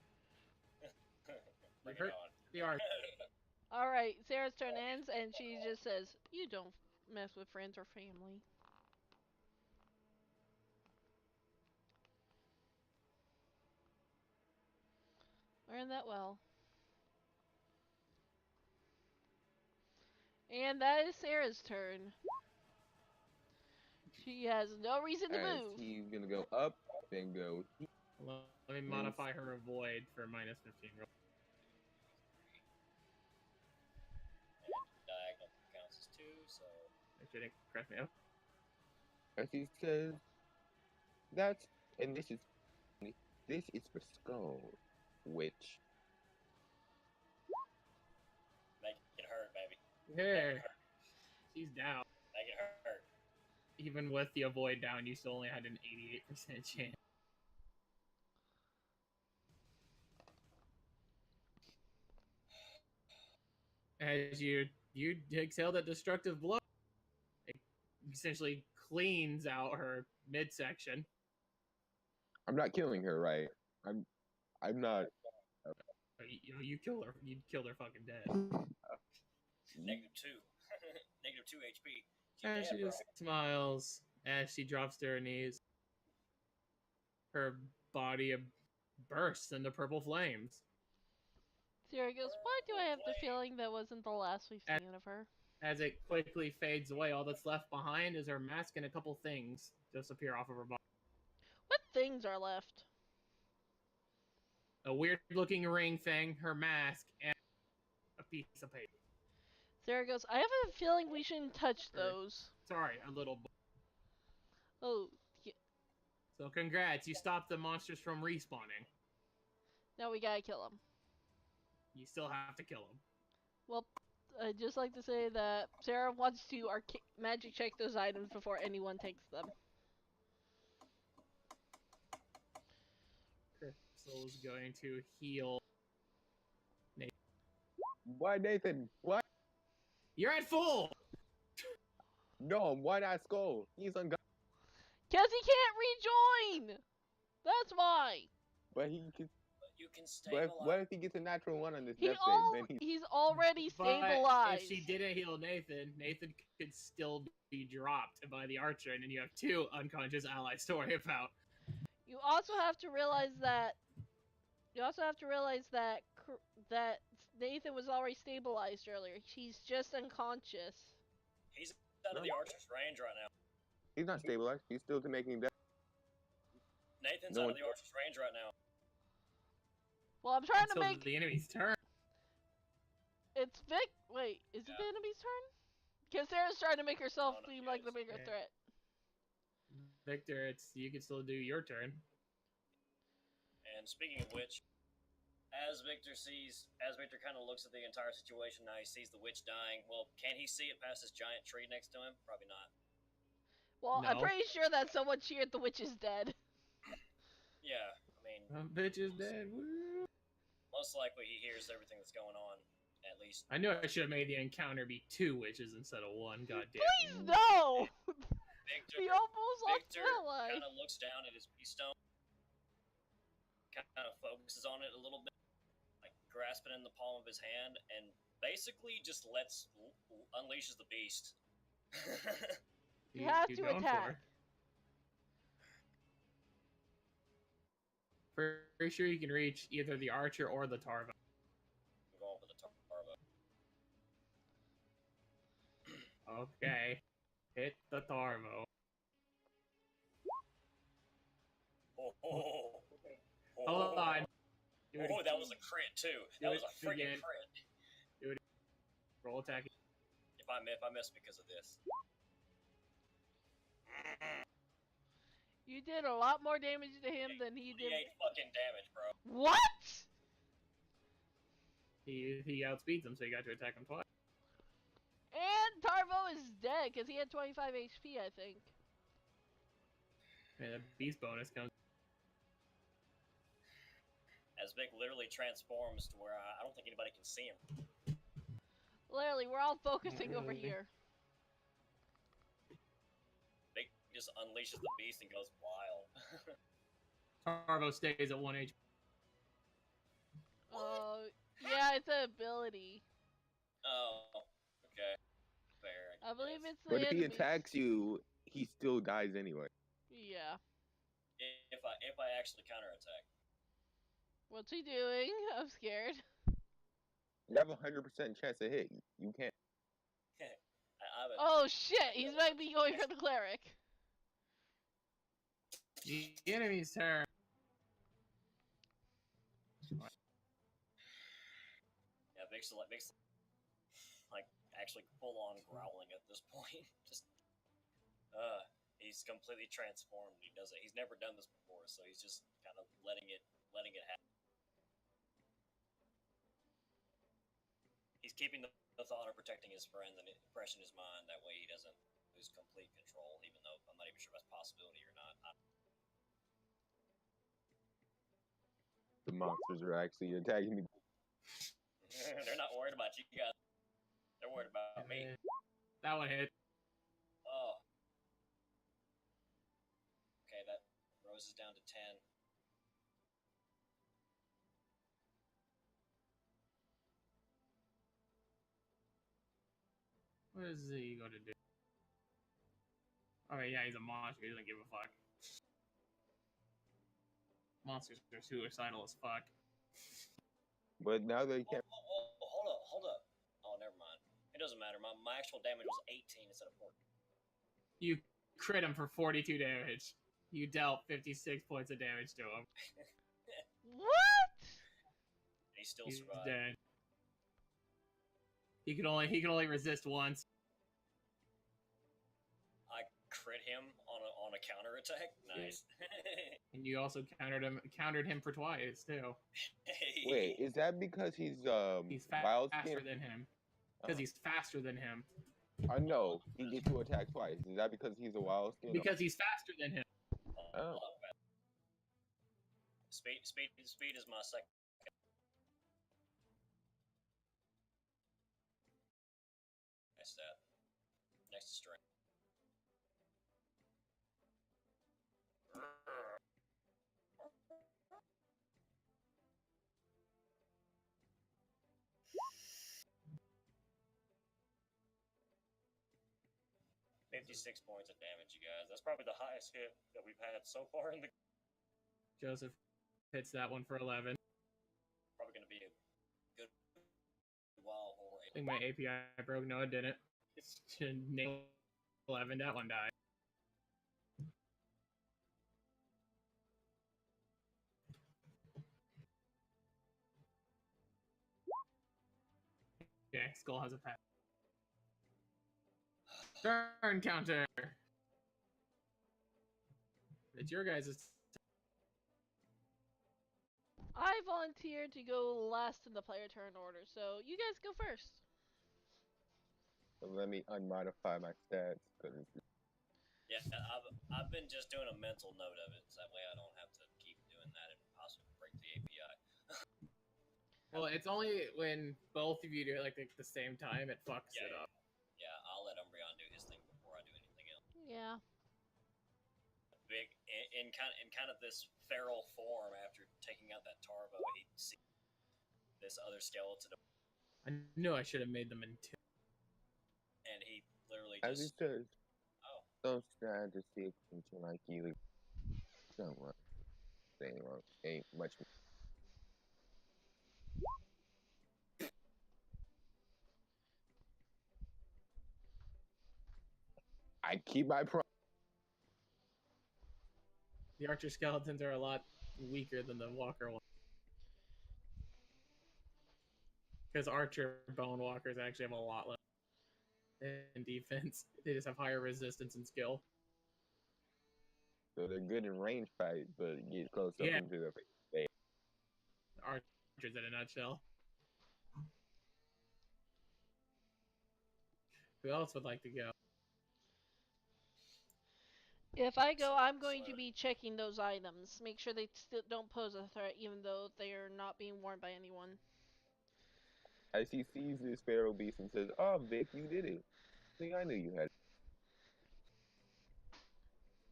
Bring it hurt on. the arc. Alright, Sarah's turn ends, and she just says, "You don't mess with friends or family." Learn that well. And that is Sarah's turn. She has no reason to As move. he's gonna go up, then go. Let me modify her avoid for minus 15 roll. And diagonal counts as 2, so... Make sure they correct me up. As he says, that's and this is for skull, which Make it hurt, baby. Here. She's down. Make it hurt. Even with the avoid down, you still only had an 88% chance. As you exhale that destructive blow, it essentially cleans out her midsection. I'm not killing her, right? I'm not. You killed her. You killed her fucking dead. Negative 2. Negative 2 HP. And She's she dead, just smiles as she drops to her knees. Her body bursts into purple flames. Sarah goes, "Why do I have the feeling that wasn't the last we've seen of her?" As it quickly fades away, all that's left behind is her mask and a couple things disappear off of her body. What things are left? A weird-looking ring thing, her mask, and a piece of paper. Sarah goes, "I have a feeling we shouldn't touch those." Sorry, a little. Oh, yeah. So congrats, you stopped the monsters from respawning. Now we gotta kill them. You still have to kill them. Well, I'd just like to say that Sarah wants to magic check those items before anyone takes them. Crystal's going to heal. Why, Nathan? Why? You're at full! No, why not skull? He's on. 'Cause he can't rejoin! That's why! But he can. You can But stabilize. what if he gets a natural one on this death save? Then He's already But stabilized. if she didn't heal Nathan, Nathan could still be dropped by the archer, and then you have 2 unconscious allies to worry about. You also have to realize that. That Nathan was already stabilized earlier. He's just unconscious. He's out of the archer's range right now. he's not stabilized. He's still making that. Nathan's No out one- of the archer's range right now. Well, I'm trying to Until make the enemy's turn. it's Vic. Wait, is it Yeah. the enemy's turn? Because Sarah's trying to make herself Oh, no, seem yeah, like the it's- bigger yeah. threat. Victor, you can still do your turn. And speaking of which, as Victor kind of looks at the entire situation, now he sees the witch dying. Well, can he see it past this giant tree next to him? Probably not. Well, I'm No. pretty sure that someone cheered the witch is dead. Yeah, I mean, Bitch is dead. Woo. most likely he hears everything that's going on. At least. I knew I should have made the encounter be 2 witches instead of 1. Goddamn. Please no! Victor, He almost lost Victor that life. kind of looks down at his keystone, kind of focuses on it a little bit, like grasping it in the palm of his hand, and basically just unleashes the beast. You have You to going attack. Pretty sure you can reach either the archer or the Tarva. I'm going for the Tarvo. Okay. Hit the Tarvo. Oh, Hold on. Do it Oh, that was a crit too. That Do was a it freaking again. crit. Roll attack. If I miss because of this. You did a lot more damage to him than he did. 28 fucking damage, bro. What? He outspeeds him, so you got to attack him twice. And Tarvo is dead. dead because he had 25 HP, I think. And the beast bonus comes. As Vic literally transforms to where I don't think anybody can see him. Literally, we're all focusing over here. Vic just unleashes the beast and goes wild. Tarvo stays at 1 HP. Oh, yeah, it's an ability. Oh, okay. Fair. I believe guess. it's the But if he enemies. attacks you, he still dies anyway. Yeah. If I actually counterattack. What's he doing? I'm scared. You have a 100% chance to hit. You can't. Oh shit, he's might be going for the cleric. The enemy's turn. Yeah, Vic's like actually full on growling at this point. Just he's completely transformed. He does it. He's never done this before, so he's just kind of letting it happen. He's keeping the thought of protecting his friend and fresh in his mind. That way he doesn't lose complete control, even though I'm not even sure if that's a possibility or not. The monsters are actually attacking me. They're not worried about you guys. They're worried about me. That one hit. Oh. Okay, that Rose is down to 10. What is he going to do? Okay, yeah, he's a monster. He doesn't give a fuck. Monsters are suicidal as fuck. But now they can't. Hold up. Oh, never mind. It doesn't matter. My actual damage was 18 instead of 14. You crit him for 42 damage. You dealt 56 points of damage to him. What? He still He's survived. dead. He can only resist once. I crit him on a counterattack. Nice. And you also countered him for twice too. Wait, is that because he's He's wild faster skin? than him. Because he's faster than him. I know he gets to attack twice. Is that because he's a wild skin? Because he's faster than him. Oh. Speed is my second. Nice stat. Next to strength. $56 points of damage, you guys. That's probably the highest hit that we've had so far in the. Joseph hits that one for 11. Probably going to be a good while before I think my API broke. No, it didn't. It's nail 11. That one died. Okay, Skull has a pass. Turn counter. It's your guys' I volunteered to go last in the player turn order, so you guys go first. So let me unmodify my stats. Yeah, I've been just doing a mental note of it, so that way I don't have to keep doing that and possibly break the API. Well, it's only when both of you do it like at the same time it fucks it up. Yeah, I'll let Umbreon do his thing before I do anything else. Yeah. Big in kind of this feral form after taking out that Tarvo, he sees this other skeleton, I knew I should have made them in two. and he literally As he just says, oh. so sad to see a creature like you. Don't want saying wrong. Ain't much. I keep my promise. The archer skeletons are a lot weaker than the walker ones. Because archer bone walkers actually have a lot less in defense. They just have higher resistance and skill. So they're good in range fight, but get close up Yeah. into the face. Archers in a nutshell. Who else would like to go? If I go, I'm going to be checking those items. Make sure they still don't pose a threat, even though they are not being worn by anyone. As he sees this feral beast and says, "Oh, Vic, you did it. See, I knew you had it."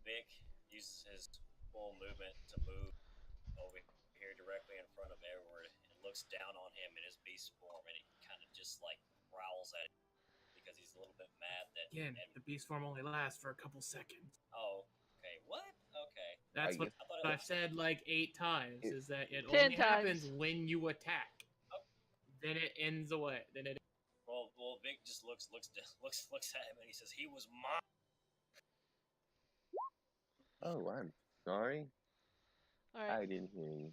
Vic uses his full movement to move over here directly in front of Edward and looks down on him in his beast form, and he kind of just like growls at him because he's a little bit mad that. Again, the beast form only lasts for a couple seconds. Oh, okay. What? Okay. That's what I've said like 8 times. Is that it 10 only happens times. when you attack. Oh. Then it ends away. Then it. Well, Vic just looks at him and he says, "He was mine." Oh, I'm sorry. Alright. I didn't hear you.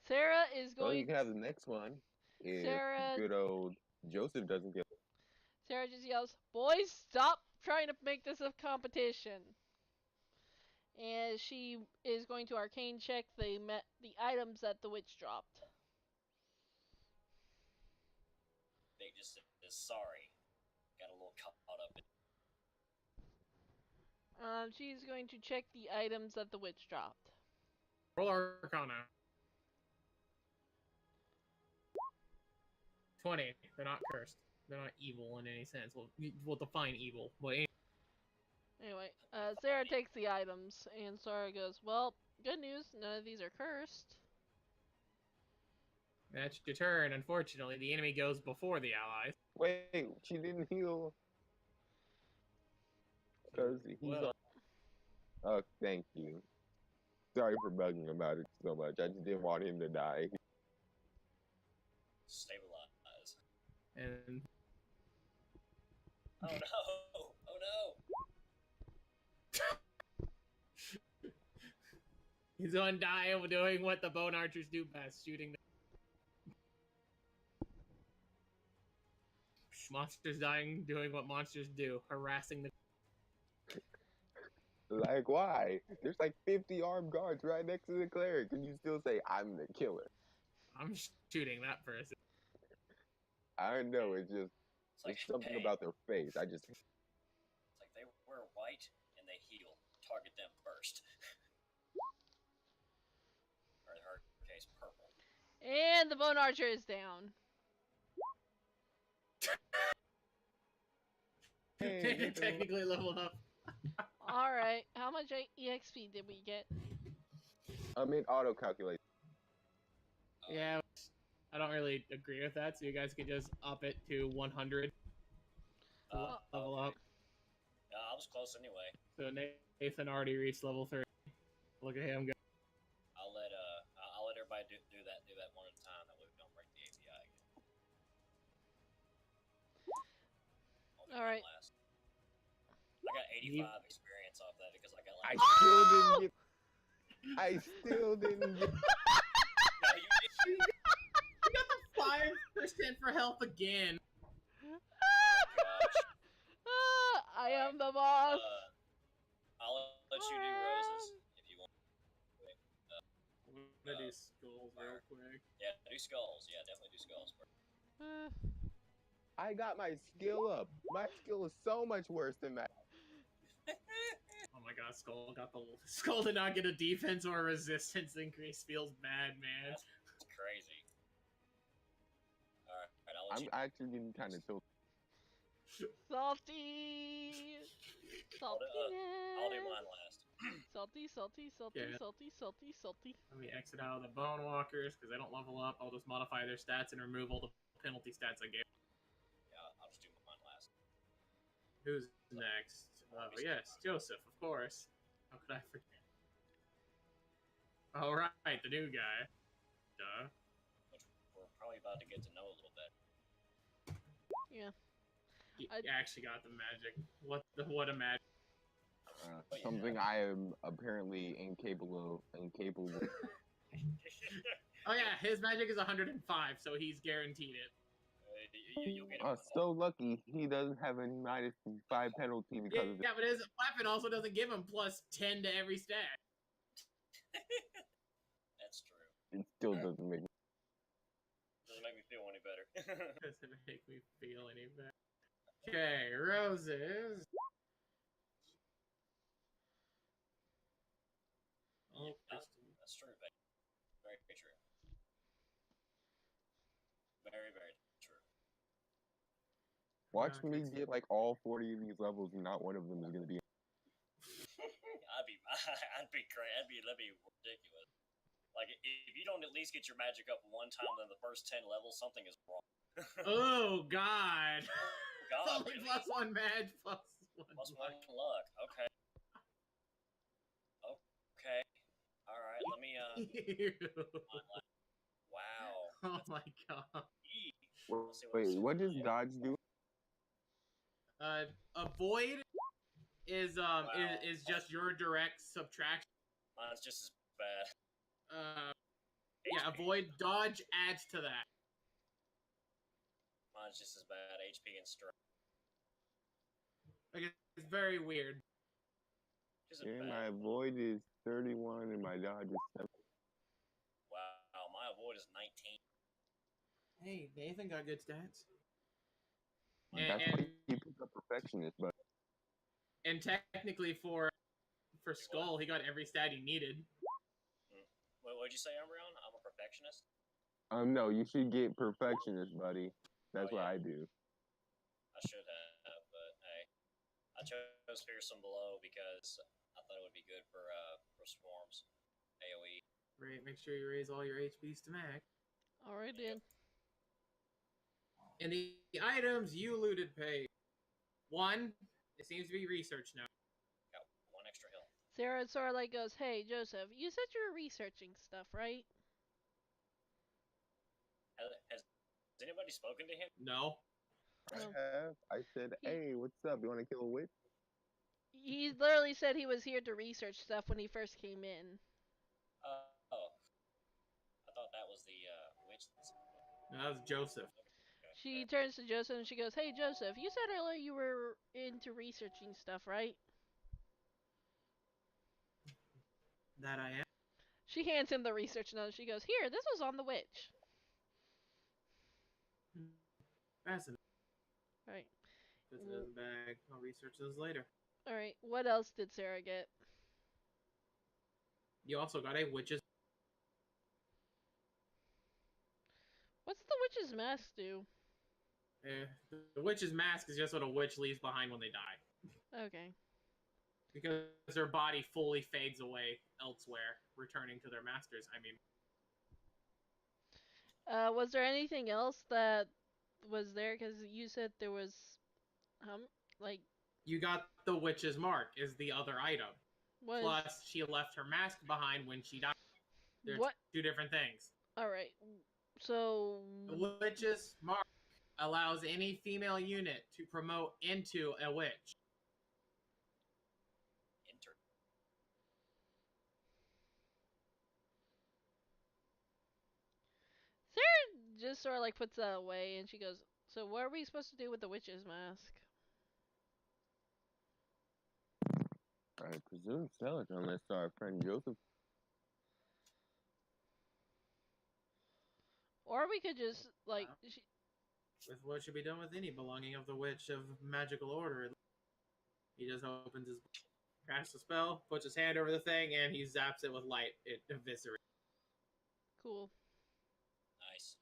Sarah is Well, going. you can have the next one. If Sarah. good old Joseph doesn't get. Sarah just yells, "Boys, stop trying to make this a competition!" And she is going to arcane check the items that the witch dropped. Vic just says, "Sorry, got a little caught up." She's going to check the items that the witch dropped. Roll Arcana. 20. They're not cursed. They're not evil in any sense. We'll define evil. But Anyway, Sarah takes the items, and Sarah goes, "Well, good news, none of these are cursed." that's your turn. Unfortunately, the enemy goes before the allies. Wait, she didn't heal. Because he's Well. Oh, thank you. Sorry for bugging about it so much. I just didn't want him to die. Stabilize. And. Oh no! Oh no! He's on die doing what the bone archers do best, shooting the monsters dying, doing what monsters do, harassing the. Like, why? There's like 50 armed guards right next to the cleric, and you still say, "I'm the killer." I'm shooting that person. I know, it's just It's there's something about their face. It's like they wear white and they heal. Target them first. Or in her case, purple. And the bone archer is down. Hey, Technically leveled up. Alright, how much EXP did we get? It auto-calculates. Yeah, I don't really agree with that, so you guys can just up it to 100 to level up. I was close anyway. So Nathan already reached level 3. Look at him go. I'll let everybody do that one at a time. That way we don't break the API again. Alright. I got 85 experience off that because I got like. I still didn't get. No, you You got the 5% for health again. gosh. I am the boss. I'll let you do roses if you want. I'm gonna do skulls real quick. Yeah, do skulls. Yeah, definitely do skulls. I got my skill up. My skill is so much worse than that. Oh my god, Skull did not get a defense or a resistance increase. Feels bad, man. That's crazy. Alright, I'll let I'm you. actually getting kind of tilted. Salty! I'll do mine last. Salty, salty, salty, Yeah. salty, salty, salty. Let me exit out of the Bone Walkers because they don't level up. I'll just modify their stats and remove all the penalty stats I gave. Yeah, I'll just do mine last. Who's next? Oh, yes, Joseph, of course. How could I forget? Alright, the new guy. Duh. Which we're probably about to get to know a little bit. Yeah. He actually got the magic. What a magic. Something I am apparently incapable of. Oh yeah, his magic is 105, so he's guaranteed it. You'll get it. So lucky he doesn't have any -5 penalty because of it. Yeah, but his weapon also doesn't give him plus 10 to every stat. That's true. It still doesn't make. Doesn't make me feel any better. Doesn't make me feel any better. Okay, roses. Very, very true. Watch me get like all 40 of these levels, and not one of them is gonna be. I'd be crazy. That'd be ridiculous. Like, if you don't at least get your magic up one time in the first 10 levels, something is wrong. Oh God! God, Only really? plus one mag, plus one. Plus luck. one luck. Okay. Okay. All right. Let me. Ew. Wow. Oh my God. Let's see Wait, what does yeah. dodge do? Avoid is Wow. is just your direct subtraction. Mine's just as bad. Yeah, avoid dodge adds to that. Mine's just as bad. HP and strength. Like it's very weird. Yeah, my avoid is 31 and my dodge is 7. Wow, my avoid is 19. Hey, Nathan got good stats. That's why he picked up perfectionist, but And technically for Skull, he got every stat he needed. What'd you say, Umbreon? I'm a perfectionist? no, you should get perfectionist, buddy. That's what I do. I should have, but hey. I chose Fearsome Below because I thought it would be good for swarms. AoE. Right, make sure you raise all your HPs to max. Alright, then. And the items you looted pay. 1, it seems to be research now. Got 1 extra hill. Sarah sort of like goes, "Hey, Joseph, you said you were researching stuff, right?" Has anybody spoken to him? No. I have. I said, hey, what's up? You want to kill a witch? He literally said he was here to research stuff when he first came in. Oh. I thought that was the witch. No, that was Joseph. She turns to Joseph and she goes, "Hey, Joseph, you said earlier you were into researching stuff, right?" That I am. She hands him the research note. She goes, "Here, this was on the witch." Fascinating. Right. Put it in the bag. I'll research those later. Alright, what else did Sarah get? You also got a witch's. What's the witch's mask do? The witch's mask is just what a witch leaves behind when they die. Okay. Because their body fully fades away elsewhere, returning to their masters. I mean, Was there anything else that was there? Because you said there was, like... You got the witch's mark is the other item. Plus, she left her mask behind when she died. They're two different things. Alright, so... The witch's mark allows any female unit to promote into a witch. Sarah just sort of like puts that away and she goes, "So what are we supposed to do with the witch's mask?" I presume sell it unless our friend Joseph. Or we could just, like... With what should be done with any belonging of the witch of magical order. He just opens his... casts a spell, puts his hand over the thing, and he zaps it with light. It eviscerates. Cool. Nice.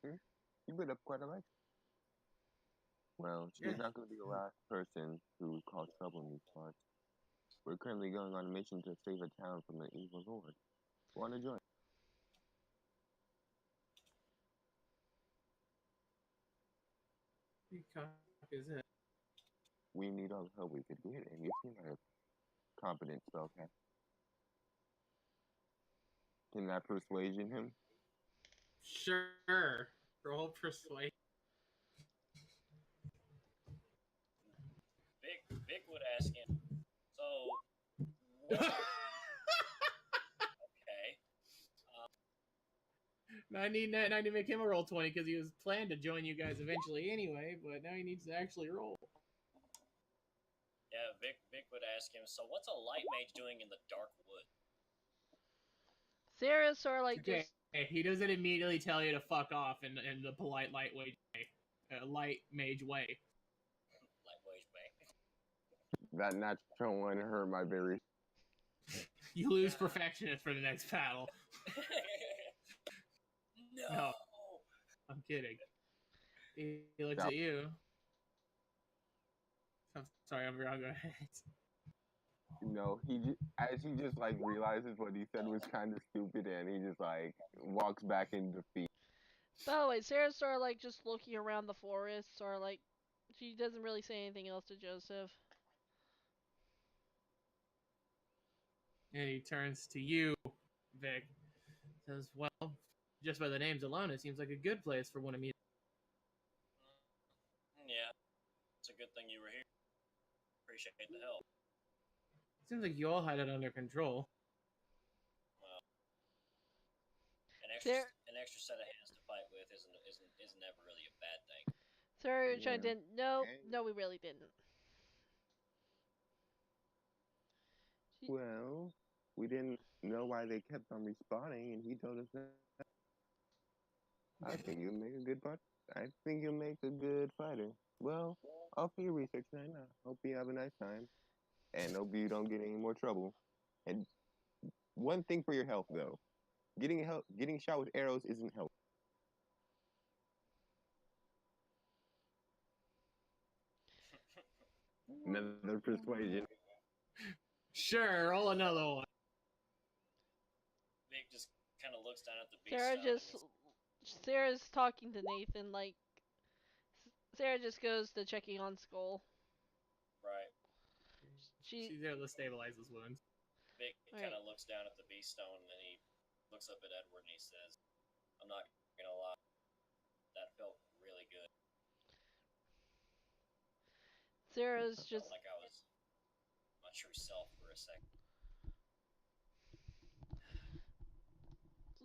You put up quite a lot. Well, she's not going to be the last person who caused trouble in these parts. We're currently going on a mission to save a town from the evil lord. Want to join? Is it? We need all the help we could get, and you seem like a competent spellcaster. Can I persuasion him? Sure. Roll persuade. Vic would ask him, so, what? Now I need to make him a roll 20 because he was planned to join you guys eventually anyway, but now he needs to actually roll. Yeah, Vic would ask him, so what's a light mage doing in the dark wood? Sarah's sort of like just... He doesn't immediately tell you to fuck off in the polite light mage way. Light mage way. Light mage way. That natural one hurt my very... You lose perfectionist for the next battle. No. I'm kidding. He looks Stop. at you. I'm sorry, I'm wrong. Go ahead. No, as he just like realizes what he said was kind of stupid, and he just like walks back in defeat. By the way, Sarah's sort of like just looking around the forest, or like she doesn't really say anything else to Joseph. And he turns to you, Vic. Says, "Well, just by the names alone, it seems like a good place for one of me." Yeah, it's a good thing you were here. Appreciate the help. Seems like you all had it under control. Well, Sarah, an extra set of hands to fight with isn't ever really a bad thing. Sarah Yeah. didn't. No, Okay. no, we really didn't. Well, we didn't know why they kept on respawning, and he told us that. I think you'll make a good fighter. I think you'll make a good fighter. Well, off for your research then. I hope you have a nice time, and hope you don't get any more trouble. And one thing for your health, though, getting shot with arrows isn't helpful. Another persuasion. Sure, roll another one. Vic just kind of looks down at the beast. Sarah's talking to Nathan, like, Sarah just goes to checking on Skull. Right. She's there to stabilize his wounds. Vic Right. kind of looks down at the beast stone, and he looks up at Edward and he says, "I'm not gonna lie, that felt really good. Sarah's Felt just like I was my true self for a second."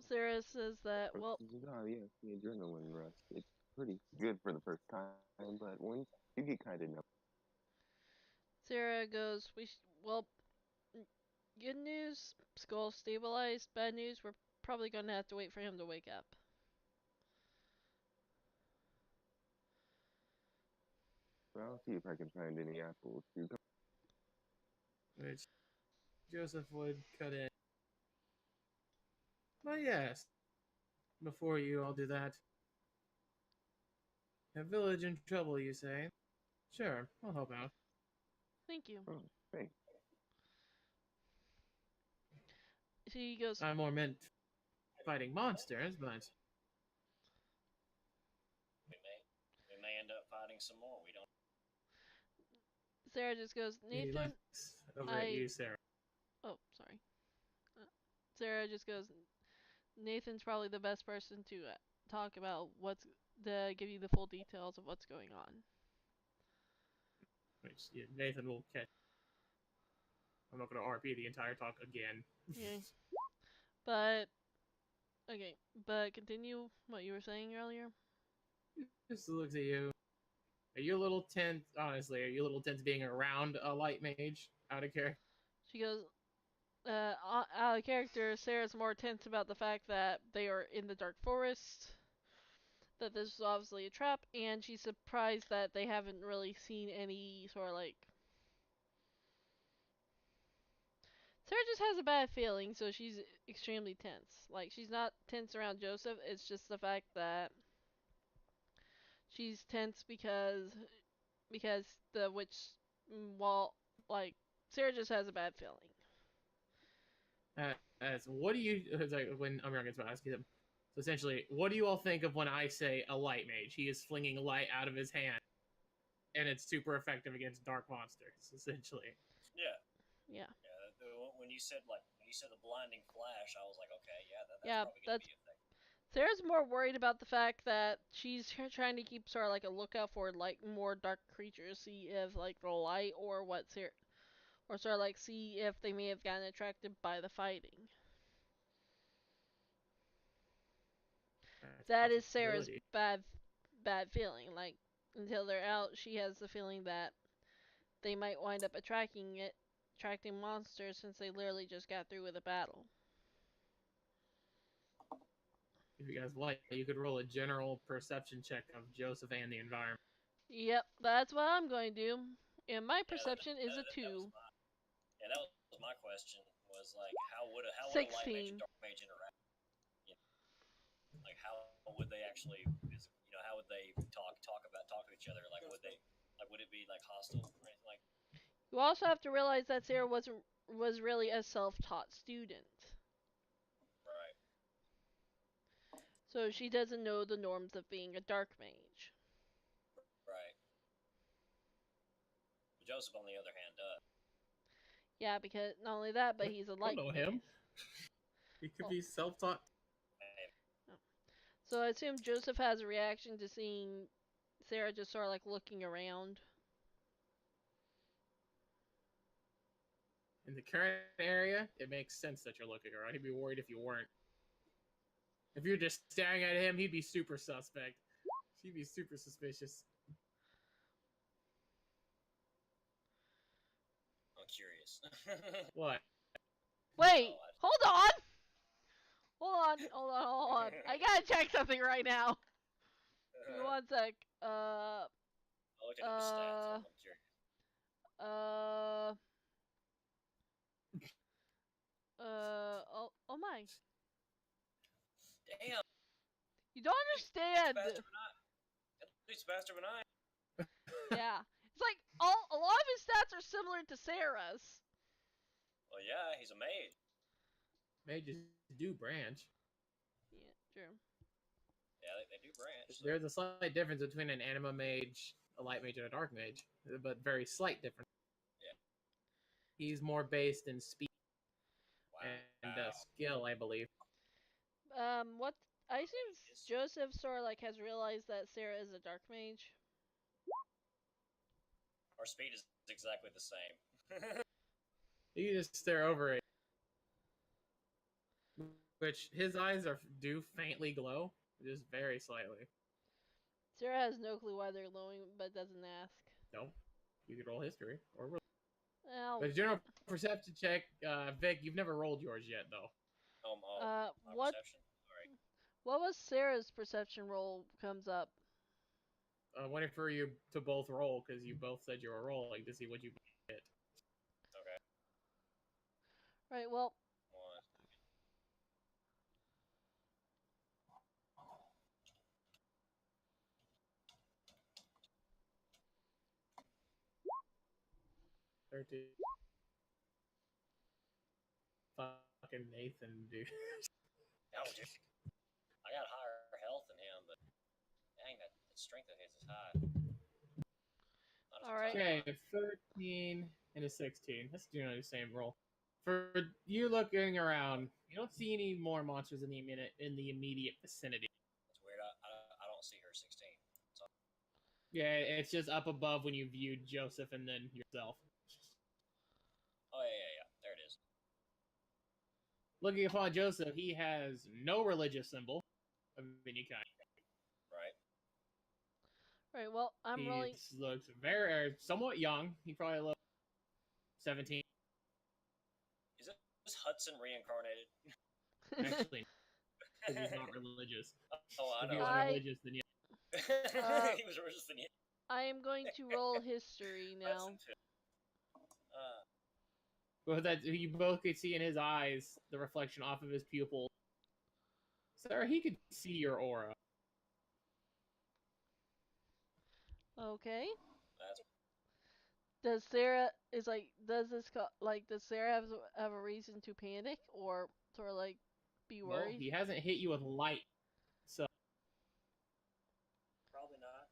Sarah says that, well, Oh yeah, the adrenaline rush. It's pretty good for the first time, but once you get kind of numb. Sarah goes, well, good news, Skull stabilized. Bad news, we're probably gonna have to wait for him to wake up. Well, I'll see if I can find any apples. Which Joseph would cut in. But yes, before you all do that. A village in trouble, you say? Sure, I'll help out. Thank you. Oh, thanks. She goes, I more meant fighting monsters, but We may end up fighting some more. We don't. Sarah just goes, he Nathan, looks over at you, Sarah. oh, sorry. Sarah just goes, Nathan's probably the best person to talk about to give you the full details of what's going on. Which yeah, Nathan will catch. I'm not going to RP the entire talk again. Yeah. But, okay, but continue what you were saying earlier. Just looks at you. Are you a little tense? Honestly, are you a little tense being around a light mage out of character? She goes, out of character, Sarah's more tense about the fact that they are in the dark forest, that this is obviously a trap, and she's surprised that they haven't really seen any sort of like. Sarah just has a bad feeling, so she's extremely tense. Like, she's not tense around Joseph, it's just the fact that she's tense because the witch, well, like, Sarah just has a bad feeling. As what do you? It's like when I'm going to ask you them. So essentially, what do you all think of when I say a light mage? He is flinging light out of his hand, and it's super effective against dark monsters. Essentially. Yeah. Yeah. When you said the blinding flash, I was like, okay, yeah, that's Yeah, probably gonna be effective. Sarah's more worried about the fact that she's trying to keep sort of like a lookout for like more dark creatures, see if like the light or what's here, or sort of like see if they may have gotten attracted by the fighting. That is Sarah's bad feeling. Like, until they're out, she has the feeling that they might wind up attracting monsters since they literally just got through with a battle. If you guys like, you could roll a general perception check of Joseph and the environment. Yep, that's what I'm going to do. And my perception is a 2. That was my question. Was like, how would a light mage and 16. dark mage interact? You know, like how would they actually? How would they talk to each other? Like, would it be like hostile or anything like? You also have to realize that Sarah was really a self-taught student, Right. so she doesn't know the norms of being a dark mage. Right. But Joseph, on the other hand, does. Yeah, because not only that, but he's a I light don't know mage. him. He could be self-taught. So I assume Joseph has a reaction to seeing Sarah just sort of like looking around. In the current area, it makes sense that you're looking around. He'd be worried if you weren't. If you're just staring at him, he'd be super suspect. She'd be super suspicious. I'm curious. What? Wait, Oh, hold on! Hold on. I gotta check something right now. Give me 1 sec. I looked at his stats. I'm curious. Oh my. Damn. You don't understand. At least faster than I. Yeah. It's like a lot of his stats are similar to Sarah's. Well, yeah, he's a mage. Mages do branch. Yeah, true. Yeah, they do branch. So. There's a slight difference between an anima mage, a light mage, and a dark mage, but very slight difference. Yeah. He's more based in speed Wow. and skill, I believe. What I assume Joseph sort of like has realized that Sarah is a dark mage. Our speed is exactly the same. You can just stare over it. Which his eyes do faintly glow, just very slightly. Sarah has no clue why they're glowing, but doesn't ask. No, you could roll history or roll. Well, But general perception check, Vic, you've never rolled yours yet, though. what? Perception. All right. What was Sarah's perception roll comes up? Waiting for you to both roll because you both said you were rolling to see what you get. Okay. Right. Well. 13. Fucking Nathan, dude. Oh, dude. I got higher health than him, but dang, that strength of his is high. All right. Okay, 13 and a 16. That's doing the same roll. For you looking around, you don't see any more monsters in the immediate vicinity. That's weird. I don't see her 16. So. Yeah, it's just up above when you viewed Joseph and then yourself. Oh, yeah. There it is. Looking upon Joseph, he has no religious symbol of any kind. Right, well, I'm rolling. He looks very, somewhat young. He probably looks 17. Is this Hudson reincarnated? Actually, because he's not religious. Oh, I know. If he was religious, then yeah. He was religious, then yeah. I am going to roll history now. But that you both could see in his eyes the reflection off of his pupil. Sarah, he could see your aura. Okay. That's... Does Sarah does Sarah have a reason to panic or sort of like be worried? Well, he hasn't hit you with light, so probably not.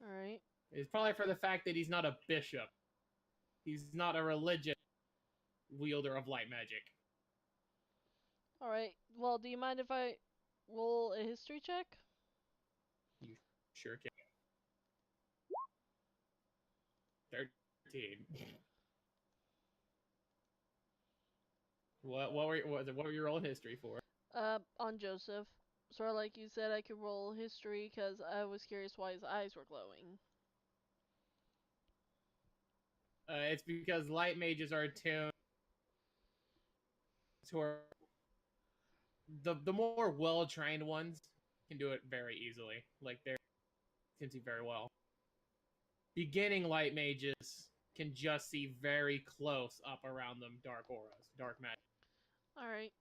All right. It's probably for the fact that he's not a bishop. He's not a religious wielder of light magic. All right. Well, do you mind if I roll a history check? You sure can. 13. What were you rolling history for? On Joseph. Sort of like you said, I could roll history because I was curious why his eyes were glowing. It's because light mages are attuned to the more well-trained ones can do it very easily. Like they can see very well. Beginning light mages can just see very close up around them dark auras, dark magic. All right.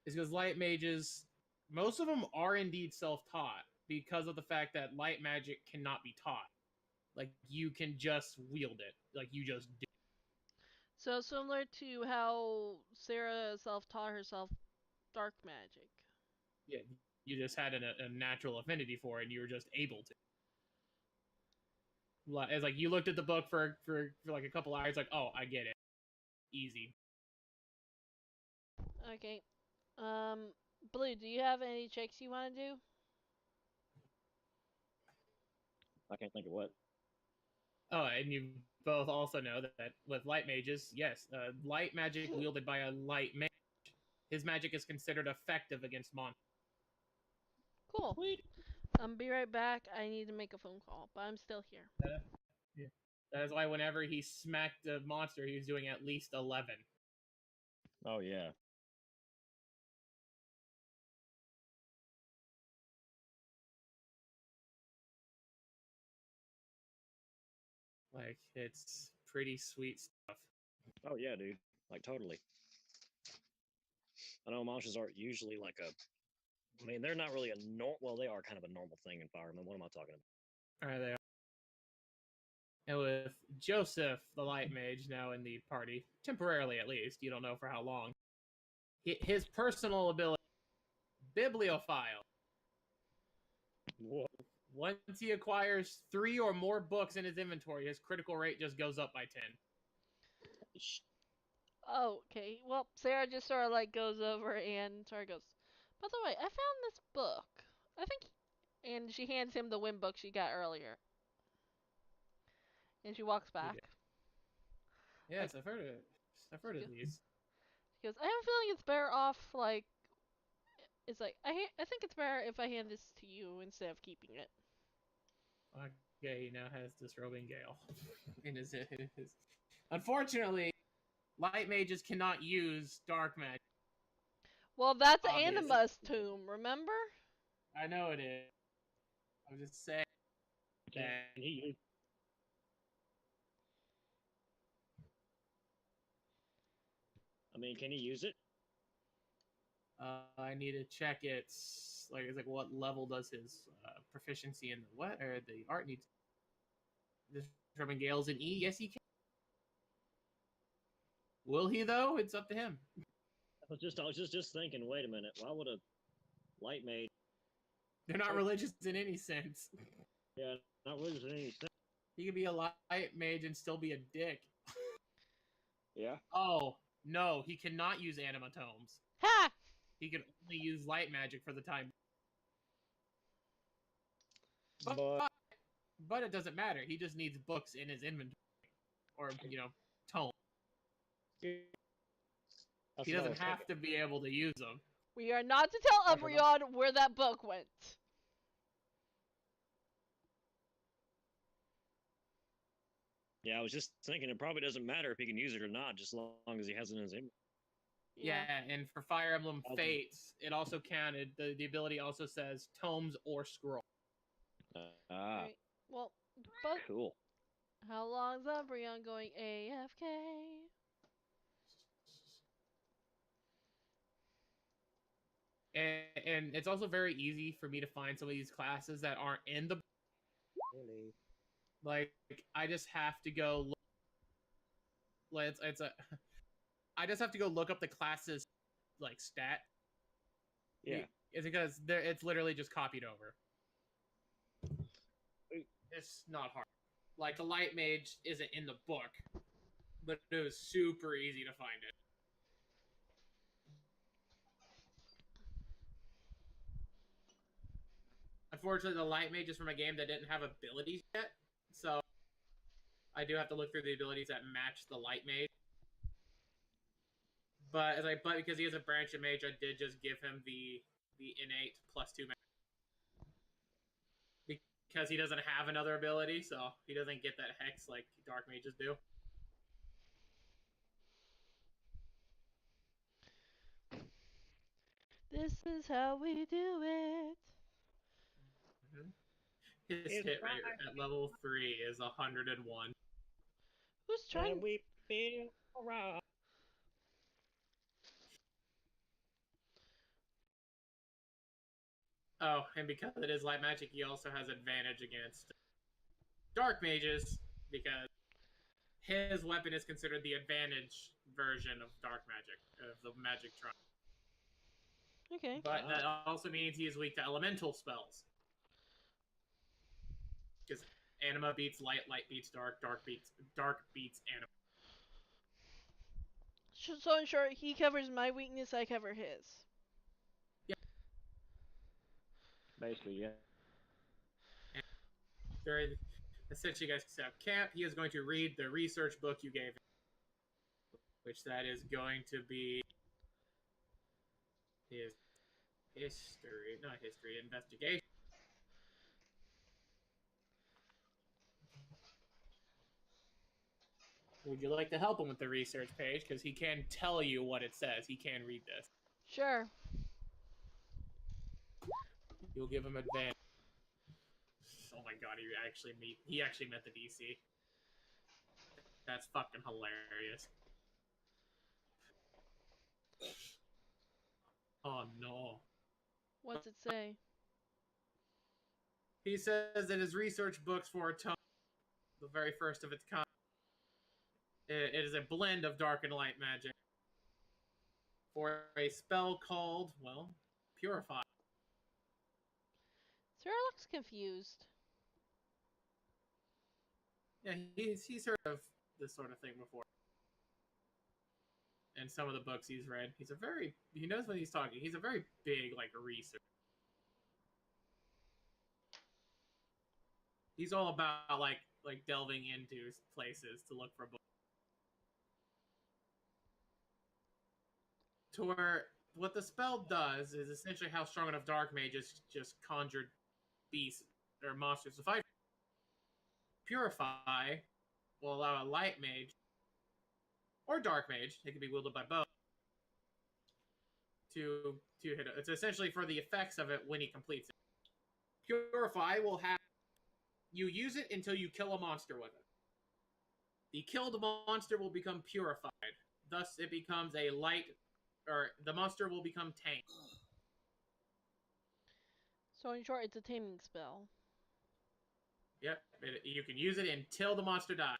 is because light mages, most of them are indeed self-taught because of the fact that light magic cannot be taught. Like, you can just wield it. Like, you just do. So similar to how Sarah self-taught herself dark magic. Yeah, you just had a natural affinity for it, and you were just able to. It's like you looked at the book for like a couple hours, like, oh, I get it, easy. Okay. Blue, do you have any checks you want to do? I can't think of what. Oh, and you both also know that with light mages, yes, light magic wielded by a light mage, his magic is considered effective against monsters. Cool. Sweet. Be right back. I need to make a phone call, but I'm still here. Yeah. That's why whenever he smacked a monster, he was doing at least 11. Oh yeah. Like, it's pretty sweet stuff. Oh yeah, dude. Like totally. I know monsters aren't usually like a. I mean, they're not really a well, they are kind of a normal thing in Fire Emblem. What am I talking about? There they are. And with Joseph, the light mage, now in the party, temporarily at least, you don't know for how long, his personal ability, Bibliophile. What? Once he acquires 3 or more books in his inventory, his critical rate just goes up by 10. Oh, okay. Well, Sarah just sort of like goes over and Sarah goes, by the way, I found this book. I think, and she hands him the wind book she got earlier. And she walks back. Yes, I've heard it. I've heard of these. She goes, I have a feeling it's better off, like, it's like, I think it's better if I hand this to you instead of keeping it. Okay, he now has disrobing Gale in his. Unfortunately, light mages cannot use dark magic. Well, that's Obvious. Anima's tomb, remember? I know it is. I'm just saying Can that he? I mean, can he use it? I need to check it's like what level does his proficiency in the what or the art needs. Disrobing Gale's an E. Yes, he can. Will he though? It's up to him. I was just thinking. Wait a minute. Why would a light mage? They're not religious in any sense. Yeah, not really any sense. He could be a light mage and still be a dick. Yeah. Oh no, he cannot use animatomes. Ha! He can only use light magic for the time. But it doesn't matter. He just needs books in his inventory, or tome. He doesn't have to be able to use them. We are not to tell Umbreon where that book went. Yeah, I was just thinking it probably doesn't matter if he can use it or not, just as long as he has it in his inventory. Yeah, and for Fire Emblem Fates, it also counted. The ability also says tomes or scroll. Right. Well, but cool. how long's Umbreon going AFK? And it's also very easy for me to find some of these classes that aren't in the. Really? Like, I just have to go. I just have to go look up the classes, like, stat. Yeah. It's because it's literally just copied over. It's not hard. Like, the light mage isn't in the book, but it was super easy to find it. Unfortunately, the light mage is from a game that didn't have abilities yet, so I do have to look through the abilities that match the light mage. But because he has a branch of mage, I did just give him the innate +2 magic. Because he doesn't have another ability, so he doesn't get that hex like dark mages do. This is how we do it. His hit rate at level 3 is 101. Who's trying? And we feel alright. Oh, and because it is light magic, he also has advantage against dark mages because his weapon is considered the advantage version of dark magic, of the magic trial. Okay. But that also means he is weak to elemental spells. Because anima beats light, light beats dark, dark beats anima. So in short, he covers my weakness, I cover his. Basically, yeah. During essentially, you guys can set up camp. He is going to read the research book you gave him, which that is going to be his investigation. Would you like to help him with the research page? Because he can tell you what it says. He can read this. Sure. You'll give him advantage. Oh my god, he actually met the DC. That's fucking hilarious. Oh no. What's it say? He says that his research books for a tome, the very first of its kind, it is a blend of dark and light magic for a spell called, well, Purify. Sarah looks confused. Yeah, he's heard of this sort of thing before. And some of the books he's read, he knows when he's talking. He's a very big, like, researcher. He's all about, like delving into places to look for books. To where what the spell does is essentially how strong enough dark mages just conjured beasts or monsters to fight. Purify will allow a light mage or dark mage, it can be wielded by both, to hit it. It's essentially for the effects of it when he completes it. Purify will have you use it until you kill a monster with it. The killed monster will become purified. Thus, it becomes a light, or the monster will become tamed. So in short, it's a taming spell. Yep, you can use it until the monster dies,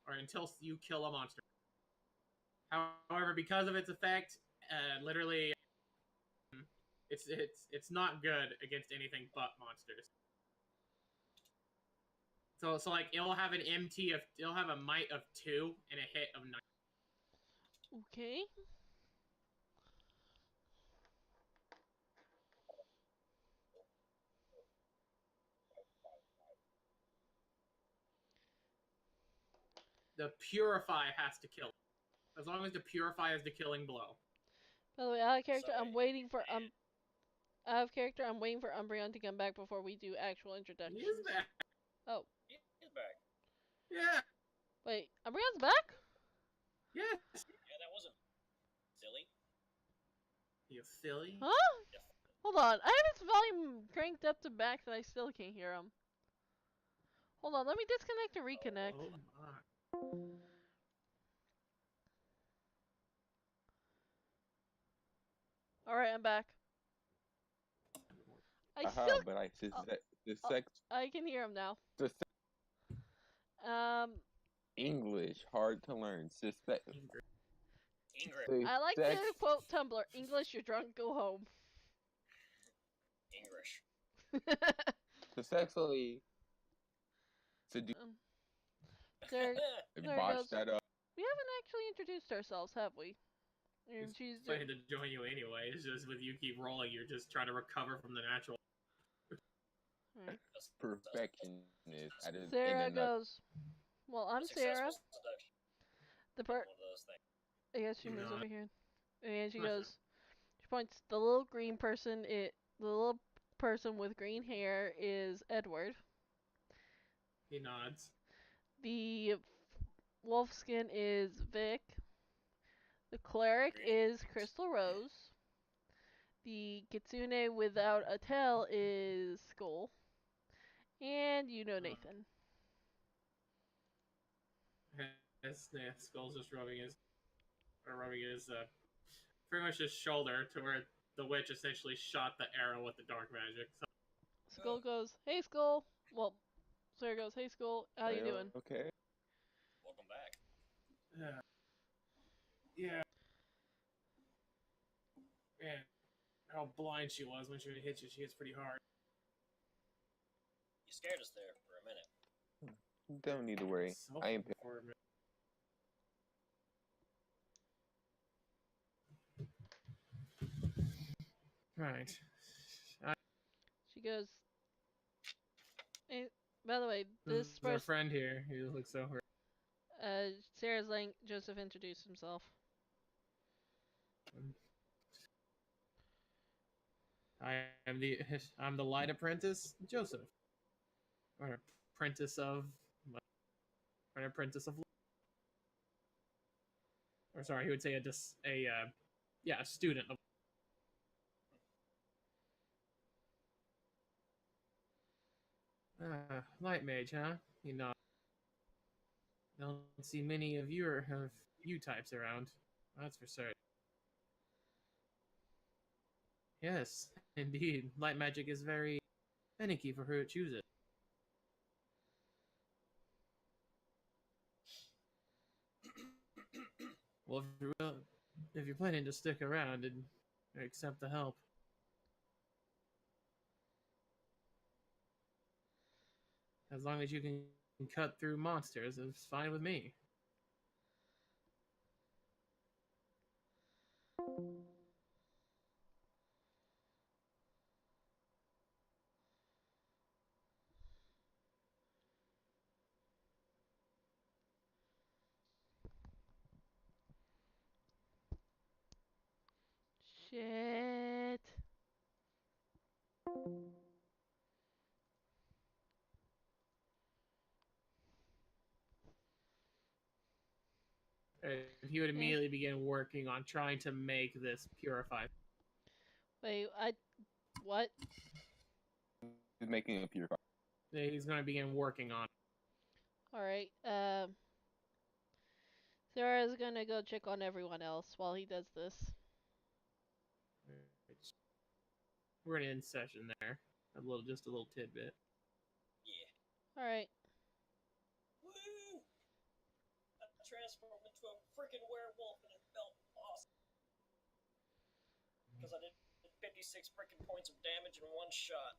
or until you kill a monster. However, because of its effect, literally, it's not good against anything but monsters. So like it'll have it'll have a might of 2 and a hit of 9. Okay. The Purify has to kill it. As long as the Purify is the killing blow. By the way, out of character, So, I'm waiting for out of character, I'm waiting for Umbreon to come back before we do actual He introductions. is back. Oh, he's back. Yeah. wait, Umbreon's back? Yes. Yeah, that wasn't silly. You silly. Huh? Yeah. Hold on, I have his volume cranked up to max and I still can't hear him. Hold on, let me disconnect and reconnect. Oh my. Alright, I'm back. I Aha, still but I can hear him now. English hard to learn. English. I like to quote Tumblr, English, you're drunk, go home. English. Successfully seduce. There, If there you botch goes. that up. We haven't actually introduced ourselves, have we? And He's she's planning to join you anyway. It's just with you keep rolling, you're just trying to recover from the natural. Alright. Perfectionist. Sarah goes, well, I'm Sarah. The One of those things. I guess she moves No. over here. And she goes, she points, the little green person, the little person with green hair is Edward. He nods. The wolf skin is Vic. The cleric is Crystal Rose. The kitsune without a tail is Skull. And you know Nathan. Skull's just rubbing his pretty much his shoulder to where the witch essentially shot the arrow with the dark magic. So, Skull goes, "Hey, Skull." Well, Sarah goes, "Hey, Skull. How you doing?" Okay. Welcome back. yeah. Man, how blind she was when she would hit you. She hits pretty hard. You scared us there for a minute. Don't need to worry. I am pissed. Right. She goes, "Hey, by the way, This this is our person." friend here. He looks so hurt. Sarah's letting Joseph introduce himself. I'm the light apprentice, Joseph. Or an apprentice of or sorry, he would say a student of light mage, huh? You know, don't see many of you types around. That's for certain. Yes, indeed. Light magic is very finicky for who it chooses. Well, if you're planning to stick around and accept the help, as long as you can cut through monsters, it's fine with me. Shit. And he would immediately begin working on trying to make this purify. Wait, what? He's making a purifier. He's going to begin working on. Alright, Sarah's gonna go check on everyone else while he does this. We're gonna end session there. Just a little tidbit. Yeah. Alright. Woo! I transformed into a freaking werewolf and it felt awesome. Because I did 56 freaking points of damage in one shot.